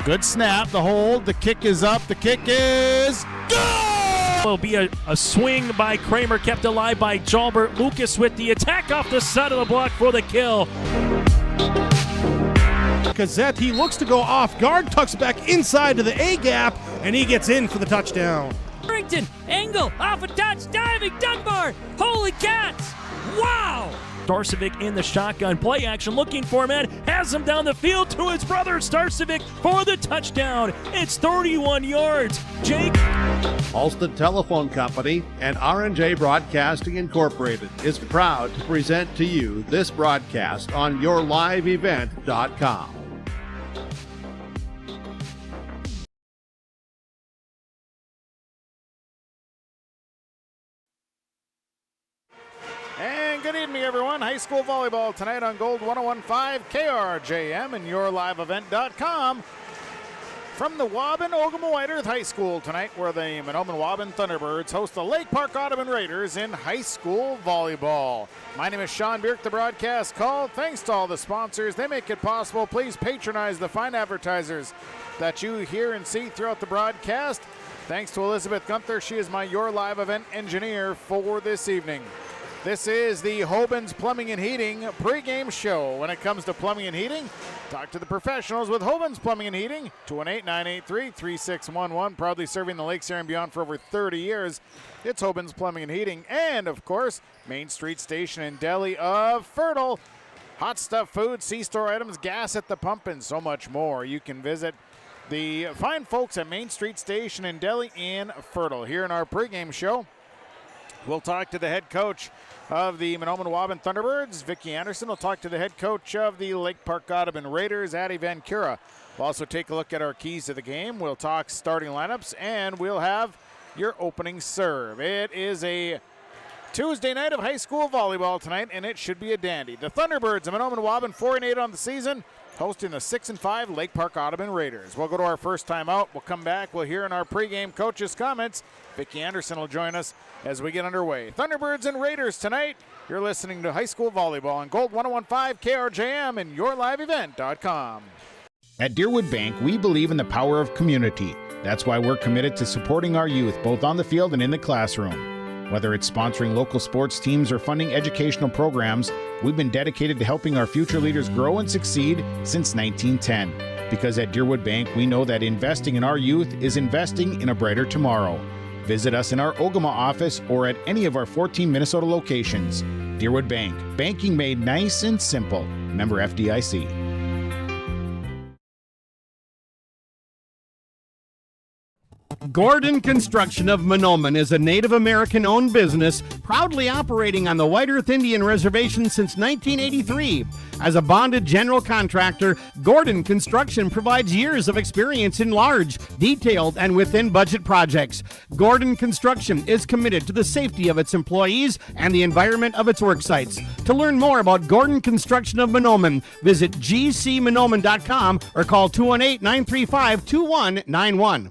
Good snap, the hold, the kick is up, the kick is good! Will be a swing by Kramer, kept alive by Jalbert. Lucas with the attack off the side of the block for the kill. Gazette, he looks to go off guard, tucks back inside to the A gap, and he gets in for the touchdown. Harrington, angle, off a touch, diving, Dunbar, holy cats, wow! Starcevic in the shotgun, play action, looking for a man, has him down the field to his brother Starcevic for the touchdown. It's 31 yards. Jake. Alston Telephone Company and R&J Broadcasting Incorporated is proud to present to you this broadcast on yourliveevent.com. And good evening, everyone. High school volleyball tonight on Gold 101.5 KRJM and yourliveevent.com. From the Mahnomen-Waubun High School tonight, where the Mahnomen-Waubun Thunderbirds host the Lake Park Audubon Raiders in high school volleyball. My name is Sean Bierk, the broadcast call. Thanks to all the sponsors. They make it possible. Please patronize the fine advertisers that you hear and see throughout the broadcast. Thanks to Elizabeth Gunther. She is my Your Live Event engineer for this evening. This is the Hoban's Plumbing and Heating pregame show. When it comes to plumbing and heating, talk to the professionals with Hoban's Plumbing and Heating, 218-983-3611. Proudly serving the Lakes area and beyond for over 30 years. It's Hoban's Plumbing and Heating. And, of course, Main Street Station and Deli of Fertile. Hot stuff, food, C-store items, gas at the pump, and so much more. You can visit the fine folks at Main Street Station and Deli in Fertile. Here in our pregame show, we'll talk to the head coach of the Mahnomen-Waubun Thunderbirds, Vicki Anderson. We'll talk to the head coach of the Lake Park Audubon Raiders, Addie Van Cura. We'll also take a look at our keys to the game. We'll talk starting lineups, and we'll have your opening serve. It is a Tuesday night of high school volleyball tonight, and it should be a dandy. The Thunderbirds of Mahnomen-Waubun 4-8 on the season, hosting the 6-5 Lake Park Audubon Raiders. We'll go to our first time out. We'll come back. We'll hear in our pregame coaches' comments. Vicki Anderson will join us as we get underway. Thunderbirds and Raiders tonight. You're listening to high school volleyball on Gold 101.5 KRJM and yourliveevent.com. At Deerwood Bank, we believe in the power of community. That's why we're committed to supporting our youth, both on the field and in the classroom. Whether it's sponsoring local sports teams or funding educational programs, we've been dedicated to helping our future leaders grow and succeed since 1910. Because at Deerwood Bank, we know that investing in our youth is investing in a brighter tomorrow. Visit us in our Ogama office or at any of our 14 Minnesota locations. Deerwood Bank, banking made nice and simple. Member FDIC. Gordon Construction of Mahnomen is a Native American-owned business proudly operating on the White Earth Indian Reservation since 1983. As a bonded general contractor, Gordon Construction provides years of experience in large, detailed, and within-budget projects. Gordon Construction is committed to the safety of its employees and the environment of its work sites. To learn more about Gordon Construction of Mahnomen, visit gcmahnomen.com or call 218-935-2191.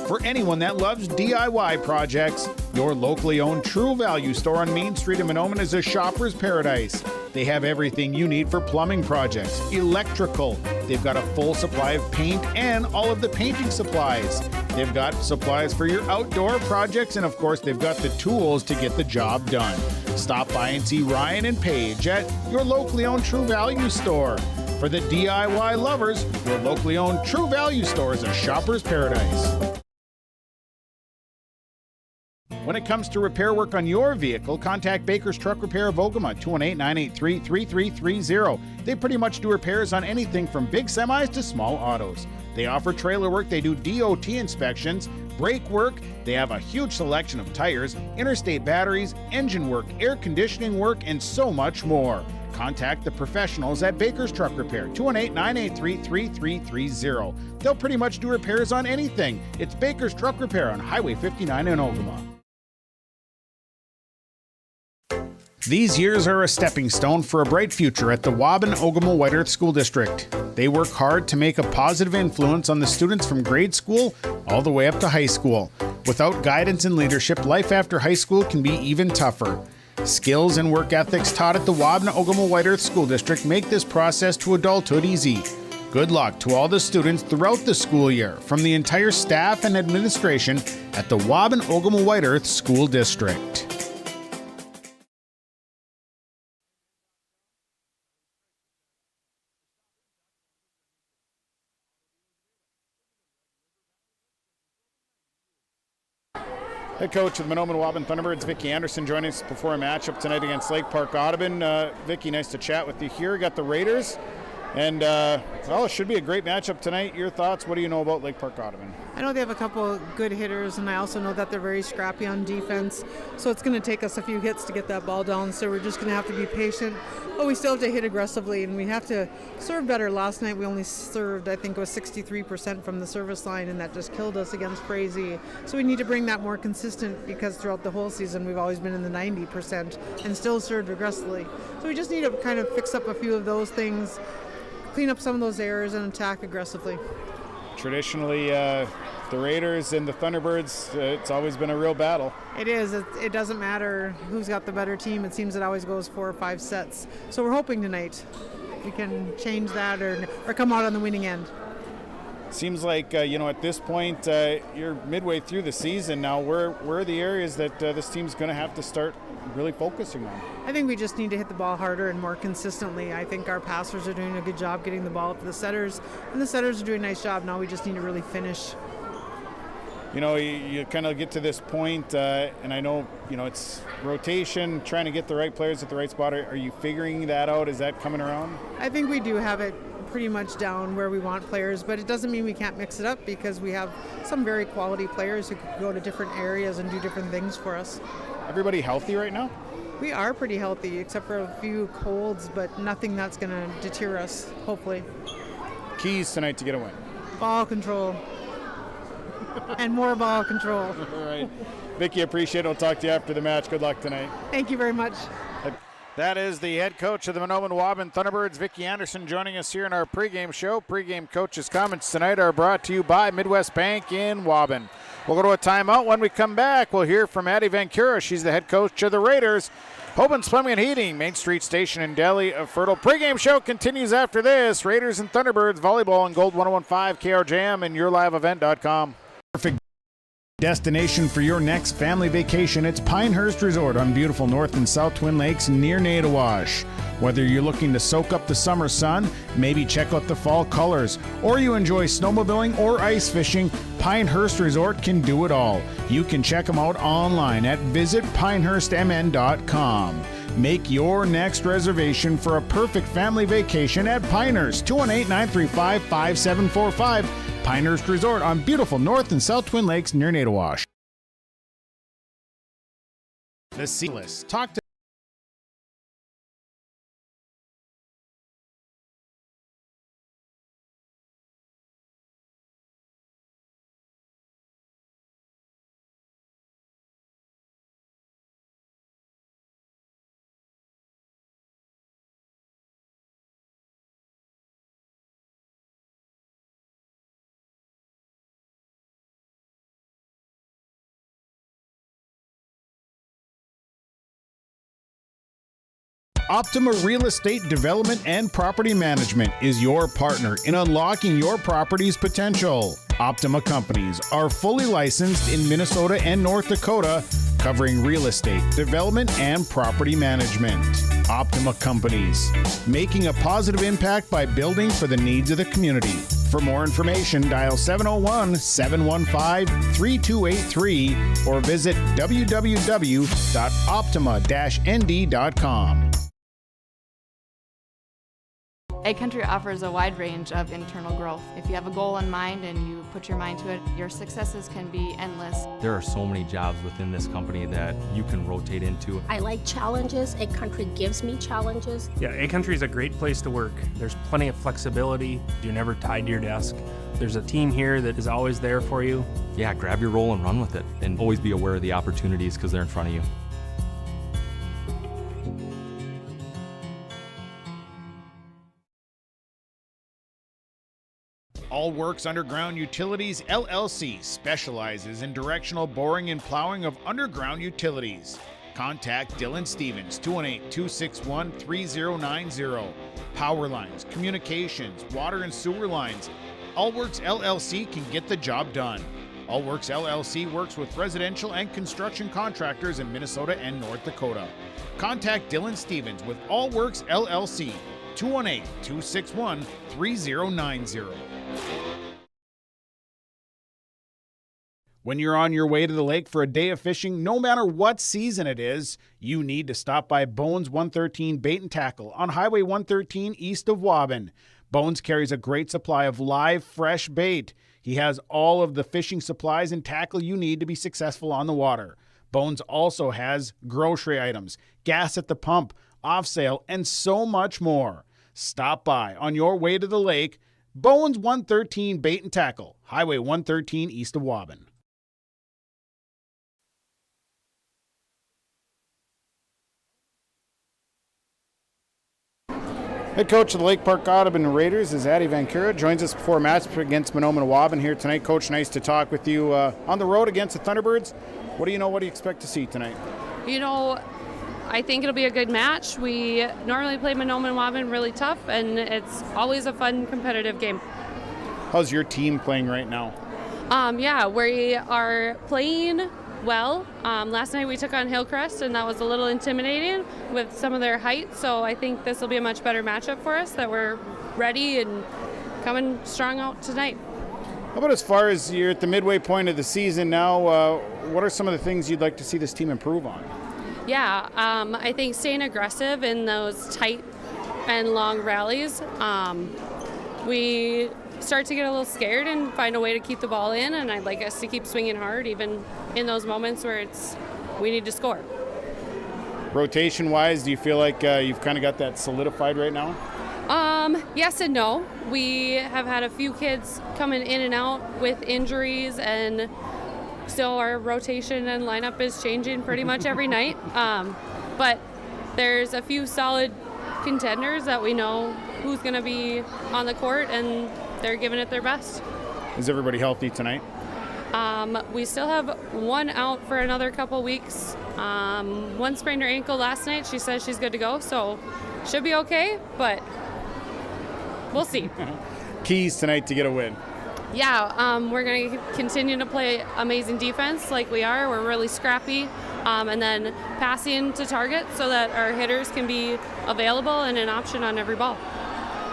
For anyone that loves DIY projects, your locally owned True Value store on Main Street in Mahnomen is a shopper's paradise. They have everything you need for plumbing projects, electrical. They've got a full supply of paint and all of the painting supplies. They've got supplies for your outdoor projects, and of course, they've got the tools to get the job done. Stop by and see Ryan and Paige at your locally owned True Value store. For the DIY lovers, your locally owned True Value store is a shopper's paradise. When it comes to repair work on your vehicle, contact Baker's Truck Repair of Ogama, 218-983-3330. They pretty much do repairs on anything from big semis to small autos. They offer trailer work, they do DOT inspections, brake work, they have a huge selection of tires, interstate batteries, engine work, air conditioning work, and so much more. Contact the professionals at Baker's Truck Repair, 218-983-3330. They'll pretty much do repairs on anything. It's Baker's Truck Repair on Highway 59 in Ogama. These years are a stepping stone for a bright future at the Waubun-Ogama White Earth School District. They work hard to make a positive influence on the students from grade school all the way up to high school. Without guidance and leadership, life after high school can be even tougher. Skills and work ethics taught at the Mahnomen-Waubun White Earth School District make this process to adulthood easy. Good luck to all the students throughout the school year from the entire staff and administration at the Mahnomen-Waubun White Earth School District. Head coach of the Mahnomen-Waubun Thunderbirds, Vicki Anderson, joining us before a matchup tonight against Lake Park Audubon. Vicki, nice to chat with you here. We got the Raiders, and well, it should be a great matchup tonight. Your thoughts? What do you know about Lake Park Audubon? I know they have a couple of good hitters, and I also know that they're very scrappy on defense. So it's going to take us a few hits to get that ball down. So we're just going to have to be patient. But we still have to hit aggressively, and we have to serve better. Last night we only served, I think it was 63% from the service line, and that just killed us against Frazee. So we need to bring that more consistent, because throughout the whole season we've always been in the 90% and still served aggressively. So we just need to kind of fix up a few of those things, clean up some of those errors, and attack aggressively. Traditionally, the Raiders and the Thunderbirds, it's always been a real battle. It is. It doesn't matter who's got the better team. It seems it always goes 4 or 5 sets. So we're hoping tonight we can change that or come out on the winning end. Seems like, at this point, you're midway through the season now. Where are the areas that this team's going to have to start really focusing on? I think we just need to hit the ball harder and more consistently. I think our passers are doing a good job getting the ball up to the setters, and the setters are doing a nice job. Now we just need to really finish. You kind of get to this point, and I know, it's rotation, trying to get the right players at the right spot. Are you figuring that out? Is that coming around? I think we do have it pretty much down where we want players, but it doesn't mean we can't mix it up, because we have some very quality players who could go to different areas and do different things for us. Everybody healthy right now? We are pretty healthy, except for a few colds, but nothing that's going to deter us, hopefully. Keys tonight to get a win? Ball control. And more ball control. All right. Vicki, appreciate it. We'll talk to you after the match. Good luck tonight. Thank you very much. That is the head coach of the Mahnomen-Waubun Thunderbirds, Vicki Anderson, joining us here in our pregame show. Pregame coaches' comments tonight are brought to you by Midwest Bank in Waubun. We'll go to a timeout. When we come back, we'll hear from Addie Vancura. She's the head coach of the Raiders. Hoban's Plumbing and Heating, Main Street Station in Delhi of Fertile. Pregame show continues after this. Raiders and Thunderbirds, volleyball on Gold 101.5, KRJM, and yourliveevent.com. Perfect destination for your next family vacation. It's Pinehurst Resort on beautiful North and South Twin Lakes near Nadawash. Whether you're looking to soak up the summer sun, maybe check out the fall colors, or you enjoy snowmobiling or ice fishing, Pinehurst Resort can do it all. You can check them out online at visitpinehurstmn.com. Make your next reservation for a perfect family vacation at Pinehurst, 218-935-5745. Pinehurst Resort on beautiful North and South Twin Lakes near Nadawash. The Sealess. Talk to Optima Real Estate Development and Property Management is your partner in unlocking your property's potential. Optima Companies are fully licensed in Minnesota and North Dakota, covering real estate, development, and property management. Optima Companies, making a positive impact by building for the needs of the community. For more information, dial 701-715-3283 or visit www.optima-nd.com. Ag Country offers a wide range of internal growth. If you have a goal in mind and you put your mind to it, your successes can be endless. There are so many jobs within this company that you can rotate into. I like challenges. Ag Country gives me challenges. Yeah, Ag Country is a great place to work. There's plenty of flexibility. You're never tied to your desk. There's a team here that is always there for you. Yeah, grab your role and run with it. And always be aware of the opportunities because they're in front of you. All Works Underground Utilities, LLC specializes in directional boring and plowing of underground utilities. Contact Dylan Stevens, 218-261-3090. Power lines, communications, water and sewer lines. Allworks LLC can get the job done. Allworks LLC works with residential and construction contractors in Minnesota and North Dakota. Contact Dylan Stevens with Allworks LLC, 218-261-3090. When you're on your way to the lake for a day of fishing, no matter what season it is, you need to stop by Bones 113 Bait and Tackle on Highway 113 east of Waubun. Bones carries a great supply of live, fresh bait. He has all of the fishing supplies and tackle you need to be successful on the water. Bones also has grocery items, gas at the pump, off sale, and so much more. Stop by on your way to the lake. Bones 113 Bait and Tackle, Highway 113 east of Waubun. Head coach of the Lake Park Audubon Raiders is Addy Vancura. Joins us before a match against Mahnomen-Waubun here tonight. Coach, nice to talk with you on the road against the Thunderbirds. What do you expect to see tonight? I think it'll be a good match. We normally play Mahnomen-Waubun really tough, and it's always a fun, competitive game. How's your team playing right now? We are playing well. Last night we took on Hillcrest, and that was a little intimidating with some of their height, so I think this will be a much better matchup for us, that we're ready and coming strong out tonight. How about as far as you're at the midway point of the season now, what are some of the things you'd like to see this team improve on? I think staying aggressive in those tight and long rallies. We start to get a little scared and find a way to keep the ball in, and I'd like us to keep swinging hard even in those moments where we need to score. Rotation-wise, do you feel like you've kind of got that solidified right now? Yes and no. We have had a few kids coming in and out with injuries, and still our rotation and lineup is changing pretty much every night. But there's a few solid contenders that we know who's going to be on the court, and they're giving it their best. Is everybody healthy tonight? We still have one out for another couple weeks. One sprained her ankle last night. She says she's good to go, so should be okay, but we'll see. Keys tonight to get a win. We're going to continue to play amazing defense like we are. We're really scrappy, and then passing to target so that our hitters can be available and an option on every ball.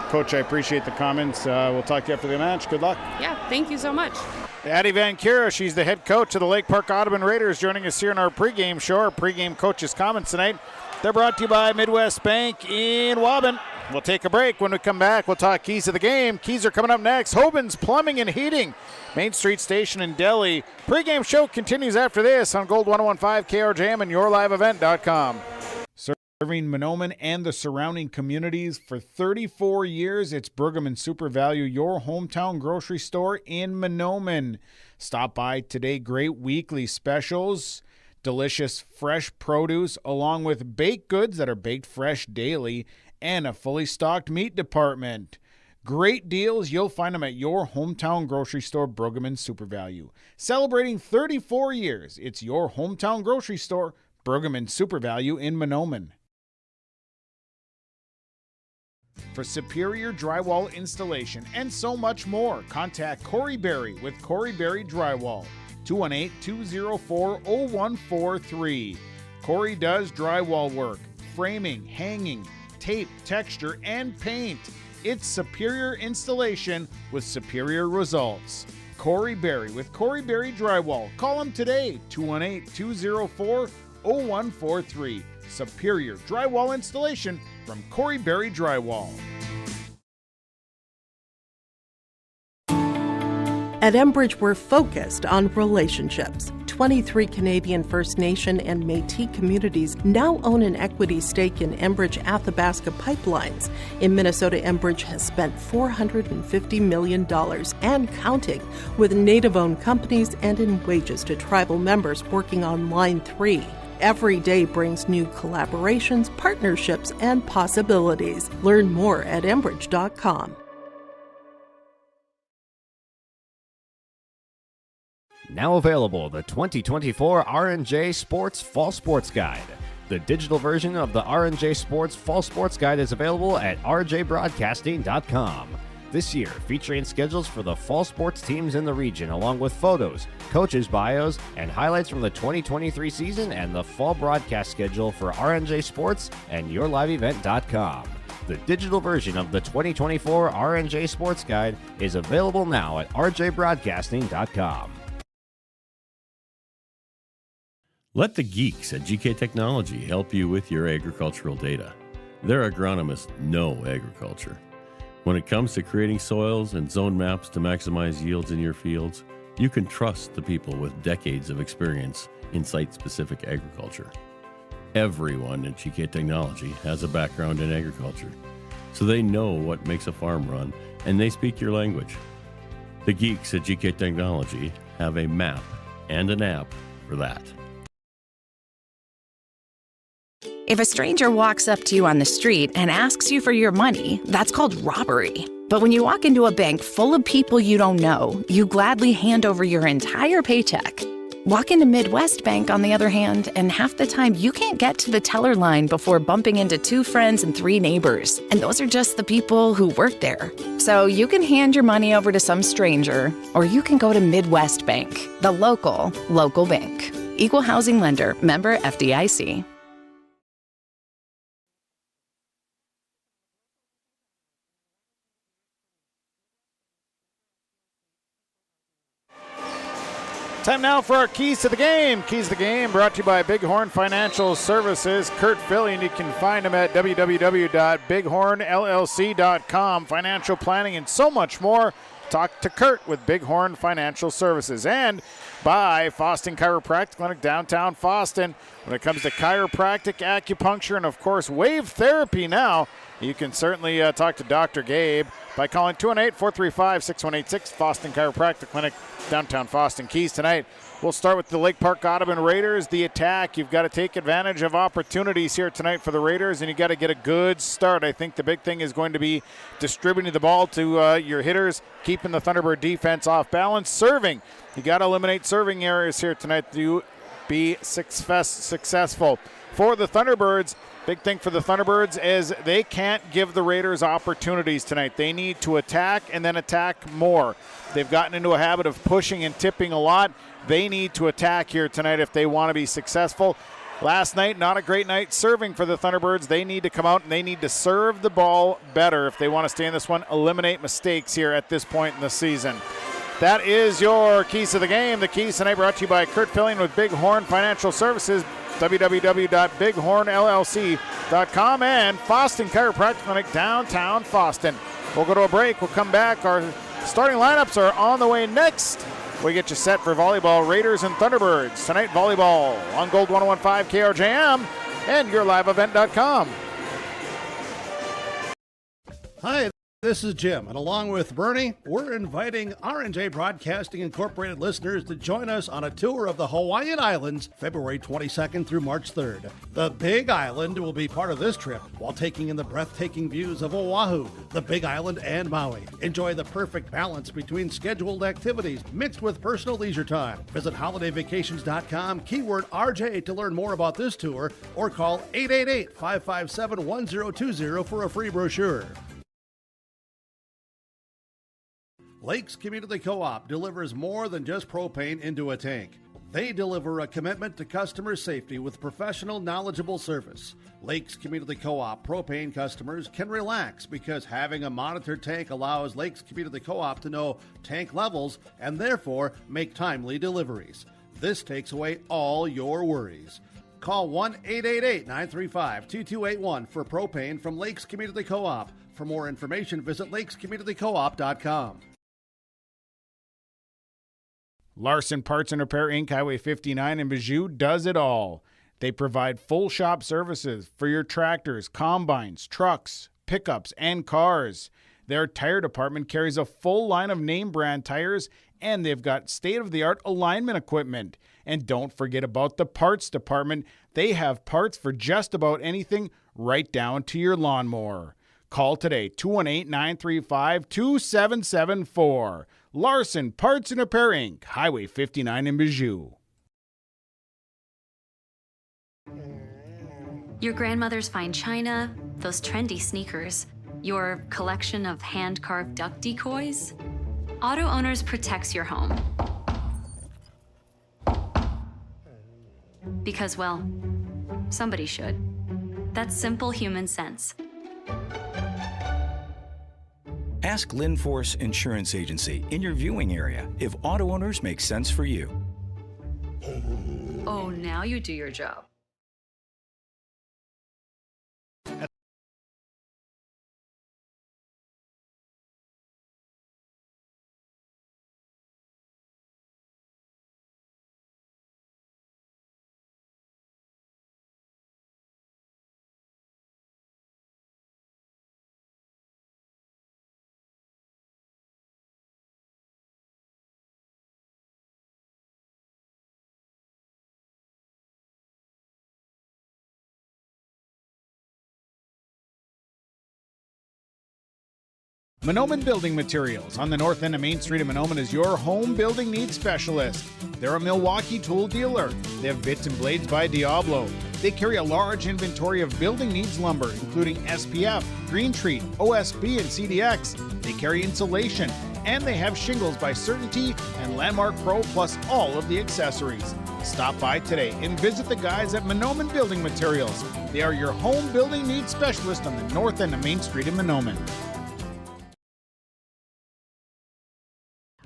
Coach, I appreciate the comments. We'll talk to you after the match. Good luck. Yeah, thank you so much. Addy Vancura, she's the head coach of the Lake Park Audubon Raiders, joining us here in our pregame show. Our pregame coach's comments tonight, they're brought to you by Midwest Bank in Waubun. We'll take a break. When we come back, we'll talk keys of the game. Keys are coming up next. Hoban's Plumbing and Heating, Main Street Station in Delhi. Pregame show continues after this on Gold 101.5 KRJM and YourLiveEvent.com. Serving Mahnomen and the surrounding communities for 34 years, it's Pregame and Super Value, your hometown grocery store in Mahnomen. Stop by today. Great weekly specials, delicious fresh produce, along with baked goods that are baked fresh daily, and a fully stocked meat department. Great deals. You'll find them at your hometown grocery store, Pregame and Super Value. Celebrating 34 years, it's your hometown grocery store, Pregame and Super Value in Mahnomen. For superior drywall installation and so much more, contact Corey Berry with Corey Berry Drywall, 218-204-0143. Corey does drywall work, framing, hanging, tape, texture, and paint. It's superior installation with superior results. Corey Berry with Corey Berry Drywall. Call him today, 218-204-0143. Superior drywall installation from Corey Berry Drywall. At Enbridge, we're focused on relationships. 23 Canadian First Nation and Métis communities now own an equity stake in Enbridge Athabasca Pipelines. In Minnesota, Enbridge has spent $450 million and counting with Native-owned companies and in wages to tribal members working on Line 3. Every day brings new collaborations, partnerships, and possibilities. Learn more at Enbridge.com. Now available, the 2024 R&J Sports Fall Sports Guide. The digital version of the R&J Sports Fall Sports Guide is available at rjbroadcasting.com. This year, featuring schedules for the fall sports teams in the region, along with photos, coaches' bios, and highlights from the 2023 season and the fall broadcast schedule for R&J Sports and YourLiveEvent.com. The digital version of the 2024 R&J Sports Guide is available now at rjbroadcasting.com. Let the geeks at GK Technology help you with your agricultural data. Their agronomists know agriculture. When it comes to creating soils and zone maps to maximize yields in your fields, you can trust the people with decades of experience in site-specific agriculture. Everyone at GK Technology has a background in agriculture, so they know what makes a farm run, and they speak your language. The geeks at GK Technology have a map and an app for that. If a stranger walks up to you on the street and asks you for your money, that's called robbery. But when you walk into a bank full of people you don't know, you gladly hand over your entire paycheck. Walk into Midwest Bank, on the other hand, and half the time you can't get to the teller line before bumping into 2 friends and 3 neighbors. And those are just the people who work there. So you can hand your money over to some stranger, or you can go to Midwest Bank, the local bank. Equal housing lender, member FDIC. Time now for our Keys to the Game. Keys to the Game brought to you by Bighorn Financial Services. Kurt Fillion, you can find him at www.bighornllc.com. Financial planning and so much more. Talk to Kurt with Bighorn Financial Services. And by Foston Chiropractic Clinic, downtown Foston. When it comes to chiropractic, acupuncture, and of course wave therapy now, you can certainly talk to Dr. Gabe by calling 218-435-6186, Foston Chiropractic Clinic, downtown Foston. Keys tonight, we'll start with the Lake Park Audubon Raiders. The attack, you've got to take advantage of opportunities here tonight for the Raiders, and you got to get a good start. I think the big thing is going to be distributing the ball to your hitters, keeping the Thunderbird defense off balance. Serving, you got to eliminate serving areas here tonight to be successful. For the Thunderbirds, big thing for the Thunderbirds is they can't give the Raiders opportunities tonight. They need to attack and then attack more. They've gotten into a habit of pushing and tipping a lot. They need to attack here tonight if they want to be successful. Last night, not a great night serving for the Thunderbirds. They need to come out and they need to serve the ball better if they want to stay in this one, eliminate mistakes here at this point in the season. That is your Keys to the Game. The Keys tonight brought to you by Kurt Fillion with Bighorn Financial Services, www.bighornllc.com, and Foston Chiropractic Clinic, downtown Foston. We'll go to a break. We'll come back. Our starting lineups are on the way next. We get you set for volleyball, Raiders and Thunderbirds. Tonight, volleyball on Gold 101.5 KRJM and YourLiveEvent.com. Hi, this is Jim, and along with Bernie, we're inviting R&J Broadcasting Incorporated listeners to join us on a tour of the Hawaiian Islands, February 22nd through March 3rd. The Big Island will be part of this trip, while taking in the breathtaking views of Oahu, the Big Island, and Maui. Enjoy the perfect balance between scheduled activities mixed with personal leisure time. Visit holidayvacations.com, keyword RJ, to learn more about this tour, or call 888-557-1020 for a free brochure. Lakes Community Co-op delivers more than just propane into a tank. They deliver a commitment to customer safety with professional, knowledgeable service. Lakes Community Co-op propane customers can relax because having a monitored tank allows Lakes Community Co-op to know tank levels and therefore make timely deliveries. This takes away all your worries. Call 1-888-935-2281 for propane from Lakes Community Co-op. For more information, visit lakescommunitycoop.com. Larson Parts and Repair Inc., Highway 59 in Bijou does it all. They provide full shop services for your tractors, combines, trucks, pickups, and cars. Their tire department carries a full line of name brand tires, and they've got state-of-the-art alignment equipment. And don't forget about the parts department. They have parts for just about anything, right down to your lawnmower. Call today, 218-935-2774. Larson Parts and Repair Inc., Highway 59 in Bijou. Your grandmother's fine china, those trendy sneakers, your collection of hand-carved duck decoys. Auto Owners protects your home. Because, well, somebody should. That's simple human sense. Ask Linforce Insurance Agency in your viewing area if Auto Owners makes sense for you. Oh, now you do your job. Mahnomen Building Materials on the north end of Main Street in Mahnomen is your home building needs specialist. They're a Milwaukee tool dealer. They have bits and blades by Diablo. They carry a large inventory of building needs lumber, including SPF, Green Treat, OSB, and CDX. They carry insulation, and they have shingles by Certainty and Landmark Pro, plus all of the accessories. Stop by today and visit the guys at Mahnomen Building Materials. They are your home building needs specialist on the north end of Main Street in Mahnomen.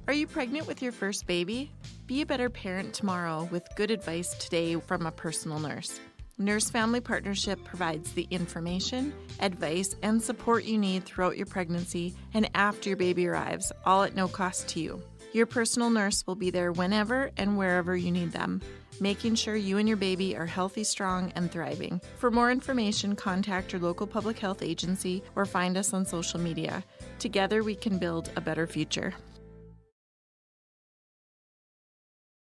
Are you pregnant with your first baby? Be a better parent tomorrow with good advice today from a personal nurse. Nurse Family Partnership provides the information, advice, and support you need throughout your pregnancy and after your baby arrives, all at no cost to you. Your personal nurse will be there whenever and wherever you need them, making sure you and your baby are healthy, strong, and thriving. For more information, contact your local public health agency or find us on social media. Together, we can build a better future.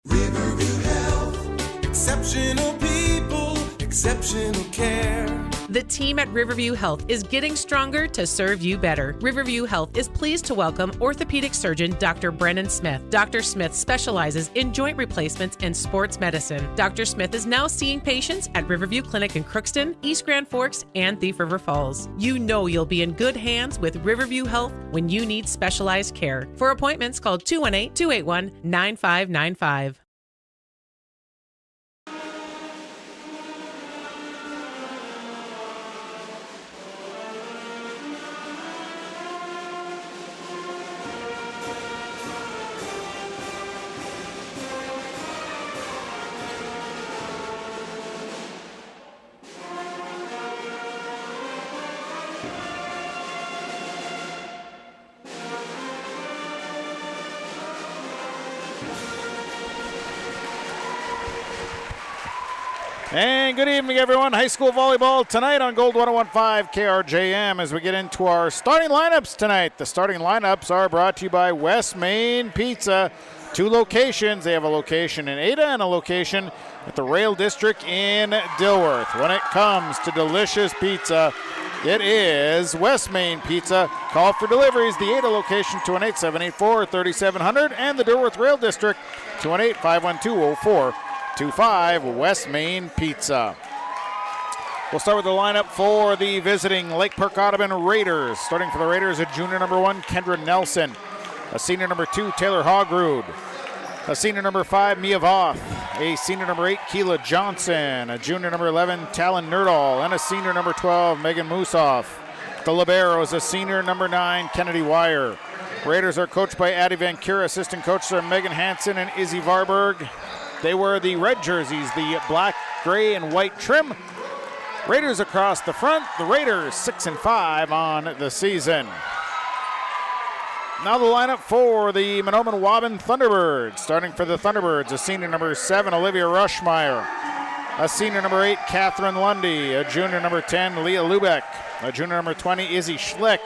Riverview Health, exceptional people, exceptional care. The team at Riverview Health is getting stronger to serve you better. Riverview Health is pleased to welcome orthopedic surgeon Dr. Brennan Smith. Dr. Smith specializes in joint replacements and sports medicine. Dr. Smith is now seeing patients at Riverview Clinic in Crookston, East Grand Forks, and Thief River Falls. You know you'll be in good hands with Riverview Health when you need specialized care. For appointments, call 218-281-9595. And good evening, everyone. High school volleyball tonight on Gold 101.5 KRJM as we get into our starting lineups tonight. The starting lineups are brought to you by West Main Pizza. 2 locations. They have a location in Ada and a location at the Rail District in Dilworth. When it comes to delicious pizza, it is West Main Pizza. Call for deliveries. The Ada location, 218-784-3700, and the Dilworth Rail District, 218-512-0425. West Main Pizza. We'll start with the lineup for the visiting Lake Park Audubon Raiders. Starting for the Raiders, a junior number 1, Kendra Nelson. A senior number 2, Taylor Hogrud. A senior number 5, Mia Voth. A senior number 8, Keela Johnson. A junior number 11, Talon Nerdahl. And a senior number 12, Megan Musoff. The Liberos, a senior number 9, Kennedy Wire. Raiders are coached by Addie Van Cura. Assistant coaches are Megan Hansen and Izzy Varberg. They wear the red jerseys, the black, gray, and white trim. Raiders across the front. The Raiders 6-5 on the season. Now the lineup for the Mahnomen-Waubun Thunderbirds. Starting for the Thunderbirds, a senior number 7, Olivia Rushmeyer. A senior number 8, Catherine Lundy. A junior number 10, Leah Lubeck. A junior number 20, Izzy Schlick.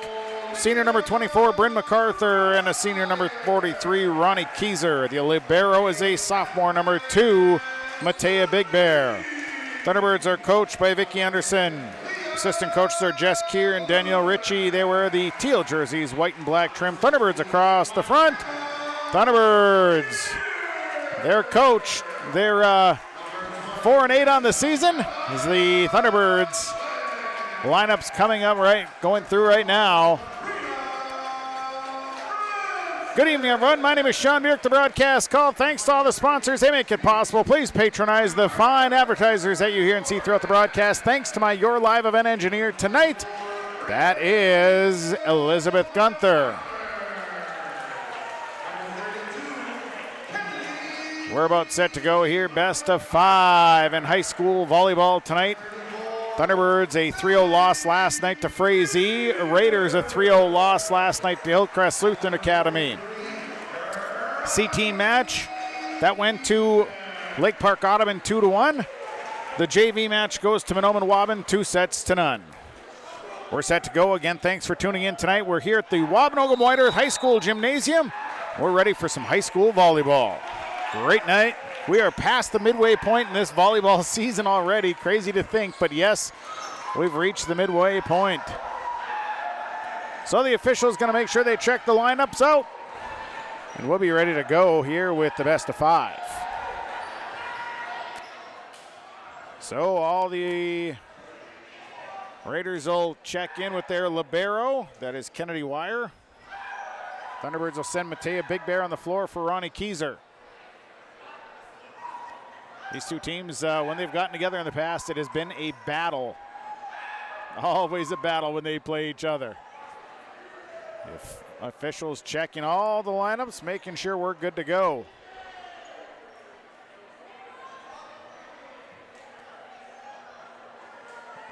Senior number 24, Bryn MacArthur, and a senior number 43, Ronnie Kieser. The libero is a sophomore number 2, Matea Big Bear. Thunderbirds are coached by Vicki Anderson. Assistant coaches are Jess Keir and Danielle Ritchie. They wear the teal jerseys, white and black trim. Thunderbirds across the front. Thunderbirds, their coach, they're 4-8 on the season as the Thunderbirds lineups coming up going through right now. Good evening, everyone. My name is Sean Muirk, the broadcast call. Thanks to all the sponsors. They make it possible. Please patronize the fine advertisers that you hear and see throughout the broadcast. Thanks to my Your Live event engineer tonight. That is Elizabeth Gunther. We're about set to go here. Best of 5 in high school volleyball tonight. Thunderbirds a 3-0 loss last night to Frazee. Raiders a 3-0 loss last night to Hillcrest Lutheran Academy. C-team match, that went to Lake Park Audubon 2-1. The JV match goes to Mahnomen-Waubun 2-0. We're set to go again. Thanks for tuning in tonight. We're here at the Waubun-Oglum-Whiteearth High School Gymnasium. We're ready for some high school volleyball. Great night. We are past the midway point in this volleyball season already. Crazy to think, but yes, we've reached the midway point. So the official's going to make sure they check the lineups out, and we'll be ready to go here with the best of 5. So all the Raiders will check in with their libero. That is Kennedy Wire. Thunderbirds will send Matea Big Bear on the floor for Ronnie Kieser. These two teams, when they've gotten together in the past, it has been a battle. Always a battle when they play each other. If officials checking all the lineups, making sure we're good to go.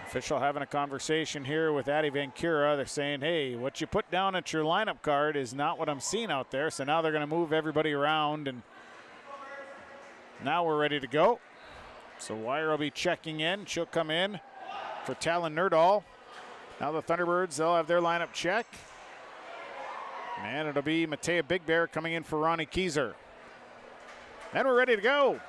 Official having a conversation here with Addie Vancura. They're saying, hey, what you put down at your lineup card is not what I'm seeing out there. So now they're going to move everybody around, and now we're ready to go. So Wire will be checking in. She'll come in for Talon Nerdahl. Now the Thunderbirds, they'll have their lineup check. And it'll be Matea Big Bear coming in for Ronnie Kieser. And we're ready to go.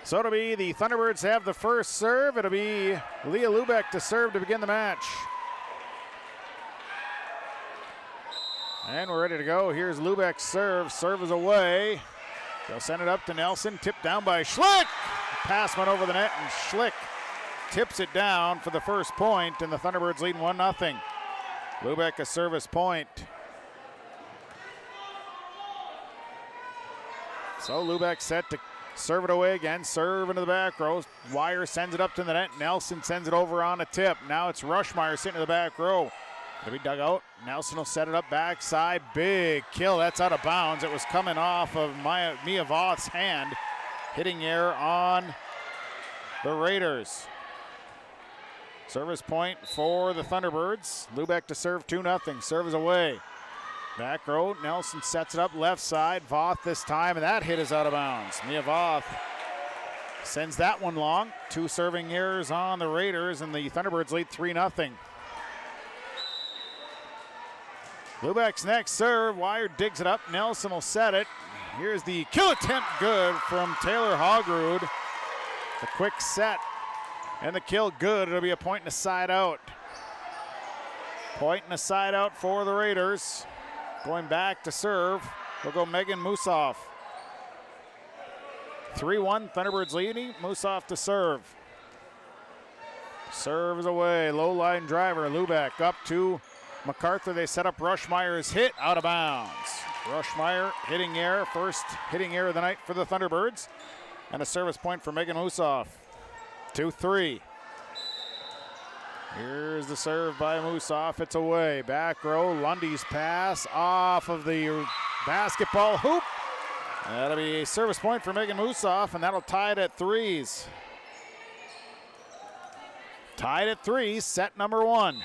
So it'll be the Thunderbirds have the first serve. It'll be Leah Lubeck to serve to begin the match. And we're ready to go. Here's Lubeck's serve. Serve is away. They'll send it up to Nelson. Tipped down by Schlick. Pass went over the net, and Schlick tips it down for the first point, and the Thunderbirds lead 1-0. Lubeck a service point. So Lubeck set to serve it away again. Serve into the back row. Wire sends it up to the net. Nelson sends it over on a tip. Now it's Rushmeyer sitting in the back row. It'll be dug out. Nelson will set it up backside. Big kill. That's out of bounds. It was coming off of Mia Voth's hand. Hitting air on the Raiders. Service point for the Thunderbirds. Lubeck to serve 2-0. Serve is away. Back row, Nelson sets it up left side. Voth this time, and that hit is out of bounds. Mia Voth sends that one long. 2 serving errors on the Raiders, and the Thunderbirds lead 3-0. Lubeck's next serve. Wire digs it up. Nelson will set it. Here's the kill attempt, good from Taylor Hogrud. The quick set and the kill, good. It'll be a point and a side out. Point and a side out for the Raiders. Going back to serve, will go Megan Musoff. 3-1, Thunderbirds leading. Musoff to serve. Serve is away, low line driver. Lubeck up to MacArthur. They set up Rushmeyer's hit, out of bounds. Rushmeyer hitting air, first hitting air of the night for the Thunderbirds. And a service point for Megan Musoff. 2-3. Here's the serve by Musoff. It's away. Back row. Lundy's pass off of the basketball hoop. That'll be a service point for Megan Musoff, and that'll tie it at 3s. Tied at 3, set number 1.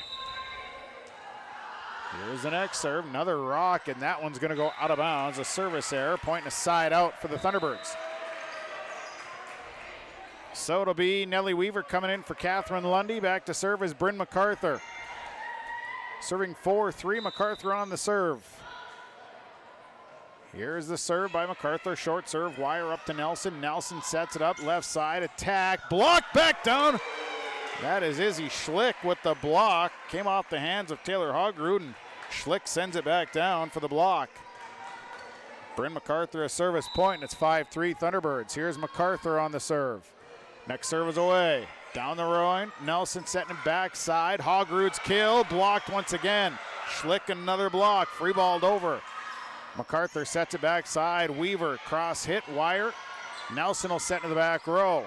Here's the next serve. Another rock, and that one's going to go out of bounds. A service error. Point and a side out for the Thunderbirds. So it'll be Nellie Weaver coming in for Catherine Lundy. Back to serve is Bryn MacArthur. Serving 4-3, MacArthur on the serve. Here's the serve by MacArthur. Short serve, wire up to Nelson. Nelson sets it up, left side, attack, block, back down. That is Izzy Schlick with the block. Came off the hands of Taylor Hogrud, and Schlick sends it back down for the block. Bryn MacArthur a service point, and it's 5-3 Thunderbirds. Here's MacArthur on the serve. Next serve is away. Down the line, Nelson setting it backside. Hogrud's kill, blocked once again. Schlick another block, free balled over. MacArthur sets it backside. Weaver cross hit, wire. Nelson will set to the back row.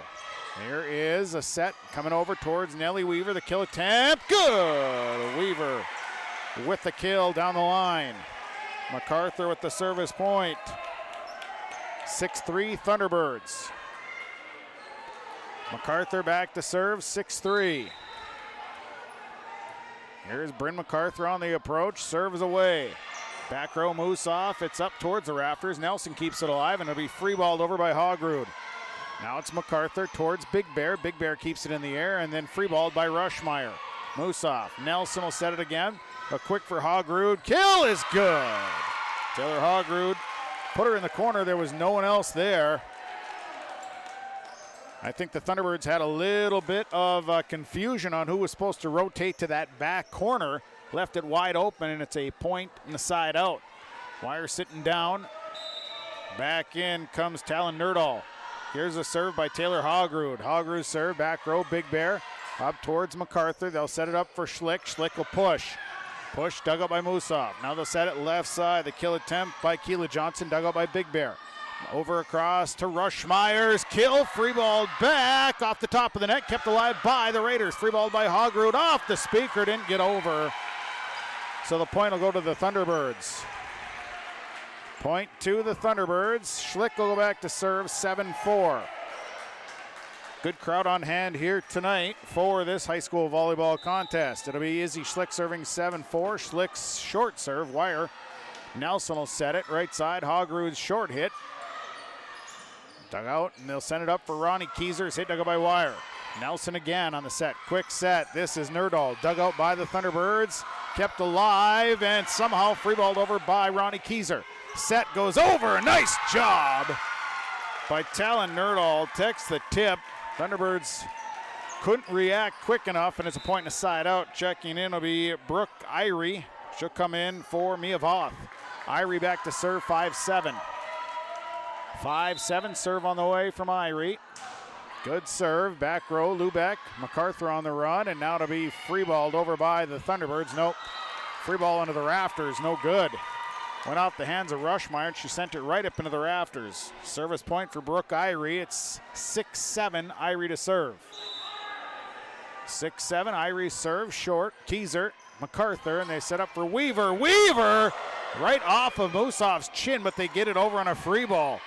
Here is a set coming over towards Nellie Weaver. The kill attempt, good! Weaver with the kill down the line. MacArthur with the service point. 6-3 Thunderbirds. MacArthur back to serve, 6-3. Here's Bryn MacArthur on the approach, serves away. Back row moves off, it's up towards the rafters. Nelson keeps it alive, and it'll be free balled over by Hogrud. Now it's MacArthur towards Big Bear. Big Bear keeps it in the air, and then free balled by Rushmeyer. Moose off. Nelson will set it again. A quick for Hogrud. Kill is good. Taylor Hogrud put her in the corner. There was no one else there. I think the Thunderbirds had a little bit of confusion on who was supposed to rotate to that back corner. Left it wide open, and it's a point in the side out. Wire sitting down. Back in comes Talon Nerdahl. Here's a serve by Taylor Hogrud. Hogrud's serve, back row, Big Bear. Up towards MacArthur. They'll set it up for Schlick. Schlick will push. Push, dug up by Musov. Now they'll set it left side. The kill attempt by Keela Johnson, dug up by Big Bear. Over across to Rushmeyer's kill. Free ball back off the top of the net. Kept alive by the Raiders. Free ball by Hogrud off the speaker. Didn't get over. So the point will go to the Thunderbirds. Point to the Thunderbirds. Schlick will go back to serve, 7-4. Good crowd on hand here tonight for this high school volleyball contest. It'll be Izzy Schlick serving 7-4. Schlick's short serve, wire. Nelson will set it, right side. Hogrud's short hit. Dug out, and they'll send it up for Ronnie Kieser's hit, dug out by wire. Nelson again on the set, quick set. This is Nerdahl, dug out by the Thunderbirds. Kept alive, and somehow free-balled over by Ronnie Kieser. Set goes over, nice job by Talon Nerdahl. Takes the tip. Thunderbirds couldn't react quick enough, and it's a point in the side out. Checking in will be Brooke Irie. She'll come in for Mia Voth. Irie back to serve, 5-7. 5-7 serve on the way from Irie. Good serve, back row, Lubeck. MacArthur on the run, and now to be free-balled over by the Thunderbirds. Nope, free ball into the rafters, no good. Went off the hands of Rushmeyer, and she sent it right up into the rafters. Service point for Brooke Irie. It's 6-7, Irie to serve. 6-7, Irie serve, short, Kieser, MacArthur, and they set up for Weaver. Weaver right off of Musov's chin, but they get it over on a free ball.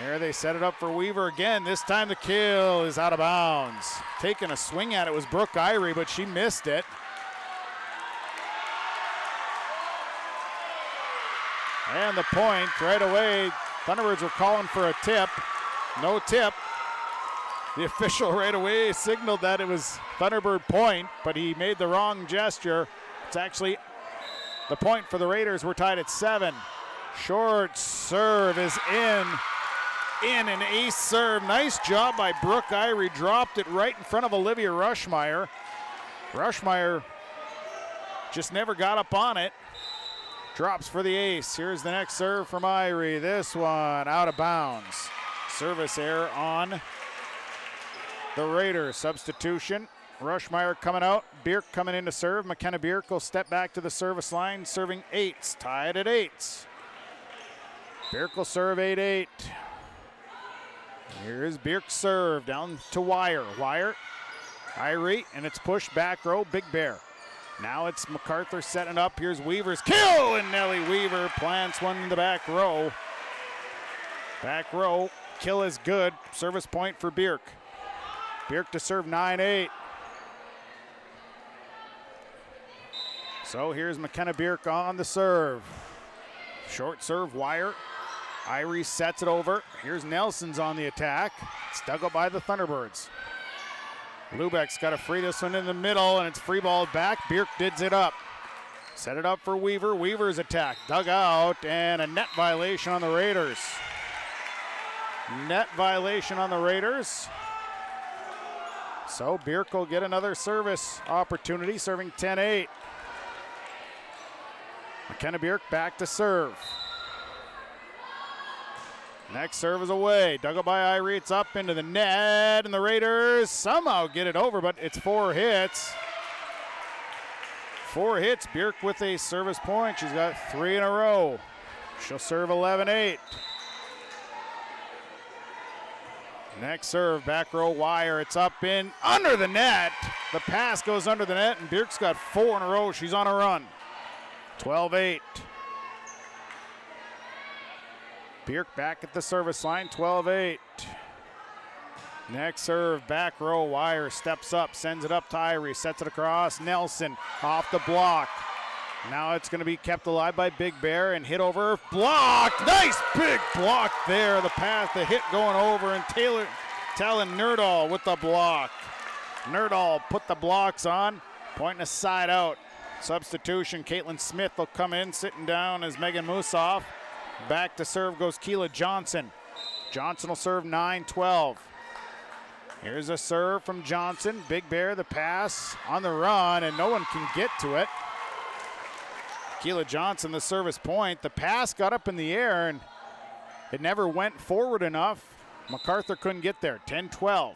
There they set it up for Weaver again. This time the kill is out of bounds. Taking a swing at it was Brooke Irie, but she missed it. And the point right away. Thunderbirds were calling for a tip. No tip. The official right away signaled that it was Thunderbird point, but he made the wrong gesture. It's actually the point for the Raiders. We're tied at 7. Short serve is in an ace serve. Nice job by Brooke Irie. Dropped it right in front of Olivia Rushmeyer. Rushmeyer just never got up on it. Drops for the ace. Here's the next serve from Irie. This one out of bounds. Service error on the Raiders. Substitution. Rushmeyer coming out. Bierk coming in to serve. McKenna Bierk will step back to the service line, serving 8s. Tied at 8s. Bierk will serve 8-8. Here's Bierk's serve down to Wire. Wire, Irie, and it's pushed back row, Big Bear. Now it's MacArthur setting up. Here's Weaver's kill, and Nellie Weaver plants one in the back row. Back row, kill is good. Service point for Bierk. Bierk to serve 9-8. So here's McKenna Bierk on the serve. Short serve, Wire. Irie sets it over. Here's Nelson's on the attack. It's dug up by the Thunderbirds. Lubeck's got to free this one in the middle, and it's free balled back. Bierk dids it up. Set it up for Weaver. Weaver's attack. Dug out, and a net violation on the Raiders. Net violation on the Raiders. So Bierk will get another service opportunity, serving 10-8. McKenna Bierk back to serve. Next serve is away. Dug up by Irie. It's up into the net, and the Raiders somehow get it over, but it's 4 hits. 4 hits. Bierk with a service point. She's got 3 in a row. She'll serve 11-8. Next serve, back row wire. It's up in under the net. The pass goes under the net, and Bierk's got 4 in a row. She's on a run. 12-8. Bierk back at the service line, 12-8. Next serve, back row wire, steps up, sends it up to Irie, sets it across. Nelson off the block. Now it's going to be kept alive by Big Bear and hit over. Block! Nice big block there. The pass, the hit going over, and Talon Nerdahl with the block. Nerdahl put the blocks on, pointing a side out. Substitution, Caitlin Smith will come in, sitting down as Megan Musoff. Back to serve goes Keela Johnson. Johnson will serve 9-12. Here's a serve from Johnson. Big Bear, the pass on the run, and no one can get to it. Keela Johnson, the service point. The pass got up in the air, and it never went forward enough. MacArthur couldn't get there. 10-12.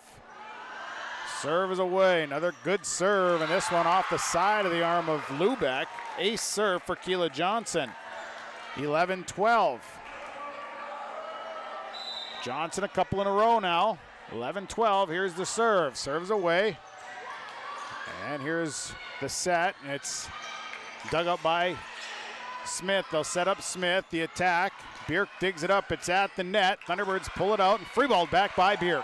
Serve is away. Another good serve, and this one off the side of the arm of Lubeck. Ace serve for Keela Johnson. 11-12. Johnson a couple in a row now. 11-12. Here's the serve. Serves away. And here's the set. It's dug up by Smith. They'll set up Smith. The attack. Bierk digs it up. It's at the net. Thunderbirds pull it out and freeballed back by Bierk.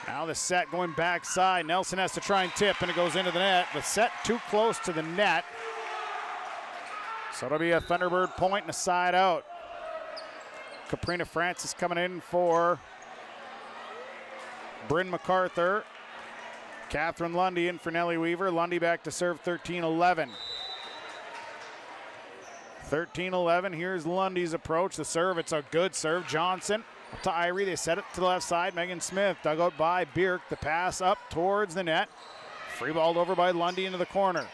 Now the set going backside. Nelson has to try and tip, and it goes into the net. The set too close to the net. So it'll be a Thunderbird point and a side out. Caprina Francis coming in for Bryn MacArthur. Catherine Lundy in for Nellie Weaver. Lundy back to serve 13-11. 13-11. Here's Lundy's approach. The serve, it's a good serve. Johnson up to Irie. They set it to the left side. Megan Smith dug out by Bierk. The pass up towards the net. Free balled over by Lundy into the corner.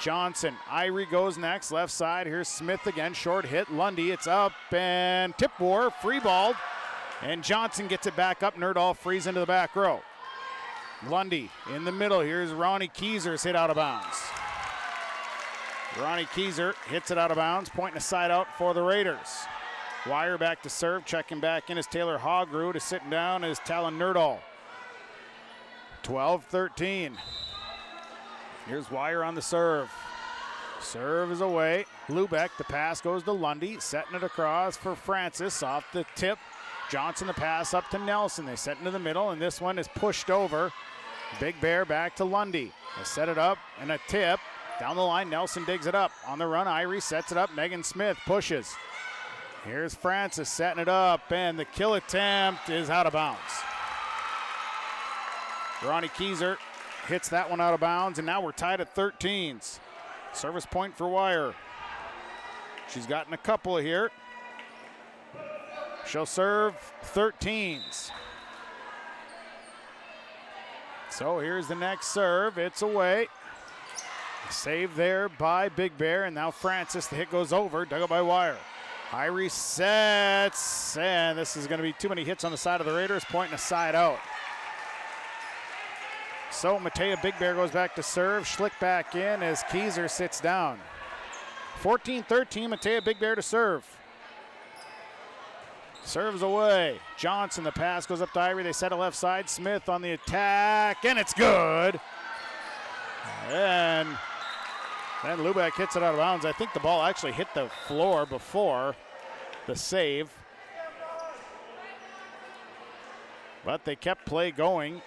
Johnson. Irie goes next. Left side. Here's Smith again. Short hit. Lundy. It's up and tip war. Free balled. And Johnson gets it back up. Nerdahl frees into the back row. Lundy in the middle. Here's Ronnie Keyser's hit out of bounds. Ronnie Keyser hits it out of bounds. Pointing a side out for the Raiders. Wire back to serve. Checking back in is Taylor Hogrud. Is sitting down is Talon Nerdahl. 12-13. Here's Wire on the serve. Serve is away. Lubeck, the pass goes to Lundy. Setting it across for Francis off the tip. Johnson, the pass up to Nelson. They set into the middle, and this one is pushed over. Big Bear back to Lundy. They set it up, and a tip. Down the line, Nelson digs it up. On the run, Irie sets it up. Megan Smith pushes. Here's Francis setting it up, and the kill attempt is out of bounds. Ronnie Keyser hits that one out of bounds, and now we're tied at 13s. Service point for Wire. She's gotten a couple here. She'll serve 13s. So here's the next serve. It's away. Save there by Big Bear, and now Francis. The hit goes over. Dug up by Wire. Irie sets, and this is going to be too many hits on the side of the Raiders. Point and a side out. So Matea Big Bear goes back to serve. Schlick back in as Keyser sits down. 14-13, Matea Big Bear to serve. Serves away. Johnson, the pass goes up to Irie. They set it left side. Smith on the attack, and it's good. And then Lubeck hits it out of bounds. I think the ball actually hit the floor before the save. But they kept play going.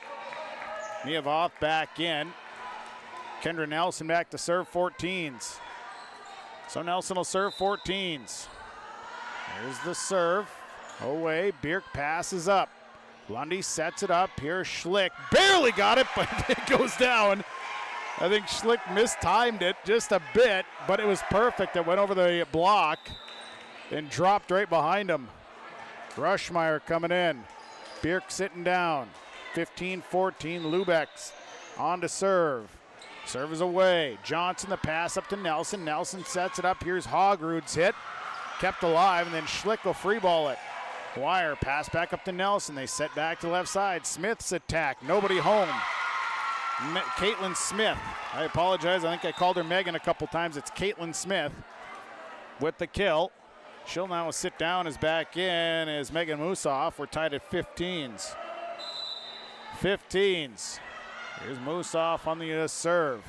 Mia Voth back in. Kendra Nelson back to serve 14s. So Nelson will serve 14s. Here's the serve. Away. Bierk passes up. Lundy sets it up. Here's Schlick. Barely got it, but it goes down. I think Schlick mistimed it just a bit, but it was perfect. It went over the block and dropped right behind him. Rushmeyer coming in. Bierk sitting down. 15-14, Lubeck's on to serve. Serve is away. Johnson, the pass up to Nelson. Nelson sets it up. Here's Hogrud's hit. Kept alive, and then Schlick will free ball it. Wire pass back up to Nelson. They set back to left side. Smith's attack. Nobody home. Caitlin Smith. I apologize. I think I called her Megan a couple times. It's Caitlin Smith with the kill. She'll now sit down as back in as Megan Musoff. We're tied at 15s. 15s. Here's Musoff on the serve.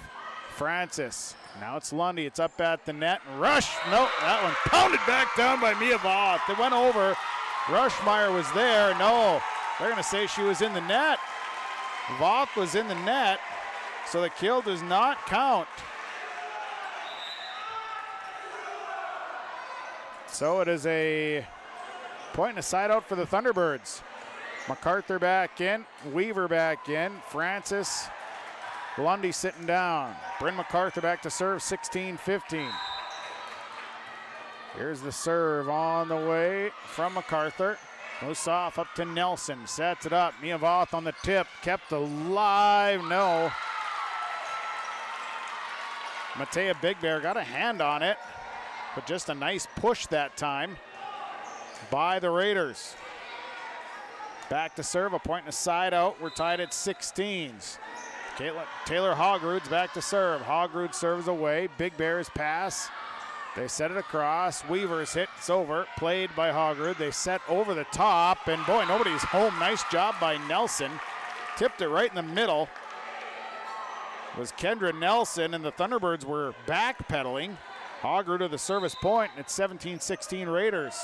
Francis. Now it's Lundy. It's up at the net. Rush. No, that one pounded back down by Mia Voth. It went over. Rushmeyer was there. No, they're going to say she was in the net. Voth was in the net, so the kill does not count. So it is a point and a side out for the Thunderbirds. MacArthur back in, Weaver back in, Francis, Lundy sitting down. Bryn MacArthur back to serve, 16-15. Here's the serve on the way from MacArthur. Musoff up to Nelson, sets it up. Mia Voth on the tip, kept alive, no. Matea Big Bear got a hand on it, but just a nice push that time by the Raiders. Back to serve, a point and a side out. We're tied at 16s. Taylor Hogrud's back to serve. Hogrud serves away. Big Bear's pass. They set it across. Weaver's hit. It's over. Played by Hogrud. They set over the top. And boy, nobody's home. Nice job by Nelson. Tipped it right in the middle. It was Kendra Nelson, and the Thunderbirds were backpedaling. Hogrud to the service point. It's 17-16 Raiders.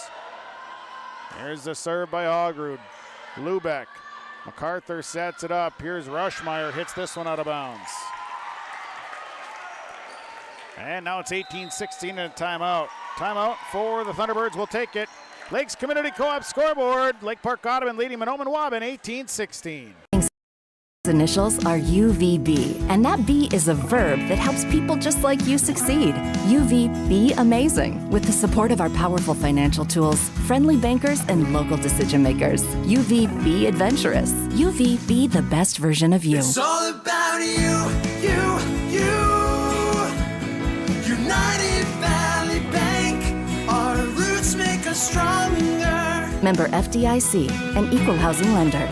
Here's the serve by Hogrud. Lubeck. MacArthur sets it up. Here's Rushmeyer. Hits this one out of bounds. And now it's 18-16 and a timeout. Timeout for the Thunderbirds. We'll take it. Lakes Community Co-op scoreboard. Lake Park Audubon leading Mahnomen-Waubun 18-16. Initials are UVB, and that B is a verb that helps people just like you succeed. UV Be Amazing, with the support of our powerful financial tools, friendly bankers, and local decision makers. UV Be Adventurous. UV Be the best version of you. It's all about you. United Valley Bank, our roots make us stronger. Member FDIC, an equal housing lender.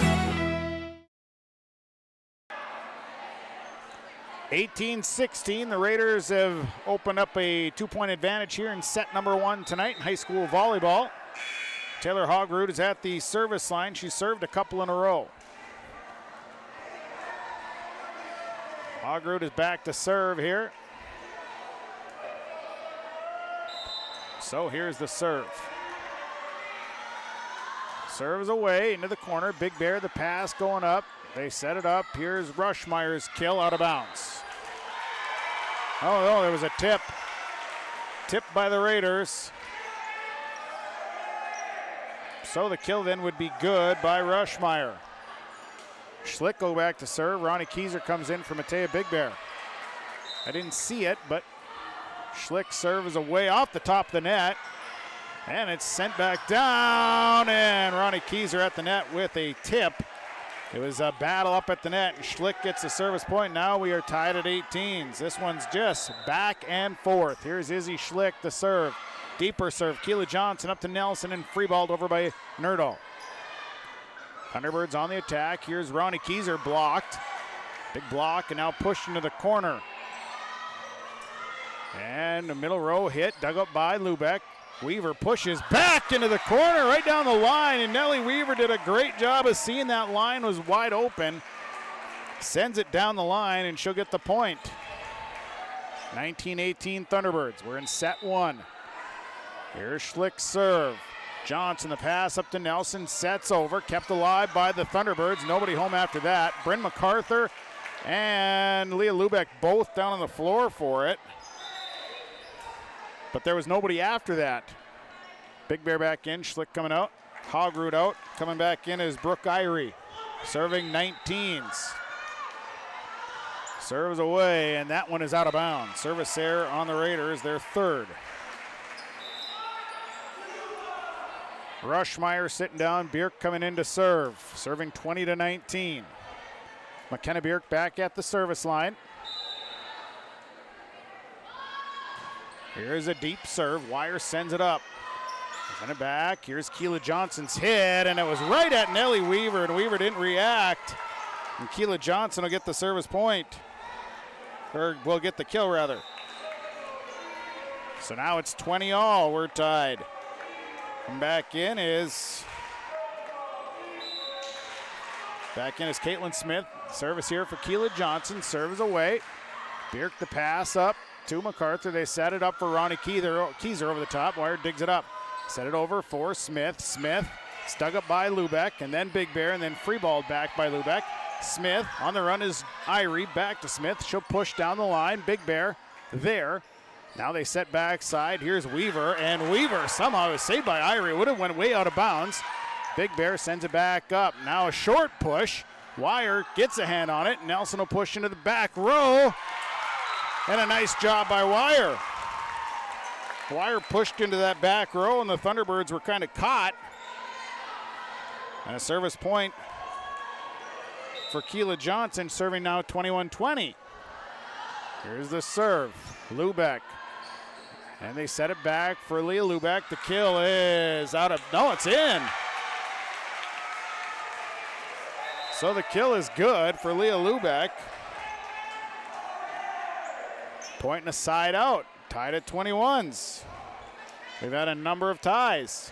18-16, the Raiders have opened up a 2-point advantage here in set number 1 tonight in high school volleyball. Taylor Hogrud is at the service line. She served a couple in a row. Hogrud is back to serve here. So here's the serve. Serves away into the corner. Big Bear, the pass going up. They set it up. Here's Rushmeyer's kill out of bounds. Oh, no, there was a tip. Tipped by the Raiders. So the kill then would be good by Rushmeyer. Schlick go back to serve. Ronnie Kieser comes in for Matea Big Bear. I didn't see it, but Schlick serves away off the top of the net. And it's sent back down, and Ronnie Kieser at the net with a tip. It was a battle up at the net, and Schlick gets a service point. Now we are tied at 18s. This one's just back and forth. Here's Izzy Schlick, the serve. Deeper serve. Keela Johnson up to Nelson and freeballed over by Nerdahl. Thunderbirds on the attack. Here's Ronnie Kieser blocked. Big block, and now pushed into the corner. And the middle row hit, dug up by Lubeck. Weaver pushes back into the corner, right down the line, and Nellie Weaver did a great job of seeing that line was wide open. Sends it down the line, and she'll get the point. 19-18 Thunderbirds. We're in set 1. Here's Schlick's serve. Johnson, the pass up to Nelson, sets over, kept alive by the Thunderbirds. Nobody home after that. Bryn MacArthur and Leah Lubeck both down on the floor for it. But there was nobody after that. Big Bear back in, Schlick coming out. Hogrud out, coming back in is Brooke Irie, serving 19s. Serves away, and that one is out of bounds. Service error on the Raiders, their third. Rushmeyer sitting down, Bierk coming in to serve. Serving 20-19. McKenna Bierk back at the service line. Here's a deep serve. Wire sends it up. Send it back. Here's Keela Johnson's hit, and it was right at Nellie Weaver, and Weaver didn't react. And Keela Johnson will get the service point. Or will get the kill, rather. So now it's 20-all. We're tied. And back in is Caitlin Smith. Service here for Keela Johnson. Serves away. Bierk the pass up to MacArthur. They set it up for Ronnie Keyser over the top. Wire digs it up. Set it over for Smith. Smith dug up by Lubeck, and then Big Bear, and then free balled back by Lubeck. Smith on the run is Irie. Back to Smith. She'll push down the line. Big Bear there. Now they set backside. Here's Weaver, and Weaver somehow is saved by Irie. Would have went way out of bounds. Big Bear sends it back up. Now a short push. Wire gets a hand on it. Nelson will push into the back row. And a nice job by Wire. Wire pushed into that back row, and the Thunderbirds were kind of caught. And a service point for Keela Johnson, serving now 21-20. Here's the serve. Lubeck. And they set it back for Leah Lubeck. The kill is out of, no, it's in. So the kill is good for Leah Lubeck. Point and a side out. Tied at 21s. We've had a number of ties.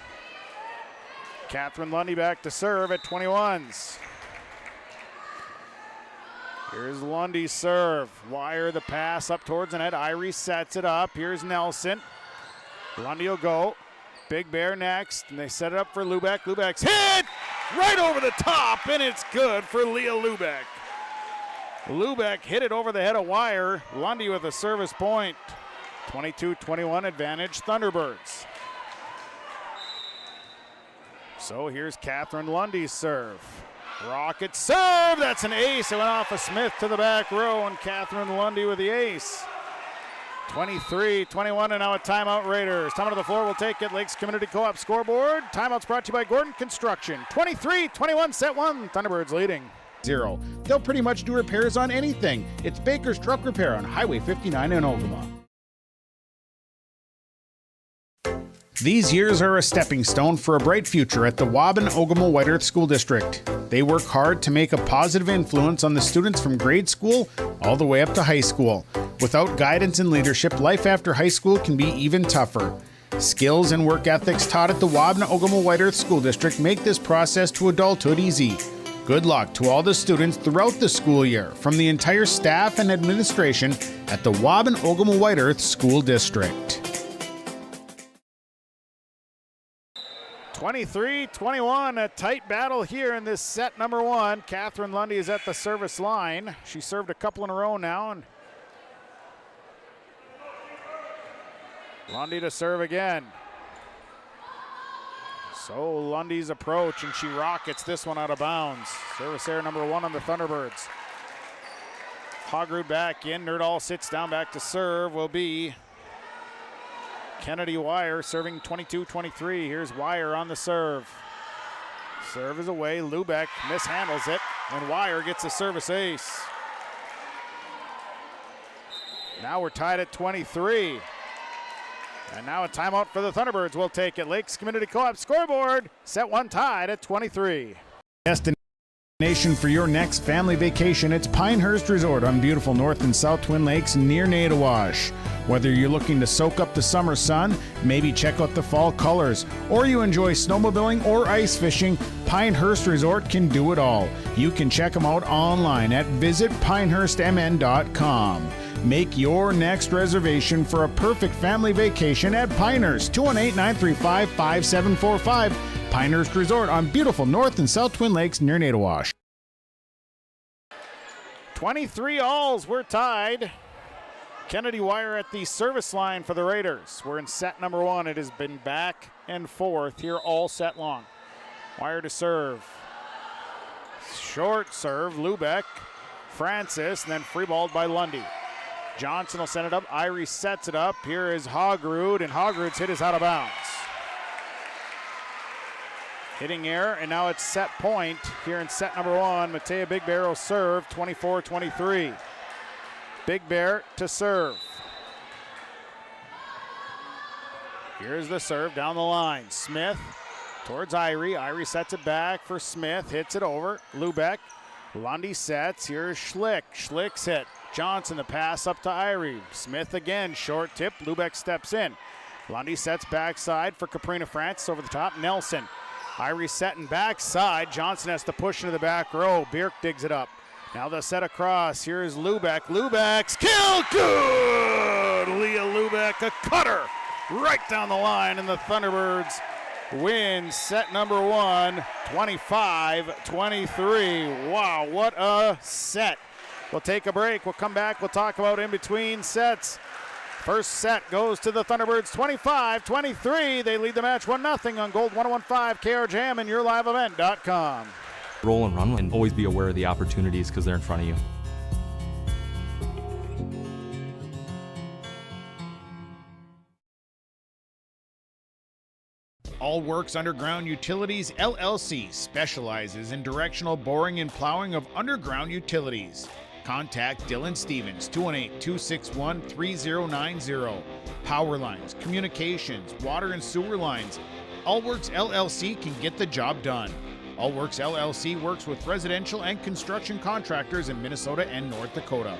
Catherine Lundy back to serve at 21s. Here's Lundy's serve. Wire the pass up towards the net. Irie sets it up. Here's Nelson. Lundy will go. Big Bear next. And they set it up for Lubeck. Lubeck's hit right over the top, and it's good for Leah Lubeck. Lubeck hit it over the head of Wire. Lundy with a service point. 22-21 advantage Thunderbirds. So here's Catherine Lundy's serve. Rocket serve, that's an ace. It went off of Smith to the back row, and Catherine Lundy with the ace. 23-21, and now a timeout Raiders. Time to the floor, we'll take it. Lakes Community Co-op scoreboard. Timeouts brought to you by Gordon Construction. 23-21, set one, Thunderbirds leading. 0. They'll pretty much do repairs on anything. It's Baker's Truck Repair on Highway 59 in Ogama. These years are a stepping stone for a bright future at the Waubun-Ogama White Earth School District. They work hard to make a positive influence on the students from grade school all the way up to high school. Without guidance and leadership, life after high school can be even tougher. Skills and work ethics taught at the Waubun-Ogama White Earth School District make this process to adulthood easy. Good luck to all the students throughout the school year from the entire staff and administration at the Waubun-Ogama White Earth School District. 23-21, a tight battle here in this set number one. Catherine Lundy is at the service line. She served a couple in a row now. And Lundy to serve again. So Lundy's approach, and she rockets this one out of bounds. Service error number one on the Thunderbirds. Hogrud back in. Nerdahl sits down back to serve. Will be Kennedy Wire serving 22-23. Here's Wire on the serve. Serve is away. Lubeck mishandles it, and Wire gets a service ace. Now we're tied at 23. And now a timeout for the Thunderbirds. We'll take it. Lakes Community Co-op scoreboard. Set one tied at 23. Destination for your next family vacation, it's Pinehurst Resort on beautiful North and South Twin Lakes near Nadawash. Whether you're looking to soak up the summer sun, maybe check out the fall colors, or you enjoy snowmobiling or ice fishing, Pinehurst Resort can do it all. You can check them out online at visitpinehurstmn.com. Make your next reservation for a perfect family vacation at Pinehurst, 218-935-5745. Pinehurst Resort on beautiful North and South Twin Lakes near Nadawash. 23 alls, we're tied. Kennedy Wire at the service line for the Raiders. We're in set number one. It has been back and forth here all set long. Wire to serve. Short serve, Lubeck Francis, and then free balled by Lundy. Johnson will send it up. Irie sets it up. Here is Hogrud, and Hogrud's hit is out of bounds. Hitting error, and now it's set point here in set number 1. Matea Big Bear will serve, 24-23. Big Bear to serve. Here's the serve down the line. Smith towards Irie. Irie sets it back for Smith. Hits it over. Lubeck. Lundy sets. Here's Schlick. Schlick's hit. Johnson the pass up to Irie. Smith again. Short tip. Lubeck steps in. Lundy sets backside for Caprina Francis over the top. Nelson. Irie setting backside. Johnson has to push into the back row. Bierk digs it up. Now the set across. Here's Lubeck. Lubeck's kill. Good! Leah Lubeck, a cutter right down the line, and the Thunderbirds win set number 1, 25-23. Wow, what a set. We'll take a break. We'll come back. We'll talk about in between sets. First set goes to the Thunderbirds, 25-23. They lead the match 1-0 on Gold 101.5 KRJM and YourLiveEvent.com. Roll and run and always be aware of the opportunities because they're in front of you. All Works Underground Utilities LLC specializes in directional boring and plowing of underground utilities. Contact Dylan Stevens, 218-261-3090. Power lines, communications, water and sewer lines. All Works LLC can get the job done. All Works LLC works with residential and construction contractors in Minnesota and North Dakota.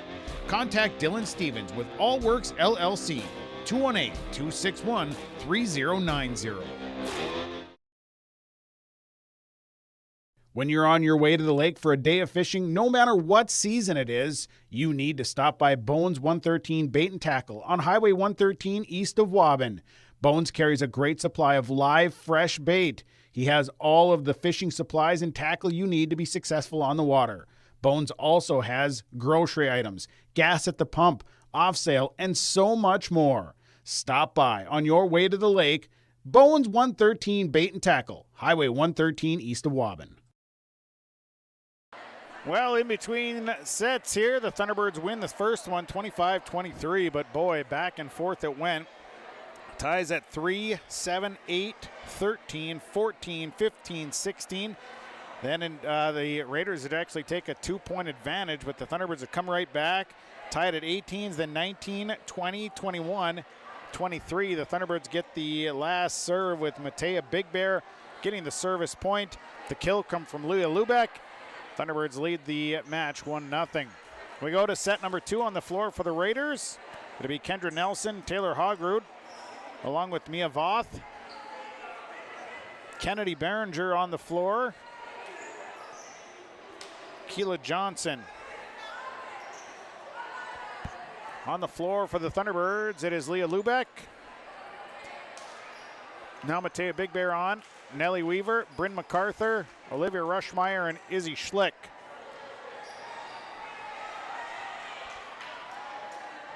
Contact Dylan Stevens with All Works LLC, 218-261-3090. When you're on your way to the lake for a day of fishing, no matter what season it is, you need to stop by Bones 113 Bait and Tackle on Highway 113 east of Waubun. Bones carries a great supply of live, fresh bait. He has all of the fishing supplies and tackle you need to be successful on the water. Bones also has grocery items, gas at the pump, off sale, and so much more. Stop by on your way to the lake. Bones 113 Bait and Tackle, Highway 113 east of Waubun. Well, in between sets here, the Thunderbirds win the first one 25-23, but boy, back and forth it went. Ties at 3, 7, 8, 13, 14, 15, 16. Then the Raiders would actually take a 2-point advantage, but the Thunderbirds would come right back, tied at 18s, then 19, 20, 21, 23. The Thunderbirds get the last serve with Matea Big Bear getting the service point. The kill come from Leah Lubeck. Thunderbirds lead the match 1-0. We go to set number 2 on the floor for the Raiders. It'll be Kendra Nelson, Taylor Hogrud, along with Mia Voth. Kennedy Behringer on the floor. Keela Johnson. On the floor for the Thunderbirds, it is Leah Lubeck. Now Matea Big Bear on. Nellie Weaver, Bryn MacArthur, Olivia Rushmeyer, and Izzy Schlick.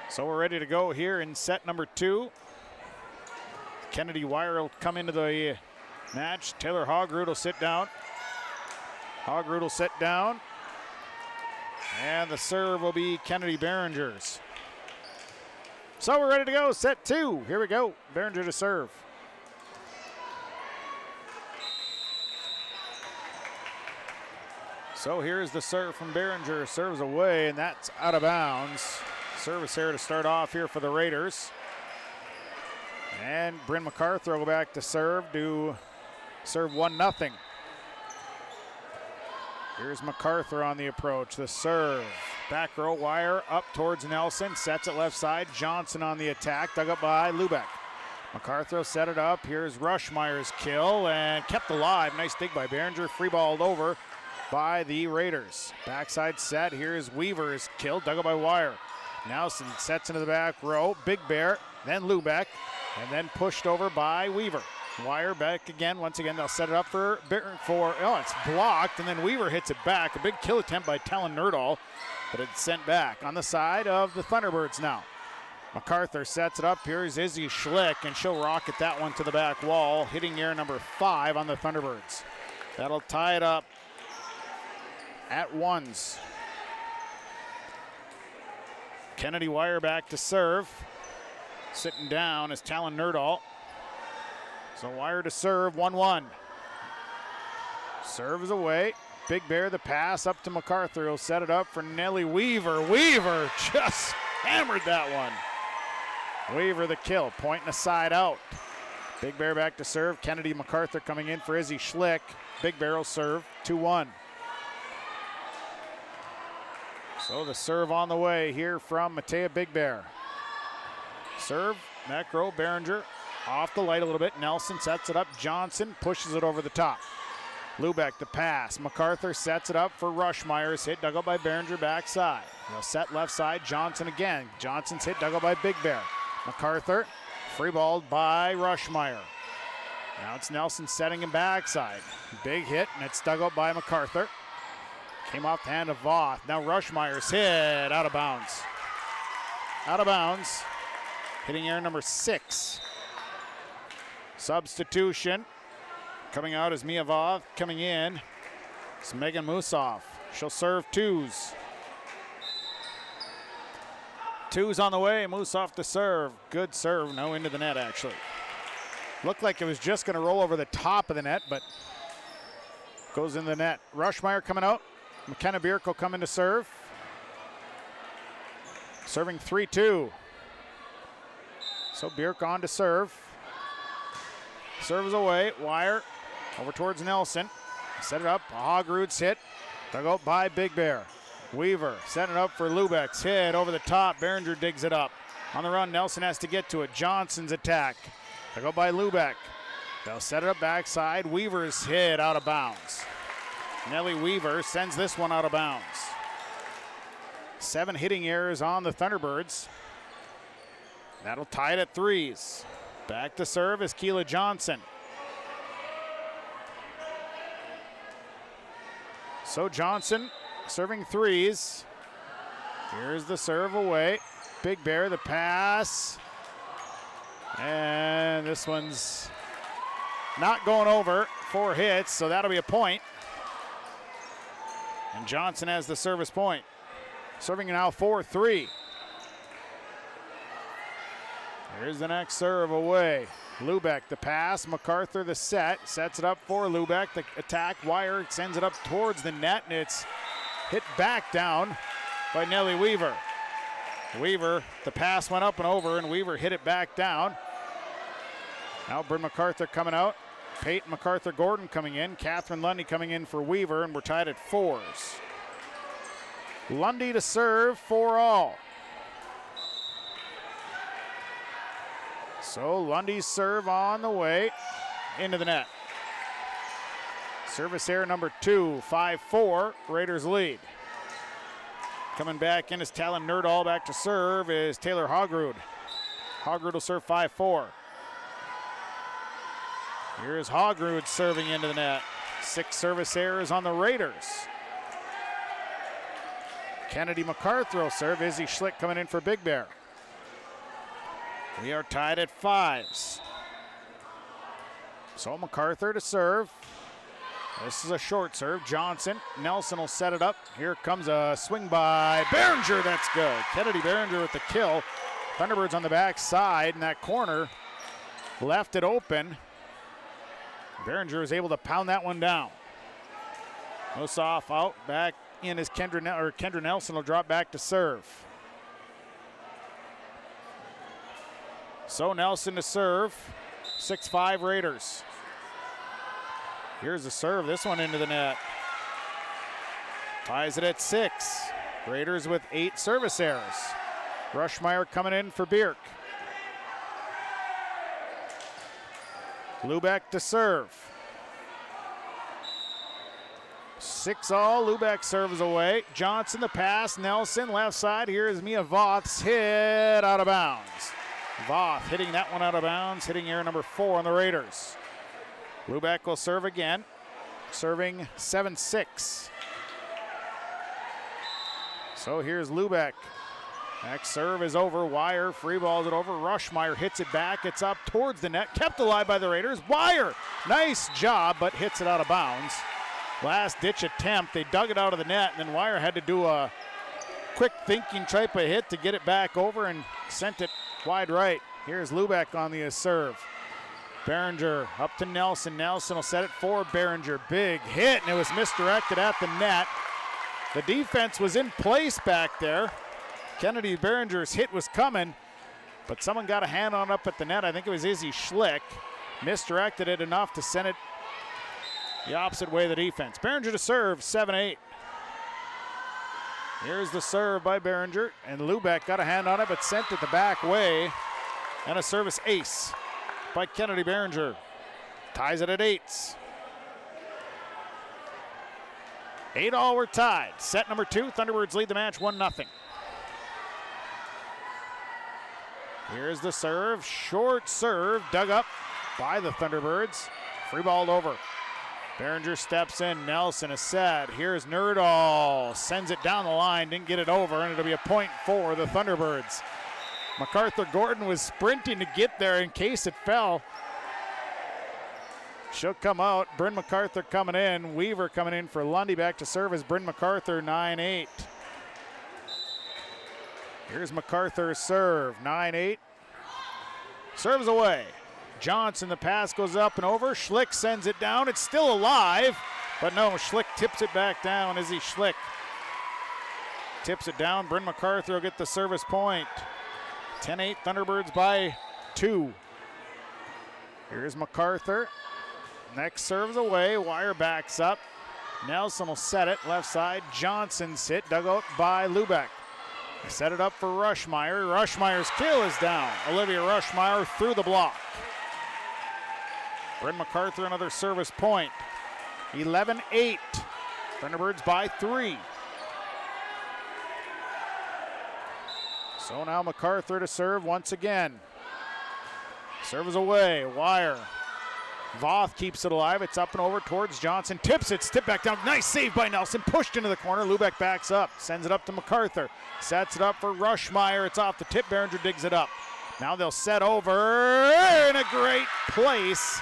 So we're ready to go here in set number 2. Kennedy Wire will come into the match. Taylor Hogrud will sit down. Hogrud will sit down. And the serve will be Kennedy Behringer's. So we're ready to go, set 2. Here we go, Behringer to serve. So here's the serve from Behringer. Serves away, and that's out of bounds. Service here to start off here for the Raiders. And Bryn MacArthur will go back to serve 1-0. Here's MacArthur on the approach. The serve. Back row Wire up towards Nelson. Sets it left side. Johnson on the attack. Dug up by Lubeck. MacArthur set it up. Here's Rushmeyer's kill and kept alive. Nice dig by Behringer. Free balled over by the Raiders. Backside set. Here's Weaver's kill. Dug up by Wire. Nelson sets into the back row. Big Bear. Then Lubeck. And then pushed over by Weaver. Wire back again. Once again, they'll set it up for it's blocked. And then Weaver hits it back. A big kill attempt by Talon Nerdahl. But it's sent back on the side of the Thunderbirds now. MacArthur sets it up. Here's Izzy Schlick, and she'll rocket that one to the back wall, hitting air number 5 on the Thunderbirds. That'll tie it up at 1s. Kennedy Wire back to serve. Sitting down is Talon Nerdahl. So Wire to serve, 1-1. Serve is away. Big Bear the pass up to MacArthur. He'll set it up for Nellie Weaver. Weaver just hammered that one. Weaver the kill, pointing the side out. Big Bear back to serve. Kennedy MacArthur coming in for Izzy Schlick. Big Bear will serve, 2-1. So the serve on the way here from Matea Big Bear. Serve, neck row, Behringer off the light a little bit. Nelson sets it up. Johnson pushes it over the top. Lubeck the pass. MacArthur sets it up for Rushmeyer's hit, dug out by Behringer backside. They'll set left side. Johnson again. Johnson's hit, dug out by Big Bear. MacArthur free balled by Rushmeyer. Now it's Nelson setting him backside. Big hit, and it's dug out by MacArthur. Came off the hand of Voth. Now Rushmeyer's hit out of bounds. Out of bounds. Hitting air number 6. Substitution. Coming out is Mia Voth. Coming in is Megan Musoff. She'll serve 2s. 2s on the way. Musoff to serve. Good serve. No into the net, actually. Looked like it was just going to roll over the top of the net, but goes in the net. Rushmeyer coming out. McKenna Bierko coming to serve. Serving 3-2. So Bierko on to serve. Serves away. Wire over towards Nelson. Set it up. Hogrud's hit. Dug out by Big Bear. Weaver setting it up for Lubeck's hit over the top. Behringer digs it up. On the run, Nelson has to get to it. Johnson's attack. Dug out by Lubeck. They'll set it up backside. Weaver's hit out of bounds. Nellie Weaver sends this one out of bounds. 7 hitting errors on the Thunderbirds. That'll tie it at 3s. Back to serve is Keela Johnson. So Johnson serving 3s. Here's the serve away. Big Bear the pass. And this one's not going over. 4 hits, so that'll be a point. And Johnson has the service point. Serving now 4-3. Here's the next serve away. Lubeck the pass. MacArthur the set. Sets it up for Lubeck. The attack. Wire sends it up towards the net, and it's hit back down by Nellie Weaver. Weaver, the pass went up and over, and Weaver hit it back down. Now Bryn MacArthur coming out. Peyton MacArthur-Gordon coming in. Catherine Lundy coming in for Weaver, and we're tied at 4s. Lundy to serve for all. So Lundy's serve on the way into the net. Service error number 2, 5-4, Raiders lead. Coming back in is Talon Nerdahl. Back to serve is Taylor Hogrud. Hogrud will serve 5-4. Here's Hogrud serving into the net. 6 service errors on the Raiders. Kennedy MacArthur will serve. Izzy Schlick coming in for Big Bear. We are tied at 5s. So MacArthur to serve. This is a short serve. Johnson. Nelson will set it up. Here comes a swing by Behringer. That's good. Kennedy Behringer with the kill. Thunderbirds on the back side in that corner. Left it open. Behringer is able to pound that one down. Musoff out. Back in is Kendra Nelson will drop back to serve. So Nelson to serve. 6-5 Raiders. Here's the serve. This one into the net. Ties it at 6. Raiders with 8 service errors. Rushmeyer coming in for Bierk. Lubeck to serve. 6-all. Lubeck serves away. Johnson the pass. Nelson left side. Here is Mia Voth's hit out of bounds. Voth hitting that one out of bounds. Hitting error number 4 on the Raiders. Lubeck will serve again. Serving 7-6. So here's Lubeck. Next serve is over. Wire free balls it over. Rushmeyer hits it back. It's up towards the net. Kept alive by the Raiders. Wire, nice job, but hits it out of bounds. Last ditch attempt. They dug it out of the net, and then Wire had to do a quick thinking type of hit to get it back over and sent it wide right. Here's Lubeck on the serve. Behringer up to Nelson. Nelson will set it for Behringer. Big hit, and it was misdirected at the net. The defense was in place back there. Kennedy Behringer's hit was coming, but someone got a hand on up at the net. I think it was Izzy Schlick. Misdirected it enough to send it the opposite way of the defense. Behringer to serve, 7-8. Here's the serve by Behringer, and Lubeck got a hand on it, but sent it the back way. And a service ace by Kennedy Behringer. Ties it at 8s. 8-all, we're tied. Set number 2, Thunderbirds lead the match 1-0. Here's the serve, short serve, dug up by the Thunderbirds. Free balled over. Behringer steps in, Nelson is set. Here's Nerdahl, sends it down the line, didn't get it over, and it'll be a point for the Thunderbirds. MacArthur Gordon was sprinting to get there in case it fell. She'll come out. Bryn MacArthur coming in. Weaver coming in for Lundy. Back to serve as Bryn MacArthur, 9-8. Here's MacArthur's serve, 9-8. Serves away. Johnson, the pass goes up and over. Schlick sends it down. It's still alive, but no, Schlick tips it back down. Izzy Schlick tips it down. Bryn MacArthur will get the service point. 10-8, Thunderbirds by 2. Here's MacArthur. Next serves away. Wire backs up. Nelson will set it. Left side. Johnson's hit. Dug out by Lubeck. They set it up for Rushmeyer. Rushmeyer's kill is down. Olivia Rushmeyer through the block. Bryn MacArthur another service point. 11-8. Thunderbirds by 3. So now MacArthur to serve once again. Serve is away. Wire. Voth keeps it alive. It's up and over towards Johnson. Tips it. Step back down. Nice save by Nelson. Pushed into the corner. Lubeck backs up. Sends it up to MacArthur. Sets it up for Rushmeyer. It's off the tip. Behringer digs it up. Now they'll set over in a great place.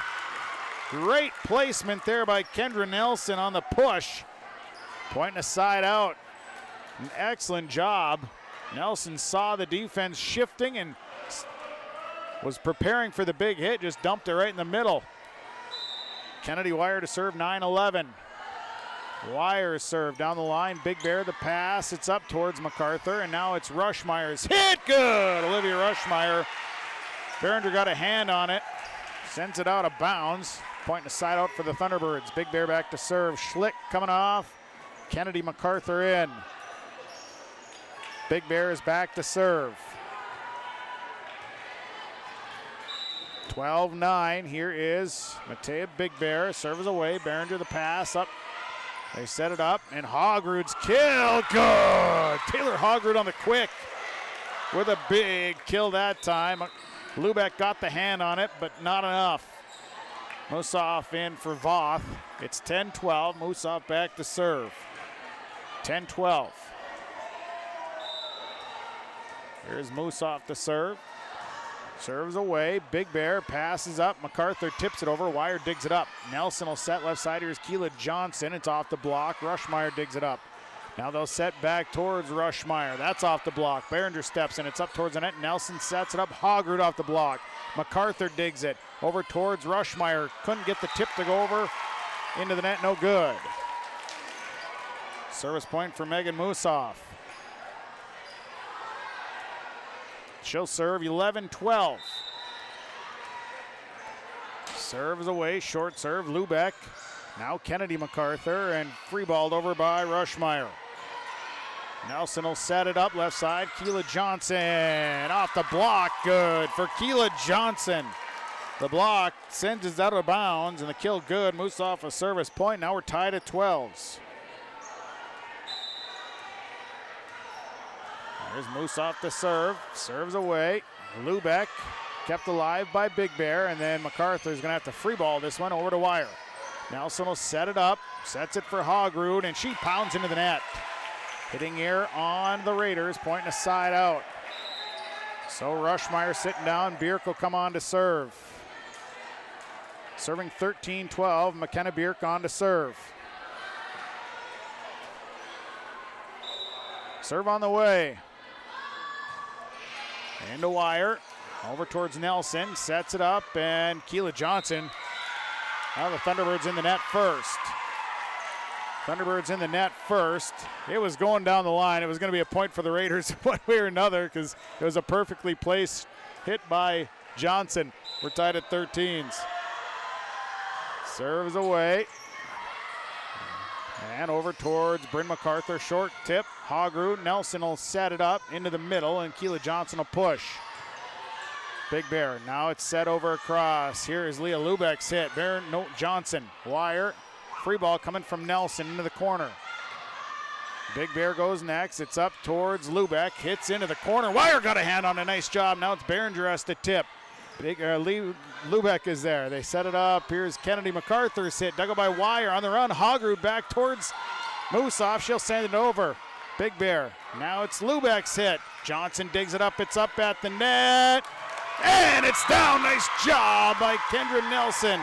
Great placement there by Kendra Nelson on the push. Pointing a side out. An excellent job. Nelson saw the defense shifting and was preparing for the big hit. Just dumped it right in the middle. Kennedy Wire to serve, 9-11. Wire serve down the line. Big Bear the pass. It's up towards MacArthur, and now it's Rushmeyer's hit. Good. Olivia Rushmeyer. Behringer got a hand on it. Sends it out of bounds. Pointing a side out for the Thunderbirds. Big Bear back to serve. Schlick coming off. Kennedy MacArthur in. Big Bear is back to serve. 12-9. Here is Matea Big Bear. Serves away. Behringer the pass up. They set it up, and Hogrud's kill. Good. Taylor Hogrud on the quick with a big kill that time. Lubeck got the hand on it, but not enough. Musoff in for Voth. It's 10-12. Musoff back to serve. 10-12. Here's Musoff to serve. Serves away. Big Bear passes up. MacArthur tips it over. Wire digs it up. Nelson will set left side. Here's Keela Johnson. It's off the block. Rushmeyer digs it up. Now they'll set back towards Rushmeyer. That's off the block. Behringer steps in. It's up towards the net. Nelson sets it up. Hogrud off the block. MacArthur digs it over towards Rushmeyer. Couldn't get the tip to go over into the net. No good. Service point for Megan Musoff. She'll serve 11-12. Serves away, short serve, Lubeck. Now Kennedy MacArthur, and free balled over by Rushmeyer. Nelson will set it up left side. Keela Johnson off the block. Good for Keela Johnson. The block sends it out of bounds, and the kill good. Moose off a service point. Now we're tied at 12s. There's Moose off the serve. Serves away. Lubeck kept alive by Big Bear, and then MacArthur's going to have to free ball this one over to Wire. Nelson will set it up. Sets it for Hogrud, and she pounds into the net. Hitting here on the Raiders, pointing a side out. So Rushmeyer sitting down. Bierk will come on to serve. Serving 13-12. McKenna Bierk on to serve. Serve on the way. Into Wire. Over towards Nelson. Sets it up, and Keela Johnson. Now the Thunderbirds in the net first. Thunderbirds in the net first. It was going down the line. It was going to be a point for the Raiders one way or another because it was a perfectly placed hit by Johnson. We're tied at 13s. Serves away. And over towards Bryn MacArthur. Short tip. Hogrud. Nelson will set it up into the middle, and Keela Johnson will push. Big Bear. Now it's set over across. Here is Leah Lubeck's hit. Johnson. Wire. Free ball coming from Nelson into the corner. Big Bear goes next. It's up towards Lubeck. Hits into the corner. Wire got a hand on a nice job. Now it's Behringer has to tip. Lubeck is there. They set it up. Here's Kennedy MacArthur's hit. Dug up by Wire on the run. Hogrud back towards Moosoff. She'll send it over. Big Bear. Now it's Lubeck's hit. Johnson digs it up. It's up at the net. And it's down. Nice job by Kendra Nelson.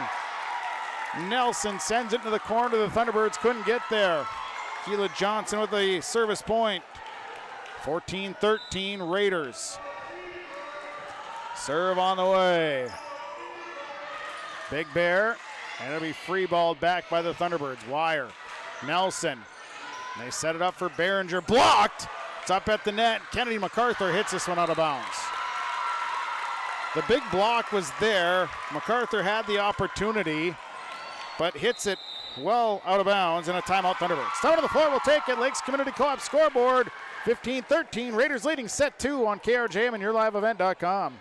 Nelson sends it to the corner. The Thunderbirds couldn't get there. Keela Johnson with the service point. 14-13 Raiders. Serve on the way. Big Bear. And it'll be free balled back by the Thunderbirds. Wire. Nelson. They set it up for Behringer. Blocked. It's up at the net. Kennedy MacArthur hits this one out of bounds. The big block was there. MacArthur had the opportunity, but hits it well out of bounds, and a timeout Thunderbirds. Down to the floor, we'll take it. Lakes Community Co-op scoreboard. 15-13. Raiders leading set 2 on KRJM and YourLiveEvent.com.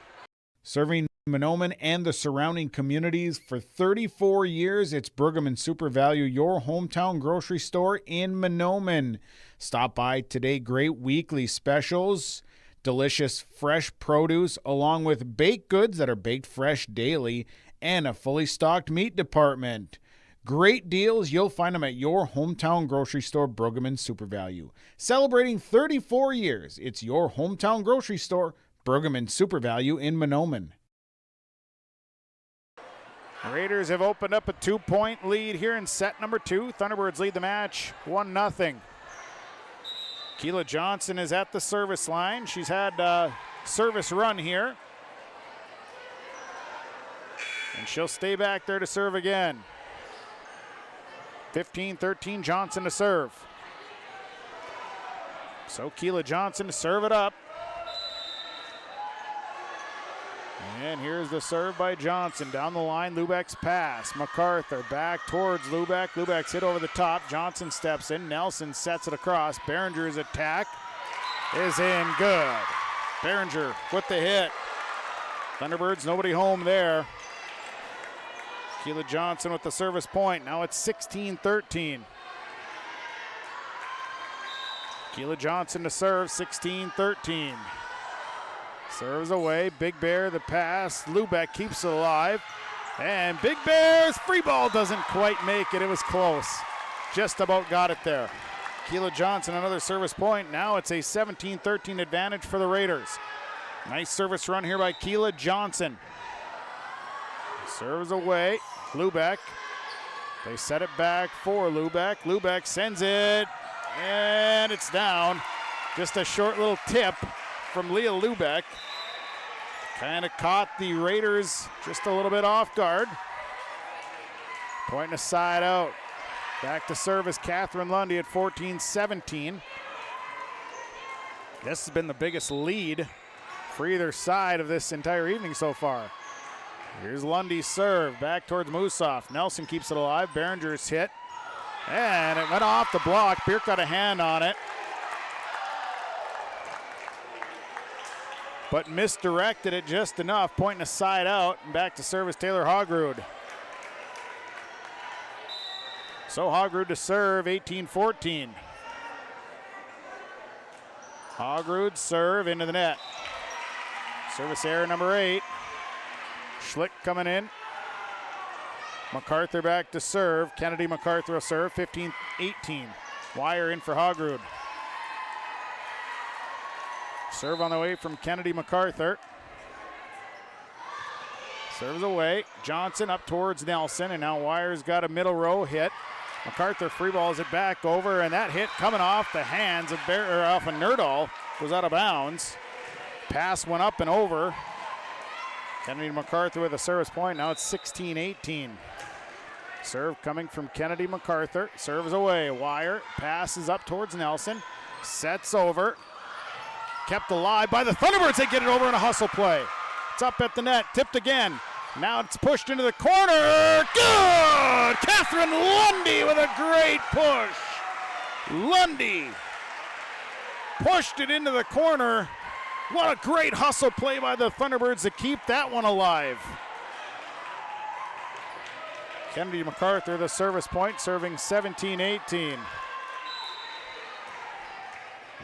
Serving Mahnomen and the surrounding communities for 34 years, it's Pregame Super Value, your hometown grocery store in Mahnomen. Stop by today. Great weekly specials. Delicious fresh produce along with baked goods that are baked fresh daily and a fully stocked meat department. Great deals. You'll find them at your hometown grocery store, Pregame Super Value. Celebrating 34 years, it's your hometown grocery store, Pregame Super Value in Mahnomen. Raiders have opened up a 2-point lead here in set number 2. Thunderbirds lead the match 1-0. Keela Johnson is at the service line. She's had a service run here. And she'll stay back there to serve again. 15-13 Johnson to serve. So Keela Johnson to serve it up. And here's the serve by Johnson. Down the line, Lubeck's pass. MacArthur back towards Lubeck. Lubeck's hit over the top. Johnson steps in. Nelson sets it across. Behringer's attack is in good. Behringer with the hit. Thunderbirds, nobody home there. Keela Johnson with the service point. Now it's 16-13. Keela Johnson to serve, 16-13. Serves away, Big Bear the pass. Lubeck keeps it alive. And Big Bear's free ball doesn't quite make it. It was close. Just about got it there. Keela Johnson, another service point. Now it's a 17-13 advantage for the Raiders. Nice service run here by Keela Johnson. Serves away, Lubeck. They set it back for Lubeck. Lubeck sends it, and it's down. Just a short little tip from Leah Lubeck. Kind of caught the Raiders just a little bit off guard. Pointing a side out. Back to service, Catherine Lundy at 14-17. This has been the biggest lead for either side of this entire evening so far. Here's Lundy's serve, back towards Moosoff. Nelson keeps it alive, Behringer's hit. And it went off the block. Pierce got a hand on it. But misdirected it just enough, pointing a side out, and back to service Taylor Hogrud. So Hogrud to serve, 18-14. Hogrud serve into the net. Service error number 8. Schlick coming in. MacArthur back to serve. Kennedy MacArthur will serve, 15-18. Wire in for Hogrud. Serve on the way from Kennedy MacArthur. Serves away. Johnson up towards Nelson, and now Wire's got a middle row hit. MacArthur free balls it back over, and that hit coming off the hands of off of Nerdahl goes out of bounds. Pass went up and over. Kennedy MacArthur with a service point. Now it's 16-18. Serve coming from Kennedy MacArthur. Serves away. Wire passes up towards Nelson. Sets over. Kept alive by the Thunderbirds. They get it over in a hustle play. It's up at the net. Tipped again. Now it's pushed into the corner. Good! Catherine Lundy with a great push. Lundy pushed it into the corner. What a great hustle play by the Thunderbirds to keep that one alive. Kennedy MacArthur, the service point, serving 17-18.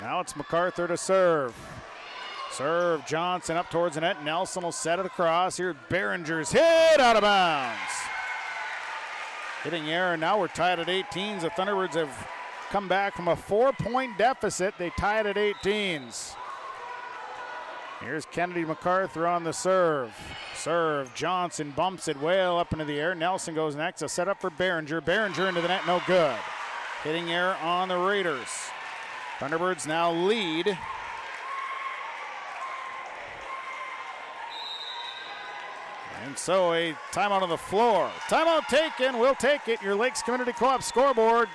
Now it's MacArthur to serve. Serve Johnson up towards the net. Nelson will set it across. Here, Behringer's hit out of bounds. Hitting error. Now we're tied at 18s. The Thunderbirds have come back from a 4-point deficit. They tied at 18s. Here's Kennedy MacArthur on the serve. Serve. Johnson bumps it well up into the air. Nelson goes next. A set up for Behringer. Behringer into the net. No good. Hitting error on the Raiders. Thunderbirds now lead. And so a timeout on the floor. Timeout taken. We'll take it. Your Lakes Community Co-op scoreboard.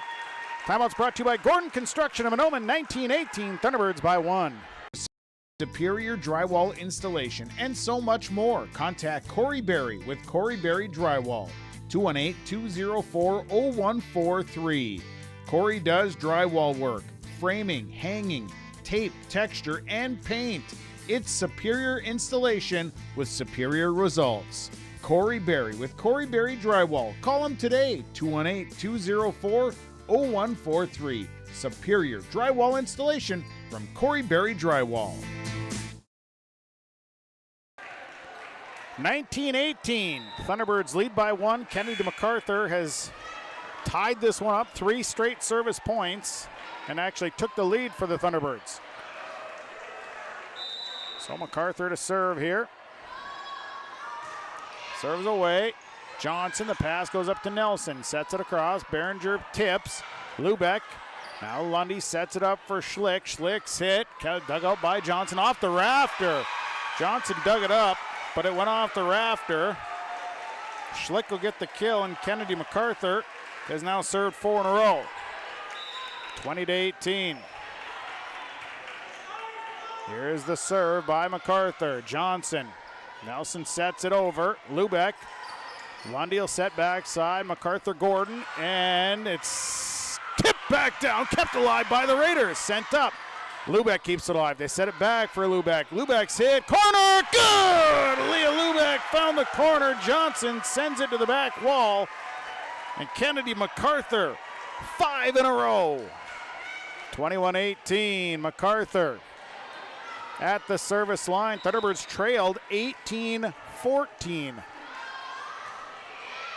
Timeout's brought to you by Gordon Construction of Mahnomen, 1918. Thunderbirds by 1. Superior drywall installation, and so much more. Contact Corey Berry with Corey Berry Drywall, 218-204-0143. Corey does drywall work, framing, hanging, tape, texture, and paint. It's superior installation with superior results. Corey Berry with Corey Berry Drywall. Call him today, 218-204-0143. Superior drywall installation from Corey Berry Drywall. 19-18. Thunderbirds lead by 1. Kennedy MacArthur has tied this one up. 3 straight service points and actually took the lead for the Thunderbirds. So MacArthur to serve here. Serves away. Johnson, the pass goes up to Nelson. Sets it across. Behringer tips. Lubeck. Now Lundy sets it up for Schlick. Schlick's hit. Dug out by Johnson off the rafter. Johnson dug it up, but it went off the rafter. Schlick will get the kill, and Kennedy MacArthur has now served 4 in a row. 20-18. Here's the serve by MacArthur. Johnson. Nelson sets it over. Lubeck. Lundy will set backside. MacArthur Gordon, and it's tipped back down, kept alive by the Raiders. Sent up. Lubeck keeps it alive. They set it back for Lubeck. Lubeck's hit. Corner. Good! Leah Lubeck found the corner. Johnson sends it to the back wall. And Kennedy MacArthur, 5 in a row. 21-18. MacArthur at the service line. Thunderbirds trailed 18-14.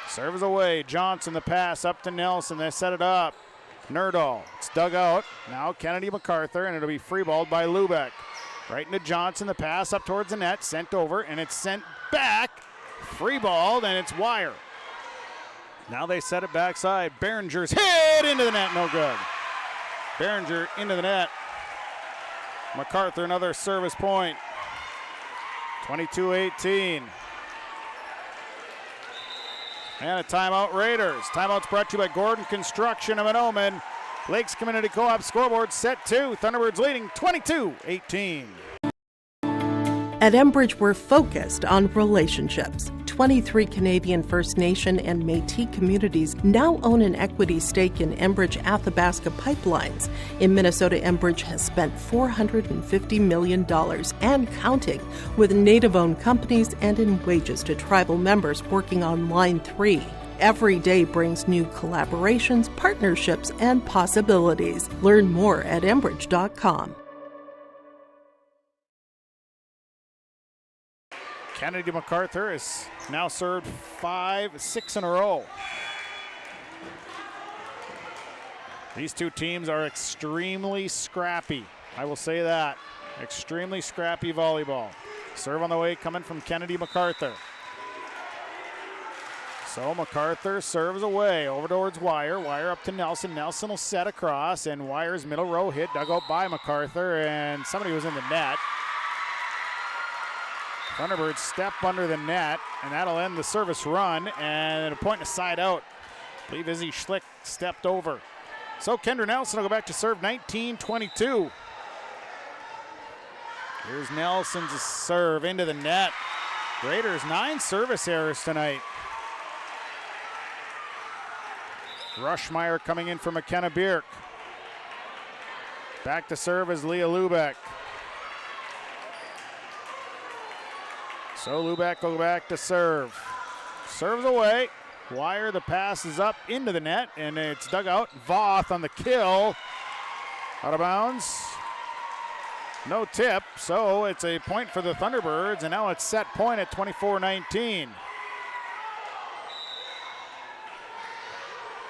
Serves away. Johnson the pass up to Nelson. They set it up. Nerdahl. It's dug out. Now Kennedy MacArthur, and it'll be free balled by Lubeck. Right into Johnson. The pass up towards the net. Sent over, and it's sent back. Free balled, and it's Wire. Now they set it backside. Behringer's hit into the net. No good. Behringer into the net. MacArthur another service point. 22-18. And a timeout, Raiders. Timeout's brought to you by Gordon Construction of Mahnomen. Lakes Community Co-op scoreboard set 2. Thunderbirds leading 22-18. At Enbridge, we're focused on relationships. 23 Canadian First Nation and Métis communities now own an equity stake in Enbridge Athabasca Pipelines. In Minnesota, Enbridge has spent $450 million and counting with Native-owned companies and in wages to tribal members working on Line 3. Every day brings new collaborations, partnerships, and possibilities. Learn more at Enbridge.com. Kennedy MacArthur has now served 6 in a row. These two teams are extremely scrappy. I will say that. Extremely scrappy volleyball. Serve on the way coming from Kennedy MacArthur. So MacArthur serves away over towards Wire. Wire up to Nelson. Nelson will set across, and Wire's middle row hit dug out by MacArthur, and somebody was in the net. Thunderbirds step under the net, and that'll end the service run, and a point and a side out. I believe Izzy Schlick stepped over. So Kendra Nelson will go back to serve 19-22. Here's Nelson's serve into the net. Raiders 9 service errors tonight. Rushmeyer coming in for McKenna Bierk. Back to serve is Leah Lubeck. So Lubeck will go back to serve. Serves away. Wire, the pass is up into the net, and it's dug out. Voth on the kill. Out of bounds. No tip, so it's a point for the Thunderbirds, and now it's set point at 24-19.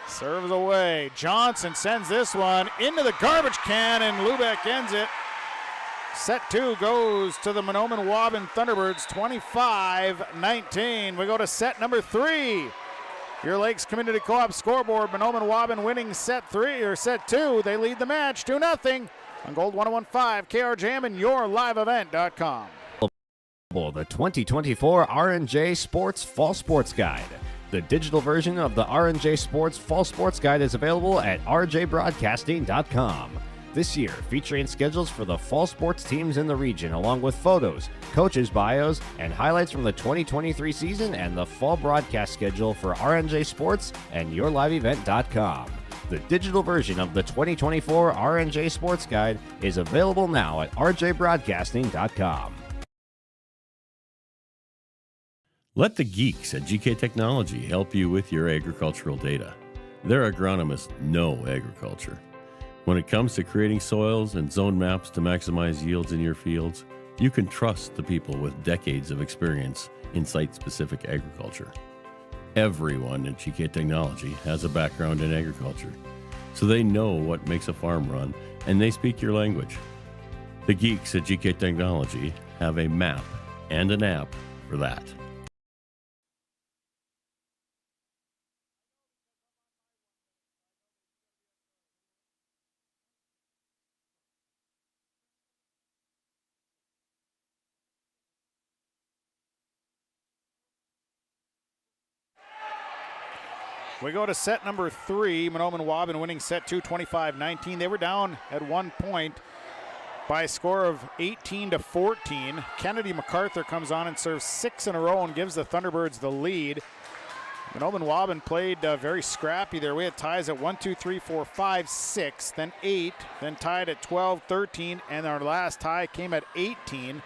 Serves away. Johnson sends this one into the garbage can, and Lubeck ends it. Set 2 goes to the Mahnomen-Waubun Thunderbirds, 25-19. We go to set number 3. Your Lakes Community Co-op scoreboard, Mahnomen-Waubun winning set 2. They lead the match 2-0 on Gold 101.5, KRJM, and yourliveevent.com. The 2024 R&J Sports Fall Sports Guide. The digital version of the R&J Sports Fall Sports Guide is available at rjbroadcasting.com. This year, featuring schedules for the fall sports teams in the region, along with photos, coaches' bios, and highlights from the 2023 season, and the fall broadcast schedule for R&J Sports and yourliveevent.com. The digital version of the 2024 R&J Sports Guide is available now at rjbroadcasting.com. Let the geeks at GK Technology help you with your agricultural data. Their agronomists know agriculture. When it comes to creating soils and zone maps to maximize yields in your fields, you can trust the people with decades of experience in site-specific agriculture. Everyone at GK Technology has a background in agriculture, so they know what makes a farm run, and they speak your language. The geeks at GK Technology have a map and an app for that. We go to set number 3. Mahnomen-Waubun winning set 2, 25-19. They were down at one point by a score of 18-14. Kennedy MacArthur comes on and serves 6 in a row and gives the Thunderbirds the lead. Mahnomen-Waubun played very scrappy there. We had ties at 1, 2, 3, 4, 5, 6, then 8, then tied at 12, 13, and our last tie came at 18.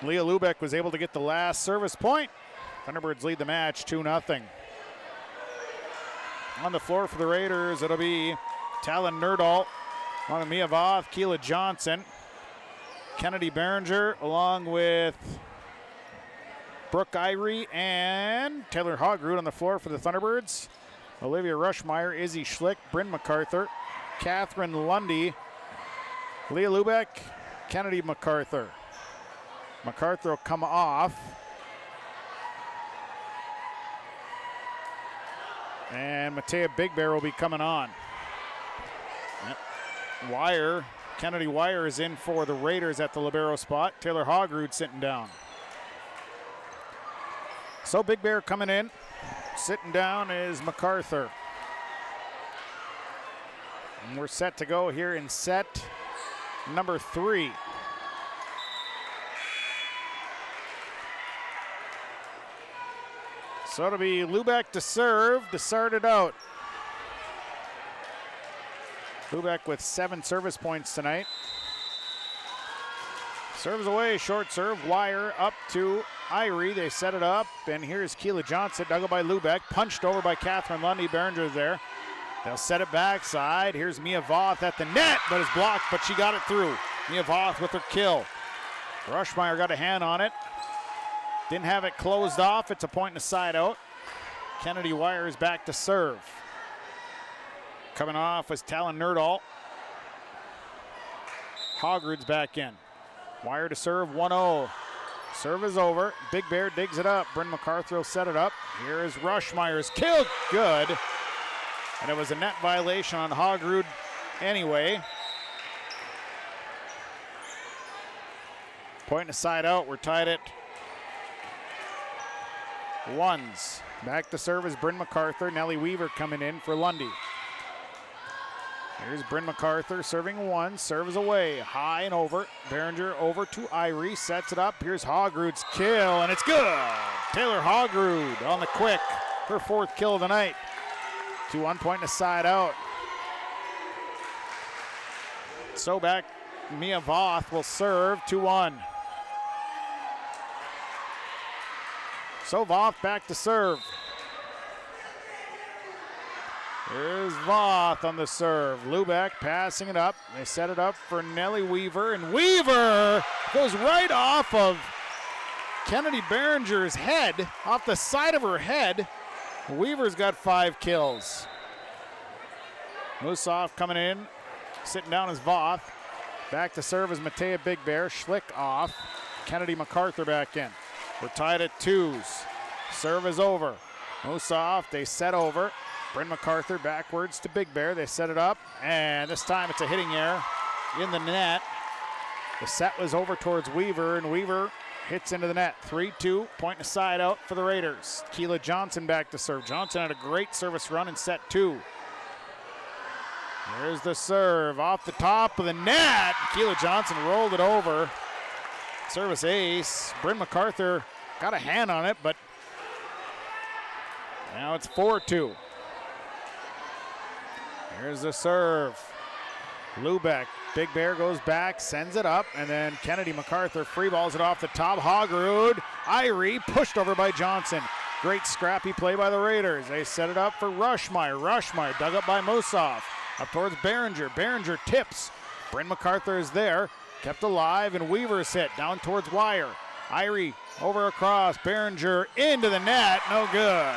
Leah Lubeck was able to get the last service point. Thunderbirds lead the match 2-0. On the floor for the Raiders, it'll be Talon Nerdahl, along with Mia Voth, Keela Johnson, Kennedy Behringer, along with Brooke Irie and Taylor Hogrud on the floor for the Thunderbirds. Olivia Rushmeyer, Izzy Schlick, Bryn MacArthur, Catherine Lundy, Leah Lubeck, Kennedy MacArthur. MacArthur will come off. And Matea Big Bear will be coming on. Yep. Kennedy Wire is in for the Raiders at the libero spot. Taylor Hogrud sitting down. So Big Bear coming in. Sitting down is MacArthur. And we're set to go here in set number 3. So it'll be Lubeck to serve to start it out. Lubeck with 7 service points tonight. Serves away, short serve, Wire up to Irie. They set it up, and here's Keela Johnson, dug by Lubeck, punched over by Catherine Lundy. Behringer's there. They'll set it backside. Here's Mia Voth at the net, but is blocked, but she got it through. Mia Voth with her kill. Rushmeyer got a hand on it. Didn't have it closed off. It's a point and a side out. Kennedy Wire is back to serve. Coming off was Talon Nerdahl. Hogrud's back in. Wire to serve 1-0. Serve is over. Big Bear digs it up. Bryn MacArthur will set it up. Here is Rushmeyer's kill. Good. And it was a net violation on Hogrud anyway. Point aside out. We're tied at ones. Back to serve is Bryn MacArthur. Nellie Weaver coming in for Lundy. Here's Bryn MacArthur serving one. Serves away. High and over. Behringer over to Irie. Sets it up. Here's Hogrud's kill, and it's good. Taylor Hogrud on the quick. Her 4th kill of the night. 2-1 point aside out. So back, Mia Voth will serve 2-1. So Voth back to serve. Here's Voth on the serve. Lubeck passing it up. They set it up for Nellie Weaver, and Weaver goes right off of Kennedy Behringer's head, off the side of her head. Weaver's got 5 kills. Mussoff coming in, sitting down as Voth. Back to serve is Matea Big Bear. Schlick off. Kennedy MacArthur back in. We're tied at 2s. Serve is over. Mussoff, they set over. Bryn MacArthur backwards to Big Bear. They set it up, and this time it's a hitting error in the net. The set was over towards Weaver, and Weaver hits into the net. 3-2, point aside out for the Raiders. Keela Johnson back to serve. Johnson had a great service run in set 2. There's the serve off the top of the net. Keela Johnson rolled it over. Service ace. Bryn MacArthur got a hand on it, but now it's 4-2. Here's the serve. Lubeck. Big Bear goes back, sends it up, and then Kennedy MacArthur free balls it off the top. Hogrud. Irie pushed over by Johnson. Great scrappy play by the Raiders. They set it up for Rushmeyer. Rushmeyer dug up by Mussoff. Up towards Behringer. Behringer tips. Bryn MacArthur is there. Kept alive, and Weaver's hit down towards wire. Irie over across. Behringer into the net. No good.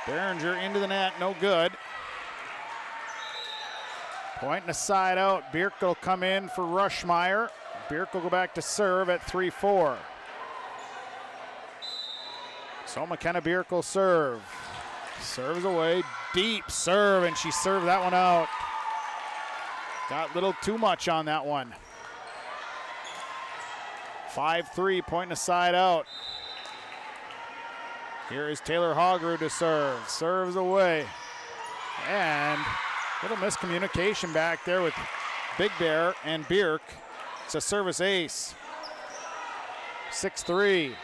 Behringer into the net. No good. Point and a side out. Bierk will come in for Rushmeyer. Bierk will go back to serve at 3-4. So McKenna Bierk will serve. Serves away. Deep serve, and she served that one out. Got a little too much on that one. 5-3, point and a side out. Here is Taylor Hogrud to serve. Serves away. And little miscommunication back there with Big Bear and Bierk. It's a service ace. 6-3.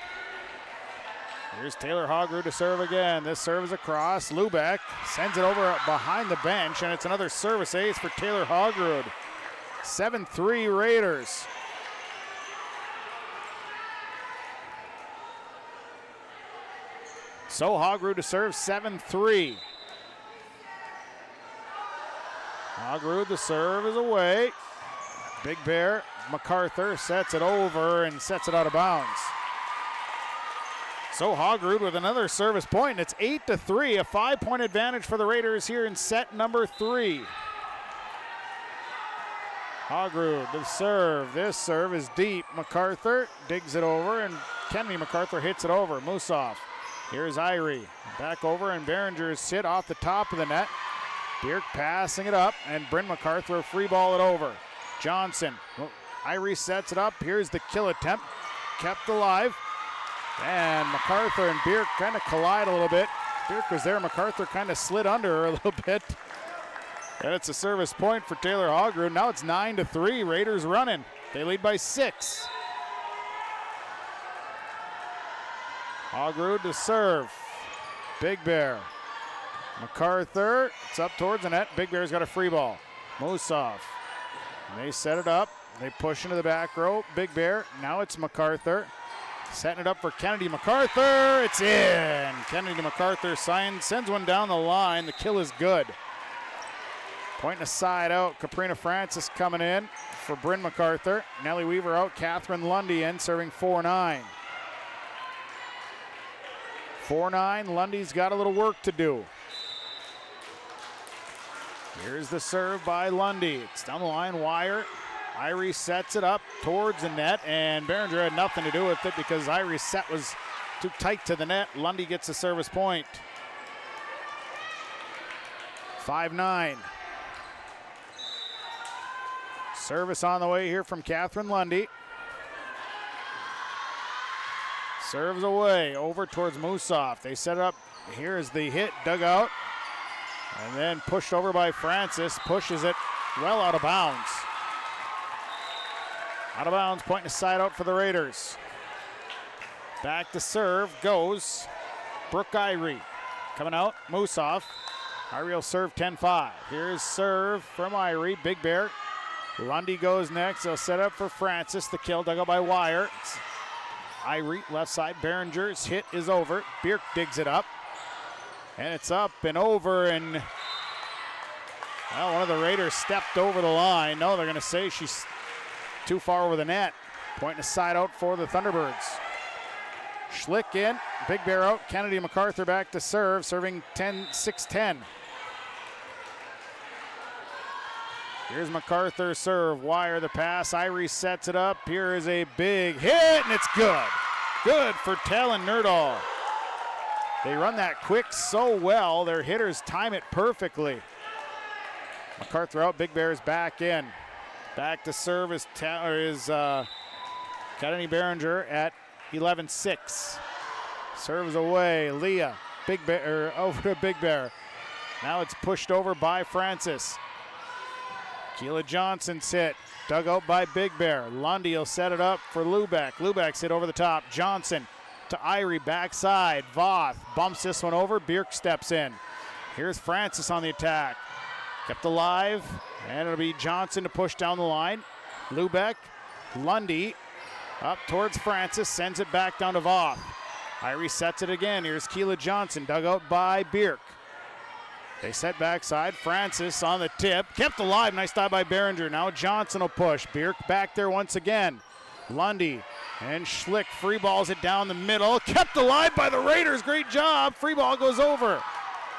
Here's Taylor Hogrud to serve again. This serve is across. Lubeck sends it over behind the bench, and it's another service ace for Taylor Hogrud. 7-3 Raiders. So Hogrud to serve 7-3. Hogrud, the serve is away. Big Bear, MacArthur sets it over and sets it out of bounds. So Hogrud with another service point, and it's 8-3, a 5-point advantage for the Raiders here in set number 3. Hogrud, the serve. This serve is deep. MacArthur digs it over, and Kennedy MacArthur hits it over. Mussoff. Here's Irie. Back over, and Behringer's hit off the top of the net. Bierk passing it up, and Bryn MacArthur free ball it over. Johnson. Irie sets it up. Here's the kill attempt. Kept alive. And MacArthur and Bierk kind of collide a little bit. Bierk was there. MacArthur kind of slid under her a little bit. And it's a service point for Taylor Hogrud. Now it's 9-3. Raiders running. They lead by 6. Hogrud to serve. Big Bear. MacArthur. It's up towards the net. Big Bear's got a free ball. Mussoff. And they set it up. They push into the back row. Big Bear. Now it's MacArthur. Setting it up for Kennedy MacArthur. It's in. Kennedy MacArthur sends one down the line. The kill is good. Point and a side out. Caprina Francis coming in for Bryn MacArthur. Nellie Weaver out. Catherine Lundy in, serving 4-9. 4-9. Lundy's got a little work to do. Here's the serve by Lundy. It's down the line. Wire. Irie sets it up towards the net, and Behringer had nothing to do with it because Irie's set was too tight to the net. Lundy gets a service point. 5-9. Service on the way here from Catherine Lundy. Serves away over towards Musoff. They set it up. Here's the hit, dug out, and then pushed over by Francis. Pushes it well out of bounds. Out of bounds, point aside out for the Raiders. Back to serve goes Brooke Irie. Coming out, Musoff. Irie will serve 10-5. Here's serve from Irie, Big Bear. Lundy goes next. They'll set up for Francis. The kill dug out by Wire. It's Irie, left side. Behringer's hit is over. Bierk digs it up. And it's up and over, and well, one of the Raiders stepped over the line. No, they're going to say she's too far over the net. Pointing aside out for the Thunderbirds. Schlick in, Big Bear out. Kennedy MacArthur back to serve, serving 6-10. Here's MacArthur serve, Wire the pass. Irie sets it up. Here is a big hit, and it's good. Good for Talon Nerdahl. They run that quick so well. Their hitters time it perfectly. MacArthur out, Big Bear is back in. Back to serve is Kennedy Behringer at 11-6. Serves away, Leah, Big Bear, over to Big Bear. Now it's pushed over by Francis. Keela Johnson's hit, dug out by Big Bear. Lundy will set it up for Lubeck. Lubeck's hit over the top. Johnson to Irie, backside. Voth bumps this one over. Bierk steps in. Here's Francis on the attack. Kept alive, and it'll be Johnson to push down the line. Lubeck, Lundy, up towards Francis, sends it back down to Voth. Irie sets it again. Here's Keela Johnson, dug out by Bierk. They set backside. Francis on the tip. Kept alive. Nice dive by Behringer. Now Johnson will push. Bierk back there once again. Lundy and Schlick free balls it down the middle. Kept alive by the Raiders. Great job. Free ball goes over.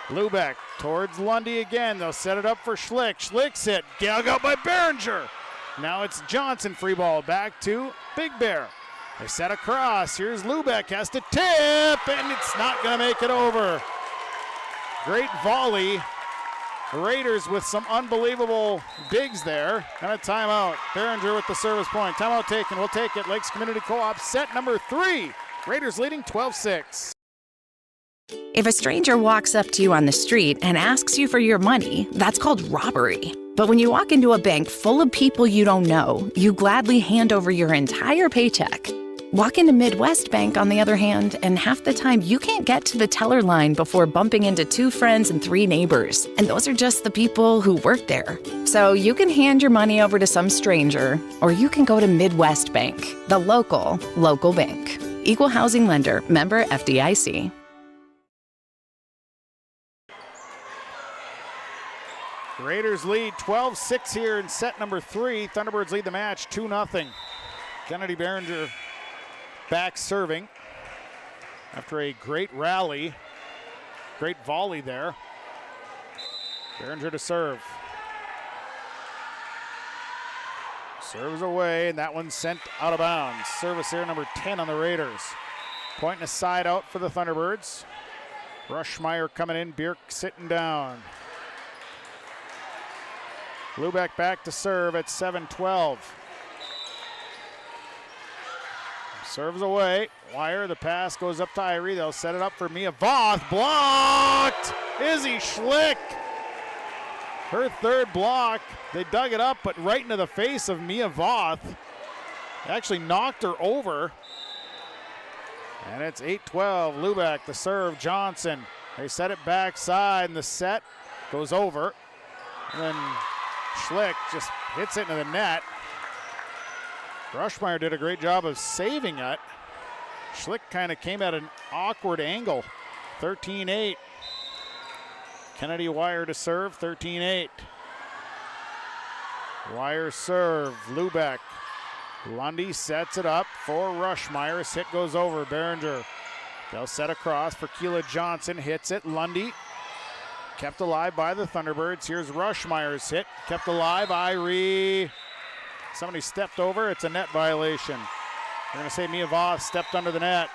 Lubeck towards Lundy again. They'll set it up for Schlick. Schlick's hit. Dug out by Behringer. Now it's Johnson free ball back to Big Bear. They set across. Here's Lubeck. Has to tip, and it's not going to make it over. Great volley. The Raiders with some unbelievable digs there. And a timeout. Behringer with the service point. Timeout taken. We'll take it. Lakes Community Co-op set number 3. Raiders leading 12-6. If a stranger walks up to you on the street and asks you for your money, that's called robbery. But when you walk into a bank full of people you don't know, you gladly hand over your entire paycheck. Walk into Midwest Bank, on the other hand, and half the time you can't get to the teller line before bumping into 2 friends and 3 neighbors. And those are just the people who work there. So you can hand your money over to some stranger, or you can go to Midwest Bank, the local bank. Equal housing lender, member FDIC. Raiders lead 12-6 here in set number 3. Thunderbirds lead the match 2-0. Kennedy Behringer back serving after a great rally. Great volley there. Behringer to serve. Serves away, and that one's sent out of bounds. Service here, number 10 on the Raiders. Pointing a side out for the Thunderbirds. Rushmeyer coming in, Bierk sitting down. Lubeck back to serve at 7-12. Serves away. Wire, the pass goes up to Irie. They'll set it up for Mia Voth. Blocked! Izzy Schlick. Her third block. They dug it up, but right into the face of Mia Voth. Actually knocked her over. And it's 8-12. Lubeck, the serve, Johnson. They set it backside, and the set goes over. And then Schlick just hits it into the net. Rushmeyer did a great job of saving it. Schlick kind of came at an awkward angle. 13-8. Kennedy Wire to serve, 13-8. Wire serve, Lubeck. Lundy sets it up for Rushmeyer. His hit goes over, Behringer. They'll set across for Keela Johnson, hits it, Lundy. Kept alive by the Thunderbirds. Here's Rushmeyer's hit, kept alive, Irie. Somebody stepped over. It's a net violation. They're going to say Mia Voss stepped under the net.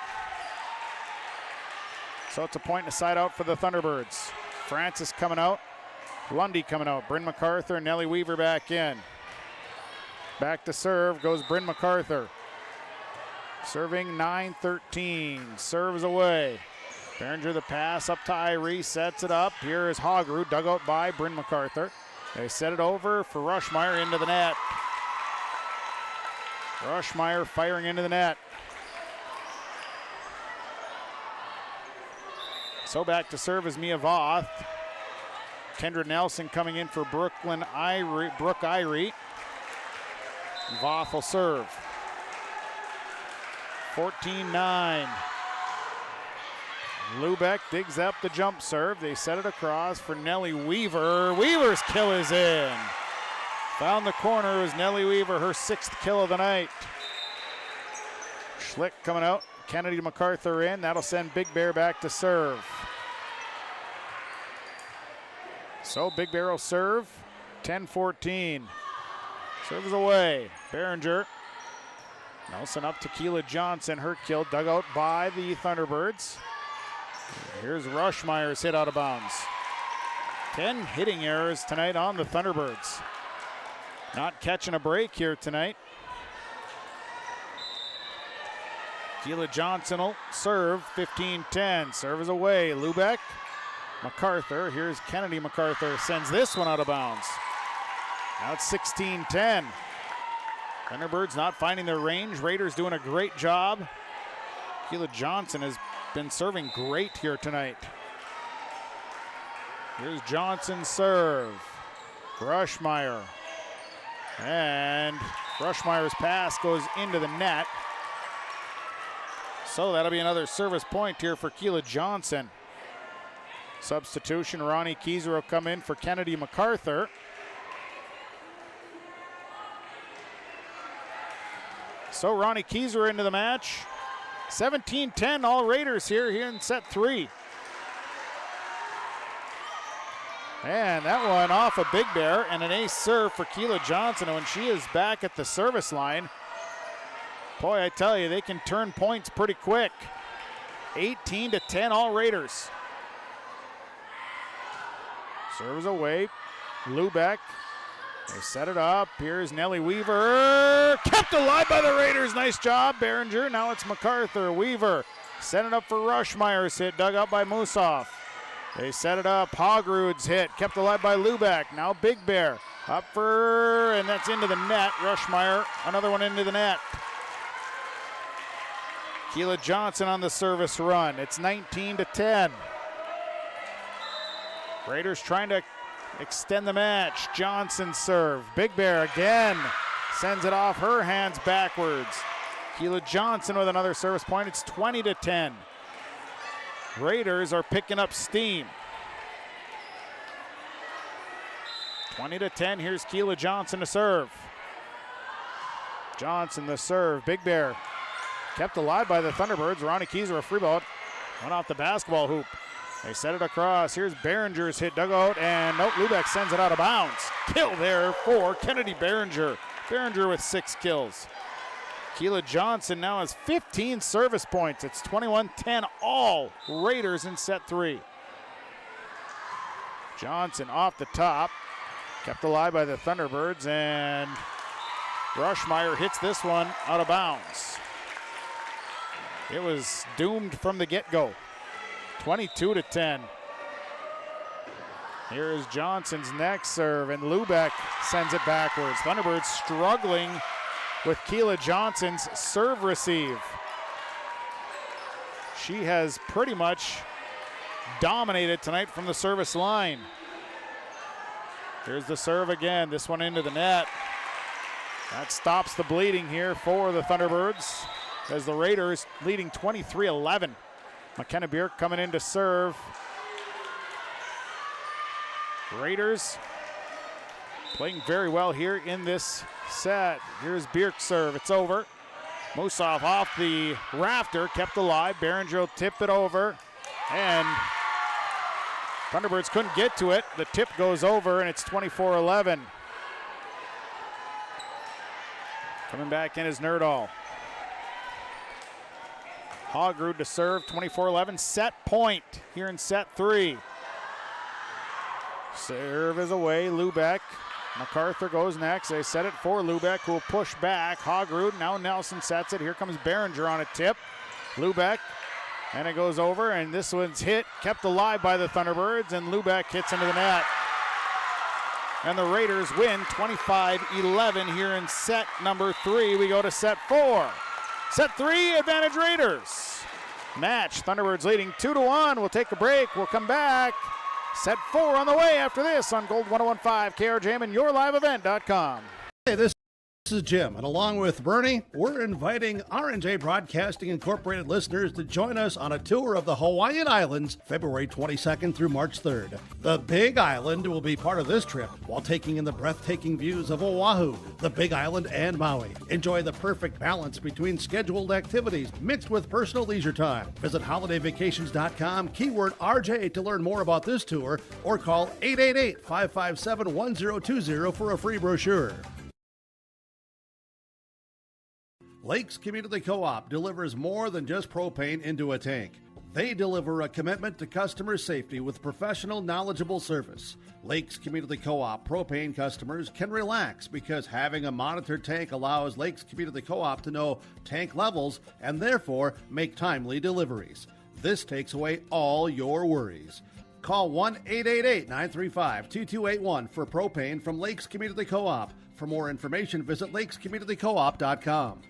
So it's a point and a side out for the Thunderbirds. Francis coming out. Lundy coming out. Bryn MacArthur and Nellie Weaver back in. Back to serve goes Bryn MacArthur. Serving 9-13. Serves away. Behringer the pass up to Irie. Sets it up. Here is Hogru. Dug out by Bryn MacArthur. They set it over for Rushmeyer into the net. Rushmeyer firing into the net. So back to serve is Mia Voth. Kendra Nelson coming in for Brooke Irie. Voth will serve. 14-9. Lubeck digs up the jump serve. They set it across for Nellie Weaver. Weaver's kill is in. Found the corner. It was Nellie Weaver, her 6th kill of the night. Schlick coming out. Kennedy MacArthur in. That'll send Big Bear back to serve. So Big Bear will serve. 10-14. Serves away. Behringer. Nelson up to Keela Johnson. Her kill dug out by the Thunderbirds. Here's Rushmeyer's hit out of bounds. 10 hitting errors tonight on the Thunderbirds. Not catching a break here tonight. Keela Johnson will serve. 15-10. Serve is away. Lubeck. MacArthur. Here's Kennedy MacArthur. Sends this one out of bounds. Now it's 16-10. Thunderbirds not finding their range. Raiders doing a great job. Keela Johnson has been serving great here tonight. Here's Johnson's serve. Rushmeyer. And Rushmeyer's pass goes into the net. So that'll be another service point here for Keela Johnson. Substitution, Ronnie Kieser will come in for Kennedy MacArthur. So Ronnie Kieser into the match. 17-10, all Raiders here in set 3. And that one off a Big Bear and an ace serve for Keela Johnson. And when she is back at the service line, boy, I tell you, they can turn points pretty quick. 18-10, all Raiders. Serves away, Lubeck. They set it up. Here's Nellie Weaver. Kept alive by the Raiders. Nice job, Behringer. Now it's MacArthur. Weaver set it up for Rushmeyer's hit. Dug out by Musoff. They set it up. Hogrud's hit. Kept alive by Lubeck. Now Big Bear. Up for, and that's into the net. Rushmeyer, another one into the net. Keela Johnson on the service run. It's 19-10. Raiders trying to extend the match. Johnson serve. Big Bear again sends it off her hands backwards. Keela Johnson with another service point. It's 20-10. Raiders are picking up steam. 20-10. Here's Keela Johnson to serve. Johnson the serve. Big Bear kept alive by the Thunderbirds. Ronnie Kieser a free ball. Went off the basketball hoop. They set it across. Here's Behringer's hit, dug out, and nope, Lubeck sends it out of bounds. Kill there for Kennedy Behringer. Behringer with 6 kills. Keela Johnson now has 15 service points. It's 21-10 all Raiders in set 3. Johnson off the top. Kept alive by the Thunderbirds, and Rushmeyer hits this one out of bounds. It was doomed from the get-go. 22-10. Here is Johnson's next serve, and Lubeck sends it backwards. Thunderbirds struggling with Keela Johnson's serve receive. She has pretty much dominated tonight from the service line. Here's the serve again. This one into the net. That stops the bleeding here for the Thunderbirds as the Raiders leading 23-11. McKenna Bierk coming in to serve. Raiders playing very well here in this set. Here's Bierk's serve. It's over. Musoff off the rafter, kept alive. Behringer will tip it over, and Thunderbirds couldn't get to it. The tip goes over, and it's 24-11. Coming back in is Nerdahl. Hogrud to serve, 24-11, set point here in set 3. Serve is away, Lubeck. MacArthur goes next. They set it for Lubeck, who will push back. Hogrud, now Nelson sets it. Here comes Behringer on a tip. Lubeck, and it goes over, and this one's hit, kept alive by the Thunderbirds, and Lubeck hits into the net. And the Raiders win 25-11 here in set number 3. We go to set 4. Set 3, advantage Raiders. Match, Thunderbirds leading 2-1. We'll take a break. We'll come back. Set 4 on the way after this on Gold 101.5 KRJM and YourLiveEvent.com. Hey, this is Jim, and along with Bernie, we're inviting R&J Broadcasting Incorporated listeners to join us on a tour of the Hawaiian Islands, February 22nd through March 3rd. The Big Island will be part of this trip while taking in the breathtaking views of Oahu, the Big Island, and Maui. Enjoy the perfect balance between scheduled activities mixed with personal leisure time. Visit holidayvacations.com, keyword RJ to learn more about this tour, or call 888-557-1020 for a free brochure. Lakes Community Co-op delivers more than just propane into a tank. They deliver a commitment to customer safety with professional, knowledgeable service. Lakes Community Co-op propane customers can relax because having a monitored tank allows Lakes Community Co-op to know tank levels and therefore make timely deliveries. This takes away all your worries. Call 1-888-935-2281 for propane from Lakes Community Co-op. For more information, visit lakescommunitycoop.com.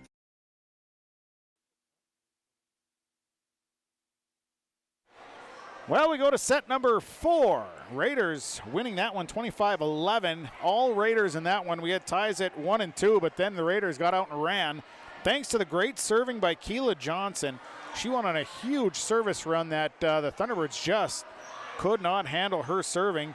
Well, we go to set number 4. Raiders winning that one 25-11. All Raiders in that one. We had ties at 1 and 2, but then the Raiders got out and ran. Thanks to the great serving by Keela Johnson. She went on a huge service run that the Thunderbirds just could not handle her serving.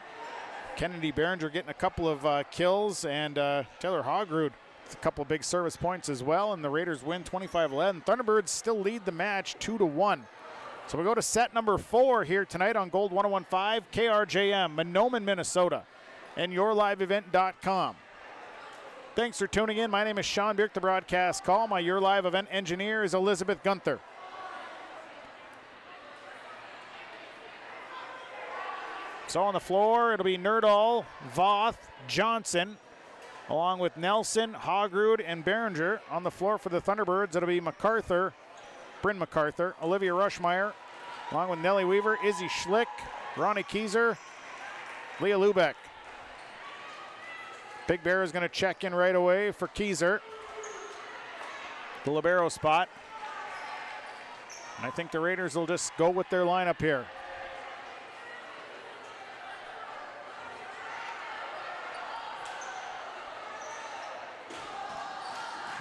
Kennedy Behringer getting a couple of kills, and Taylor Hogrud a couple of big service points as well, and the Raiders win 25-11. Thunderbirds still lead the match 2-1. So we go to set number 4 here tonight on Gold 101.5 KRJM, Mahnomen, Minnesota, and YourLiveEvent.com. Thanks for tuning in. My name is Sean Bierk, the broadcast call. My Your Live Event engineer is Elizabeth Gunther. So on the floor, it'll be Nerdahl, Voth, Johnson, along with Nelson, Hogrud, and Behringer. On the floor for the Thunderbirds, it'll be MacArthur, Bryn MacArthur, Olivia Rushmeyer, along with Nellie Weaver, Izzy Schlick, Ronnie Kieser, Leah Lubeck. Big Bear is going to check in right away for Kieser, the libero spot. And I think the Raiders will just go with their lineup here.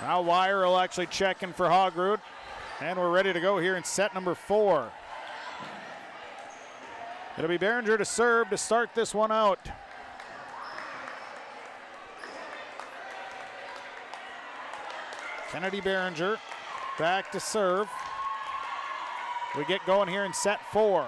Now Wire will actually check in for Hogrud. And we're ready to go here in set number 4. It'll be Behringer to serve to start this one out. Kennedy Behringer back to serve. We get going here in set 4.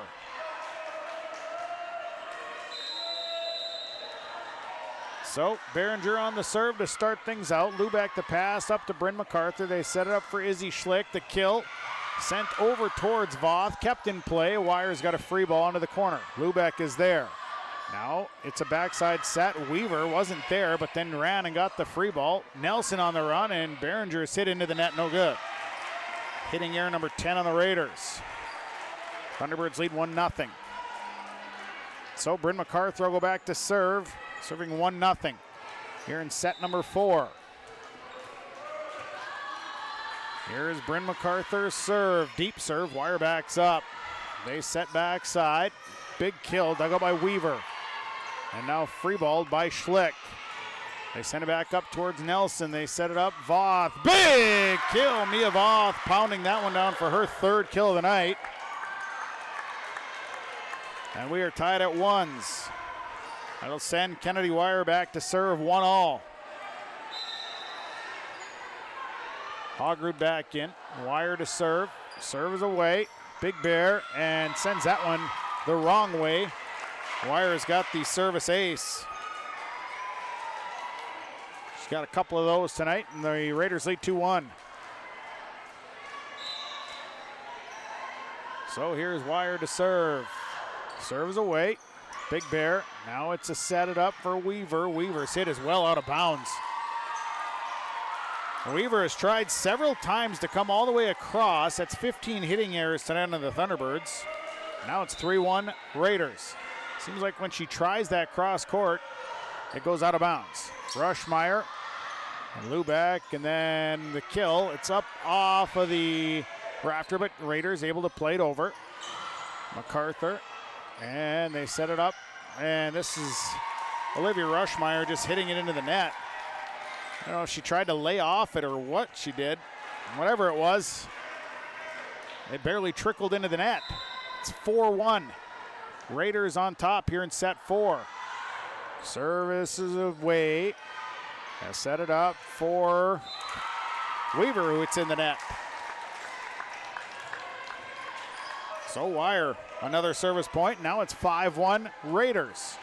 So Behringer on the serve to start things out. Lubeck the pass up to Bryn MacArthur. They set it up for Izzy Schlick. The kill sent over towards Voth. Kept in play. Wire's got a free ball into the corner. Lubeck is there. Now it's a backside set. Weaver wasn't there, but then ran and got the free ball. Nelson on the run, and Behringer is hit into the net. No good. Hitting error number 10 on the Raiders. Thunderbirds lead 1-0. So Bryn MacArthur will go back to serve. Serving 1-0 here in set number 4. Here is Bryn MacArthur's serve. Deep serve. Wire backs up. They set backside. Big kill dug out by Weaver. And now free balled by Schlick. They send it back up towards Nelson. They set it up. Voth. Big kill. Mia Voth pounding that one down for her 3rd kill of the night. And we are tied at 1s. That'll send Kennedy Wire back to serve 1-all. Hogrud back in. Wire to serve. Serve is away. Big Bear and sends that one the wrong way. Wire's got the service ace. He's got a couple of those tonight, and the Raiders lead 2-1. So here's Wire to serve. Serves away. Big Bear. Now it's a set it up for Weaver. Weaver's hit is well out of bounds. Weaver has tried several times to come all the way across. That's 15 hitting errors tonight on the Thunderbirds. Now it's 3-1 Raiders. Seems like when she tries that cross court, it goes out of bounds. Rushmeyer and Lubeck, and then the kill. It's up off of the rafter, but Raiders able to play it over. MacArthur, and they set it up. And this is Olivia Rushmeyer just hitting it into the net. I don't know if she tried to lay off it or what she did. Whatever it was, it barely trickled into the net. It's 4-1. Raiders on top here in set 4. Services away. Set it up for Weaver, who it's in the net. So Wire, another service point. Now it's 5-1 Raiders.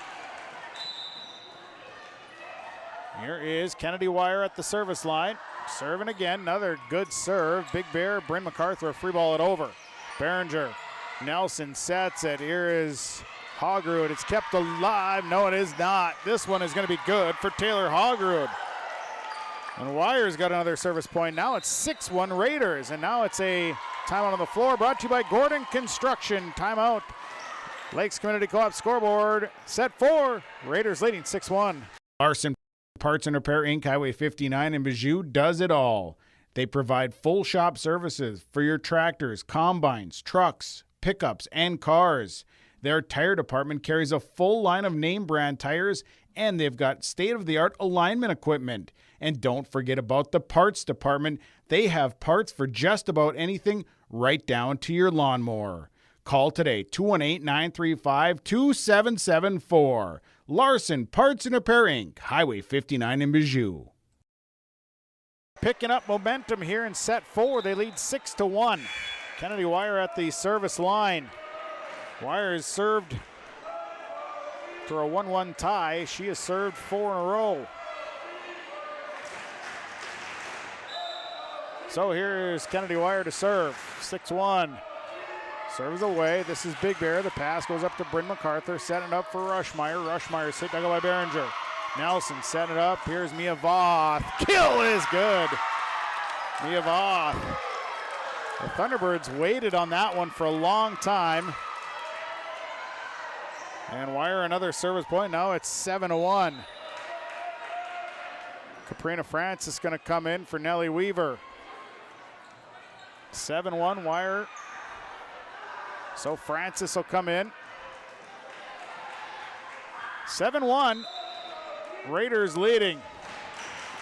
Here is Kennedy Wire at the service line. Serving again, another good serve. Big Bear, Bryn MacArthur, free ball it over. Behringer, Nelson sets it. Here is Hogrud. It's kept alive. No, it is not. This one is going to be good for Taylor Hogrud. And Wire's got another service point. Now it's 6-1 Raiders. And now it's a timeout on the floor brought to you by Gordon Construction. Timeout. Lakes Community Co-op scoreboard. Set 4. Raiders leading 6-1. Larson Parts and Repair Inc. Highway 59 in Bijou does it all. They provide full shop services for your tractors, combines, trucks, pickups, and cars. Their tire department carries a full line of name brand tires, and they've got state-of-the-art alignment equipment. And don't forget about the parts department. They have parts for just about anything, right down to your lawnmower. Call today, 218-935-2774. Larson Parts and Repair Inc., Highway 59 in Bijou. Picking up momentum here in set 4. They lead 6-1. Kennedy Wire at the service line. Wire has served for a 1-1 tie. She has served 4 in a row. So here's Kennedy Wire to serve. 6-1. Serves away. This is Big Bear. The pass goes up to Bryn MacArthur. Setting it up for Rushmeyer. Rushmeyer's hit dug by Behringer. Nelson setting it up. Here's Mia Voth. Kill is good. Mia Voth. The Thunderbirds waited on that one for a long time. And Wire another service point. Now it's 7-1. Caprina Francis going to come in for Nellie Weaver. 7-1 Wire. So Francis will come in. 7-1. Raiders leading.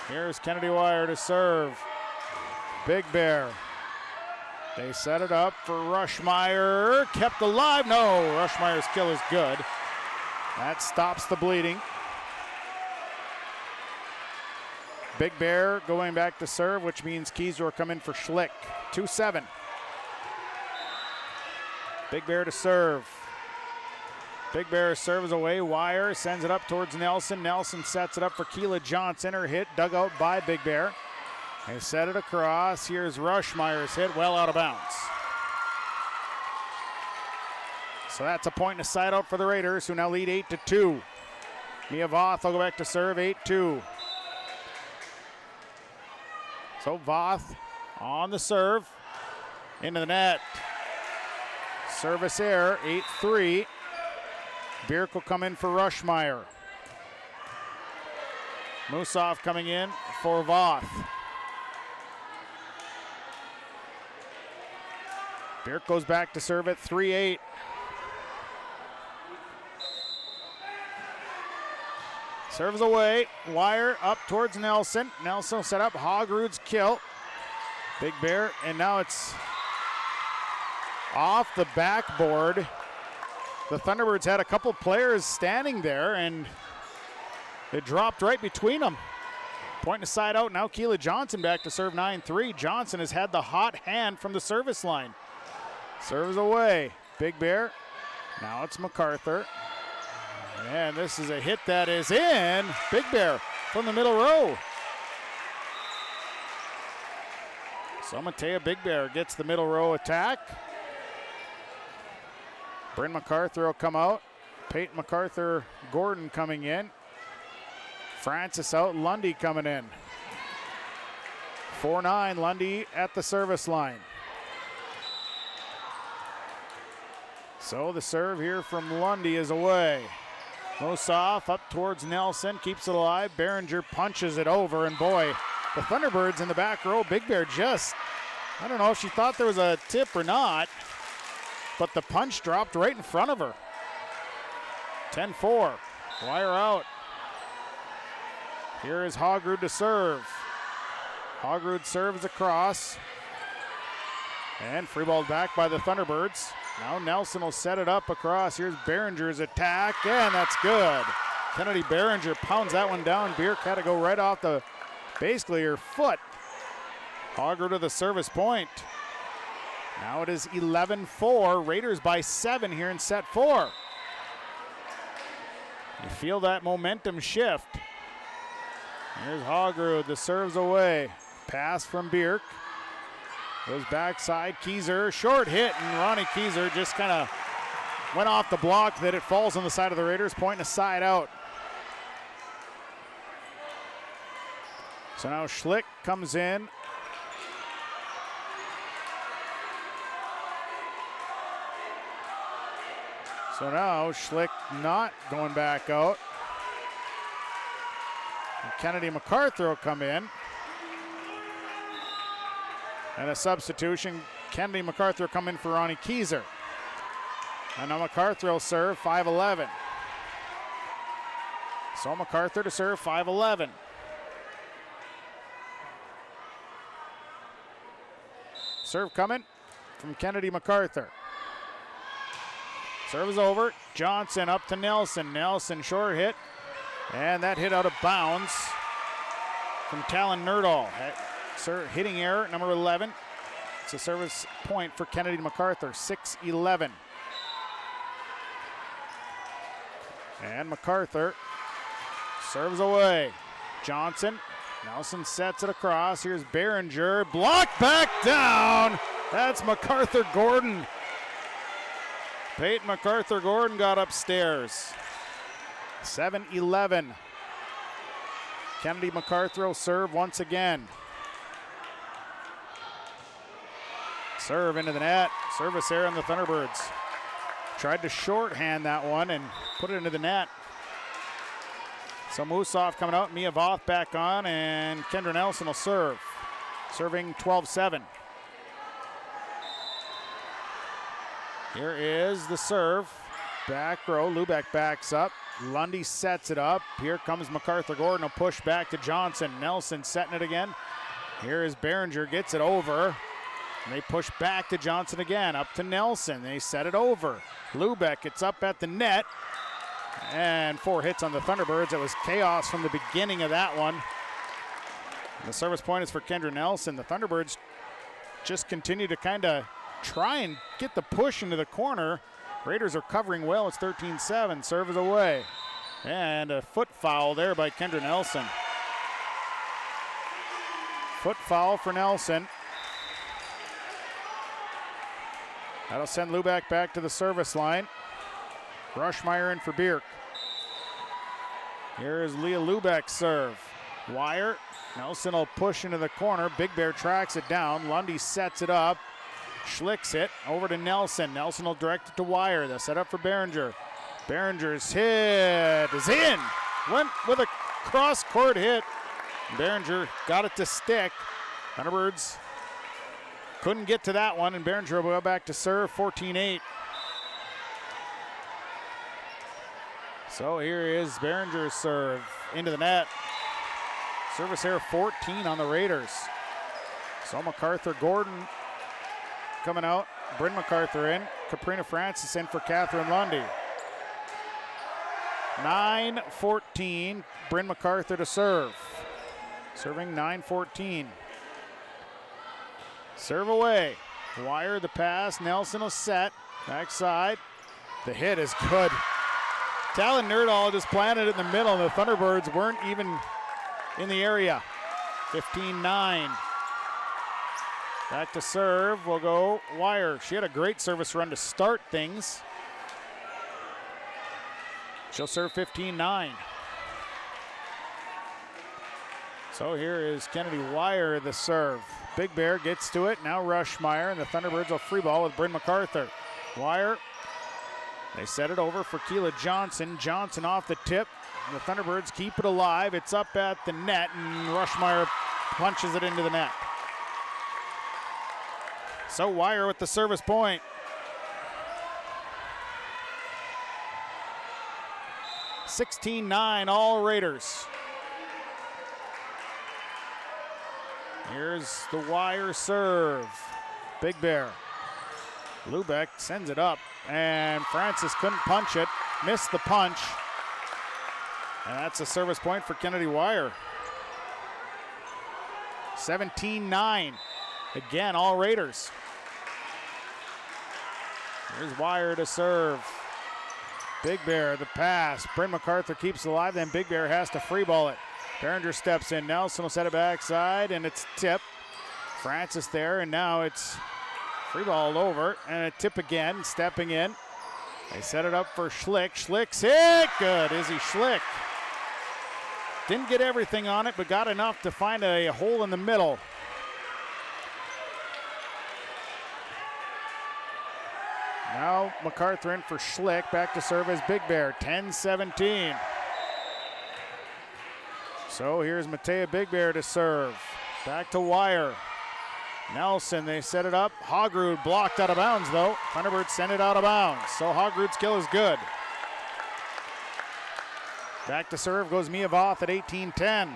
Here's Kennedy Wire to serve. Big Bear. They set it up for Rushmeyer. Kept alive. No, Rushmeyer's kill is good. That stops the bleeding. Big Bear going back to serve, which means Keyser will come in for Schlick. 2-7. Big Bear to serve. Big Bear serves away. Wire sends it up towards Nelson. Nelson sets it up for Keela Johnson. Her hit dug out by Big Bear. They set it across. Here's Rushmeyer's hit well out of bounds. So that's a point and a side out for the Raiders, who now lead 8-2. Mia Voth will go back to serve. 8-2. So Voth on the serve. Into the net. Service error, 8-3. Bierk will come in for Rushmeyer. Musov coming in for Voth. Bierk goes back to serve at 3-8. Serves away. Wire up towards Nelson. Nelson will set up Hogrud's kill. Big Bear, and now it's off the backboard. The Thunderbirds had a couple players standing there, and it dropped right between them. Point to side out. Now Keela Johnson back to serve 9-3. Johnson has had the hot hand from the service line. Serves away. Big Bear. Now it's MacArthur. And this is a hit that is in. Big Bear from the middle row. So Matea Big Bear gets the middle row attack. Bryn MacArthur will come out. Peyton MacArthur Gordon coming in. Francis out, Lundy coming in. 4-9, Lundy at the service line. So the serve here from Lundy is away. Mosoff up towards Nelson, keeps it alive. Behringer punches it over, and boy, the Thunderbirds in the back row, Big Bear just, I don't know if she thought there was a tip or not, but the punch dropped right in front of her. 10-4, wire out. Here is Hogrud to serve. Hogrud serves across. And free ball back by the Thunderbirds. Now Nelson will set it up across. Here's Behringer's attack, and that's good. Kennedy Behringer pounds that one down. Bierk had to go right off the, basically her foot. Hogrud to the service point. Now it is 11-4. Raiders by 7 here in set 4. You feel that momentum shift. Here's Hogrud, the serves away. Pass from Bierk. Goes backside, Keyser, short hit, and Ronnie Keyser just kind of went off the block that it falls on the side of the Raiders, pointing a side out. So now Schlick comes in. So now Schlick not going back out. And Kennedy MacArthur will come in. And a substitution, Kennedy MacArthur will come in for Ronnie Keyser. And now MacArthur will serve 5-11. So MacArthur to serve 5-11. Serve coming from Kennedy MacArthur. Serve is over. Johnson up to Nelson. Nelson short hit. And that hit out of bounds from Talon Nerdahl. Hitting error, number 11. It's a service point for Kennedy MacArthur, 6-11. And MacArthur serves away. Johnson, Nelson sets it across. Here's Behringer, blocked back down. That's MacArthur Gordon. Peyton MacArthur Gordon got upstairs. 7-11. Kennedy MacArthur will serve once again. Serve into the net. Service error on the Thunderbirds. Tried to shorthand that one and put it into the net. So Mosoff coming out, Mia Voth back on, and Kendra Nelson will serve. Serving 12-7. Here is the serve. Back row, Lubeck backs up. Lundy sets it up. Here comes MacArthur Gordon, a push back to Johnson. Nelson setting it again. Here is Behringer, gets it over. And they push back to Johnson again, up to Nelson. They set it over. Lubeck, it's up at the net. And 4 hits on the Thunderbirds. It was chaos from the beginning of that one. And the service point is for Kendra Nelson. The Thunderbirds just continue to kind of try and get the push into the corner. Raiders are covering well. It's 13-7. Serve is away. And a foot foul there by Kendra Nelson. Foot foul for Nelson. That'll send Lubeck back to the service line. Rushmeyer in for Bierk. Here is Leah Lubeck's serve. Wire. Nelson will push into the corner. Big Bear tracks it down. Lundy sets it up. Schlicks it over to Nelson. Nelson will direct it to Wire. They'll set up for Behringer. Behringer's hit is in. Went with a cross-court hit. Behringer got it to stick. Thunderbirds couldn't get to that one, and Behringer will go back to serve, 14-8. So here is Behringer's serve into the net. Service error 14 on the Raiders. So MacArthur Gordon coming out. Bryn MacArthur in. Caprina Francis in for Catherine Lundy. 9-14. Bryn MacArthur to serve. Serving 9-14. Serve away. Wire the pass. Nelson will set. Backside. The hit is good. Talon Nerdahl just planted it in the middle, and the Thunderbirds weren't even in the area. 15-9. Back to serve will go Wire. She had a great service run to start things. She'll serve 15-9. So here is Kennedy Wire, the serve. Big Bear gets to it. Now Rushmeyer, and the Thunderbirds will free ball with Bryn MacArthur. Wire, they set it over for Keela Johnson. Johnson off the tip. The Thunderbirds keep it alive. It's up at the net, and Rushmeyer punches it into the net. So Wire with the service point. (16-9) all Raiders. Here's the Wire serve. Big Bear. Lubeck sends it up, and Francis couldn't punch it. Missed the punch. And that's a service point for Kennedy Wire. 17-9. Again, all Raiders. Here's Wire to serve. Big Bear, the pass. Bryn MacArthur keeps it alive, then Big Bear has to free ball it. Behringer steps in. Nelson will set it backside, and it's tipped. Francis there, and now it's free ball over, and a tip again, stepping in. They set it up for Schlick. Schlick's hit. Good, Izzy Schlick. Didn't get everything on it, but got enough to find a hole in the middle. Now MacArthur in for Schlick, back to serve as Big Bear, 10-17. So here's Matea Big Bear to serve. Back to Wire. Nelson, they set it up. Hogrud blocked out of bounds though. Thunderbirds send it out of bounds. So Hogrud's kill is good. Back to serve goes Mia Voth at 18-10.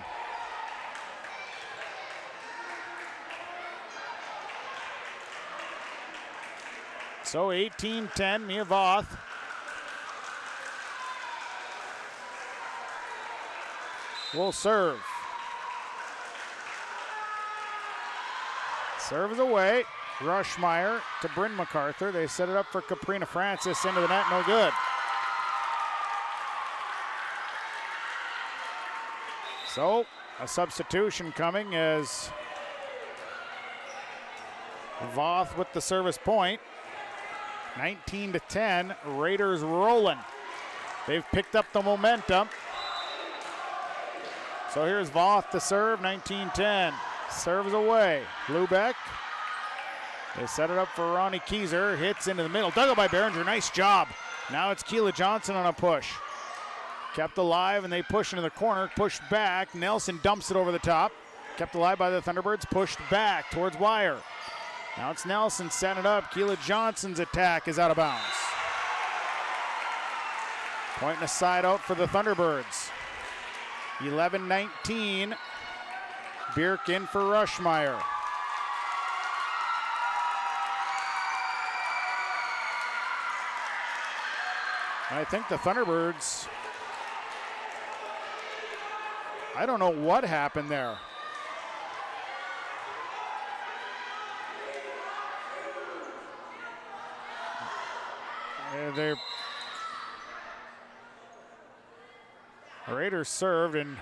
So 18-10, Mia Voth. Will serve. Serve is away. Rushmeyer to Bryn MacArthur. They set it up for Caprina Francis into the net, no good. So a substitution coming as Voth with the service point. 19-10, Raiders rolling. They've picked up the momentum. So here's Voth to serve, 19-10. Serves away. Lubeck. They set it up for Ronnie Keyser. Hits into the middle. Dug up by Behringer. Nice job. Now it's Keela Johnson on a push. Kept alive, and they push into the corner. Pushed back. Nelson dumps it over the top. Kept alive by the Thunderbirds. Pushed back towards Wire. Now it's Nelson setting it up. Keela Johnson's attack is out of bounds. Pointing a side out for the Thunderbirds. 11-19. Bierk in for Rushmeyer. I think the Thunderbirds, I don't know what happened there. The Raiders served, and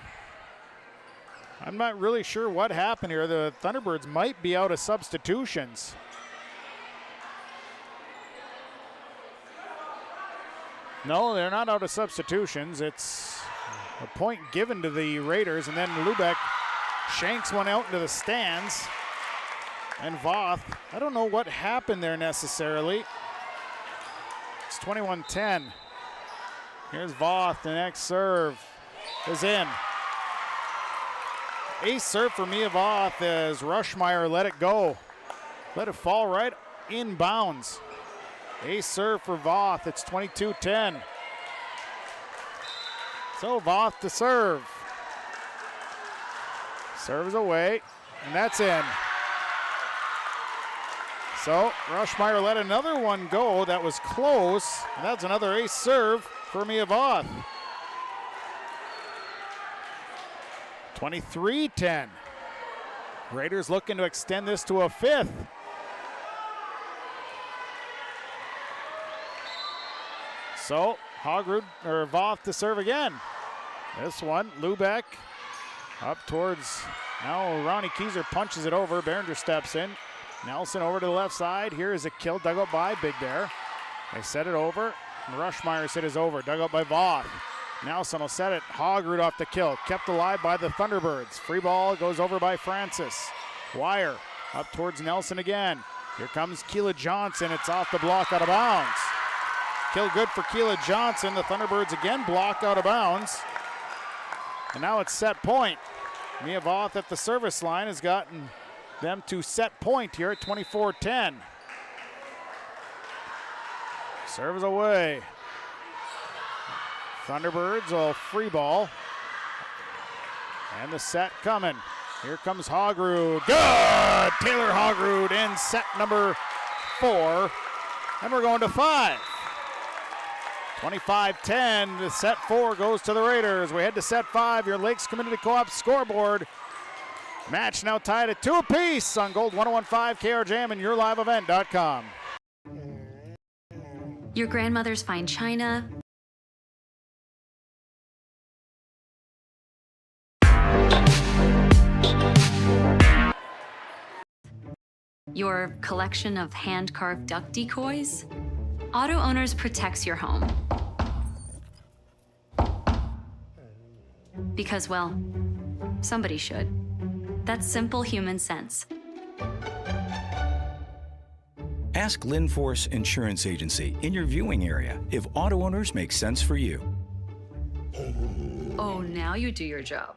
I'm not really sure what happened here. The Thunderbirds might be out of substitutions. No, they're not out of substitutions. It's a point given to the Raiders, and then Lubeck shanks one out into the stands. And Voth, I don't know what happened there necessarily. It's 21-10. Here's Voth, the next serve is in. Ace serve for Mia Voth as Rushmeyer let it go. Let it fall right in bounds. Ace serve for Voth, it's 22-10. So Voth to serve. Serves away, and that's in. So Rushmeyer let another one go that was close, and that's another ace serve for Mia Voth. 23-10. Raiders looking to extend this to a fifth. So Voth to serve again. This one, Lubeck up towards, now Ronnie Keyser punches it over. Behringer steps in. Nelson over to the left side. Here is a kill dug up by Big Bear. They set it over. And Rushmeyer's hit is over. Dug up by Voth. Nelson will set it. Hogrud off the kill. Kept alive by the Thunderbirds. Free ball goes over by Francis. Wire up towards Nelson again. Here comes Keela Johnson. It's off the block, out of bounds. Kill good for Keela Johnson. The Thunderbirds again block out of bounds. And now it's set point. Mia Voth at the service line has gotten them to set point here at 24-10. Serves away. Thunderbirds will free ball. And the set coming. Here comes Hogrud. Good! Taylor Hogrud in set number 4. And we're going to 5. 25-10. The set 4 goes to the Raiders. We head to set 5. Your Lakes Community Co-op scoreboard. Match now tied at 2 apiece on Gold 101.5 KRJM and YourLiveEvent.com. Your grandmother's fine china. Your collection of hand-carved duck decoys. Auto Owners protects your home. Because, well, somebody should. That's simple human sense. Ask Linforce Insurance Agency in your viewing area if auto owners make sense for you. Oh, now you do your job.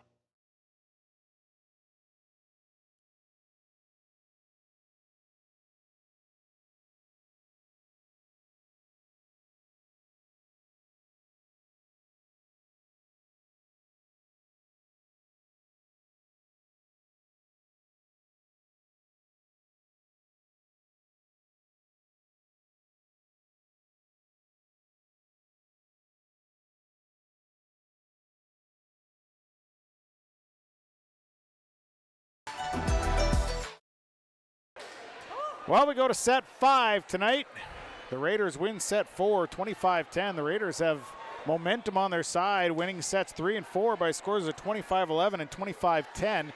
Well, we go to set 5 tonight. The Raiders win set 4, 25-10. The Raiders have momentum on their side, winning sets 3 and 4 by scores of 25-11 and 25-10.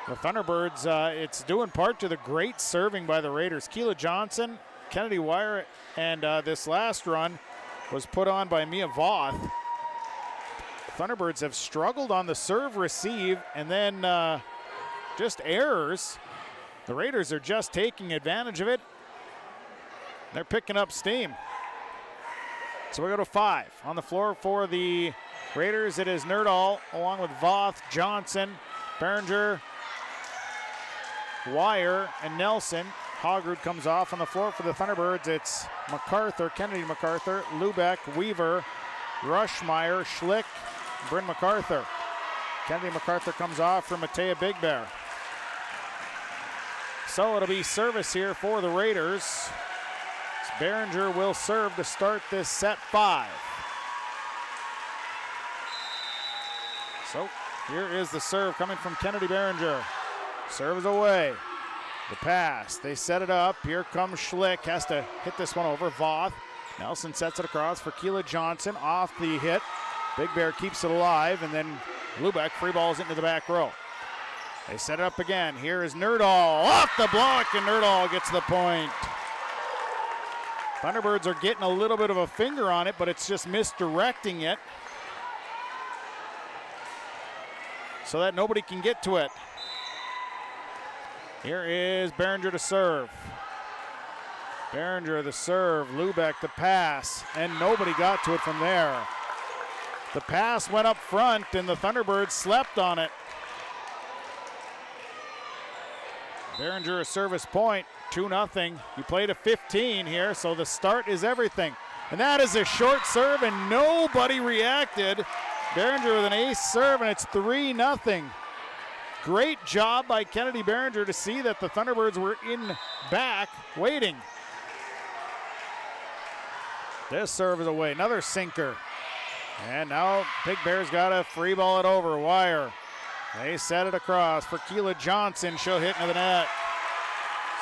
The Thunderbirds, it's due in part to the great serving by the Raiders. Keela Johnson, Kennedy Wire, and this last run was put on by Mia Voth. Thunderbirds have struggled on the serve receive and then just errors. The Raiders are just taking advantage of it. They're picking up steam. So we go to 5. On the floor for the Raiders, it is Nerdahl along with Voth, Johnson, Berenger, Wire, and Nelson. Hogrud comes off on the floor for the Thunderbirds. It's MacArthur, Kennedy MacArthur, Lubeck, Weaver, Rushmeyer, Schlick, Bryn MacArthur. Kennedy MacArthur comes off for Matea Big Bear. So it'll be service here for the Raiders. Berenger will serve to start this set 5. So here is the serve coming from Kennedy Berenger. Serves away. The pass, they set it up. Here comes Schlick, has to hit this one over. Voth. Nelson sets it across for Keela Johnson. Off the hit. Big Bear keeps it alive, and then Lubeck free balls into the back row. They set it up again. Here is Nerdahl off the block, and Nerdahl gets the point. Thunderbirds are getting a little bit of a finger on it, but it's just misdirecting it so that nobody can get to it. Here is Berenger to serve. Berenger the serve, Lubeck the pass, and nobody got to it from there. The pass went up front, and the Thunderbirds slept on it. Berenger a service point, 2-0. You played a 15 here, so the start is everything. And that is a short serve, and nobody reacted. Berenger with an ace serve, and it's 3-0. Great job by Kennedy Berenger to see that the Thunderbirds were in back, waiting. This serve is away, another sinker. And now Big Bear's got to free ball it over. Wire. They set it across for Keela Johnson. She'll hit into the net.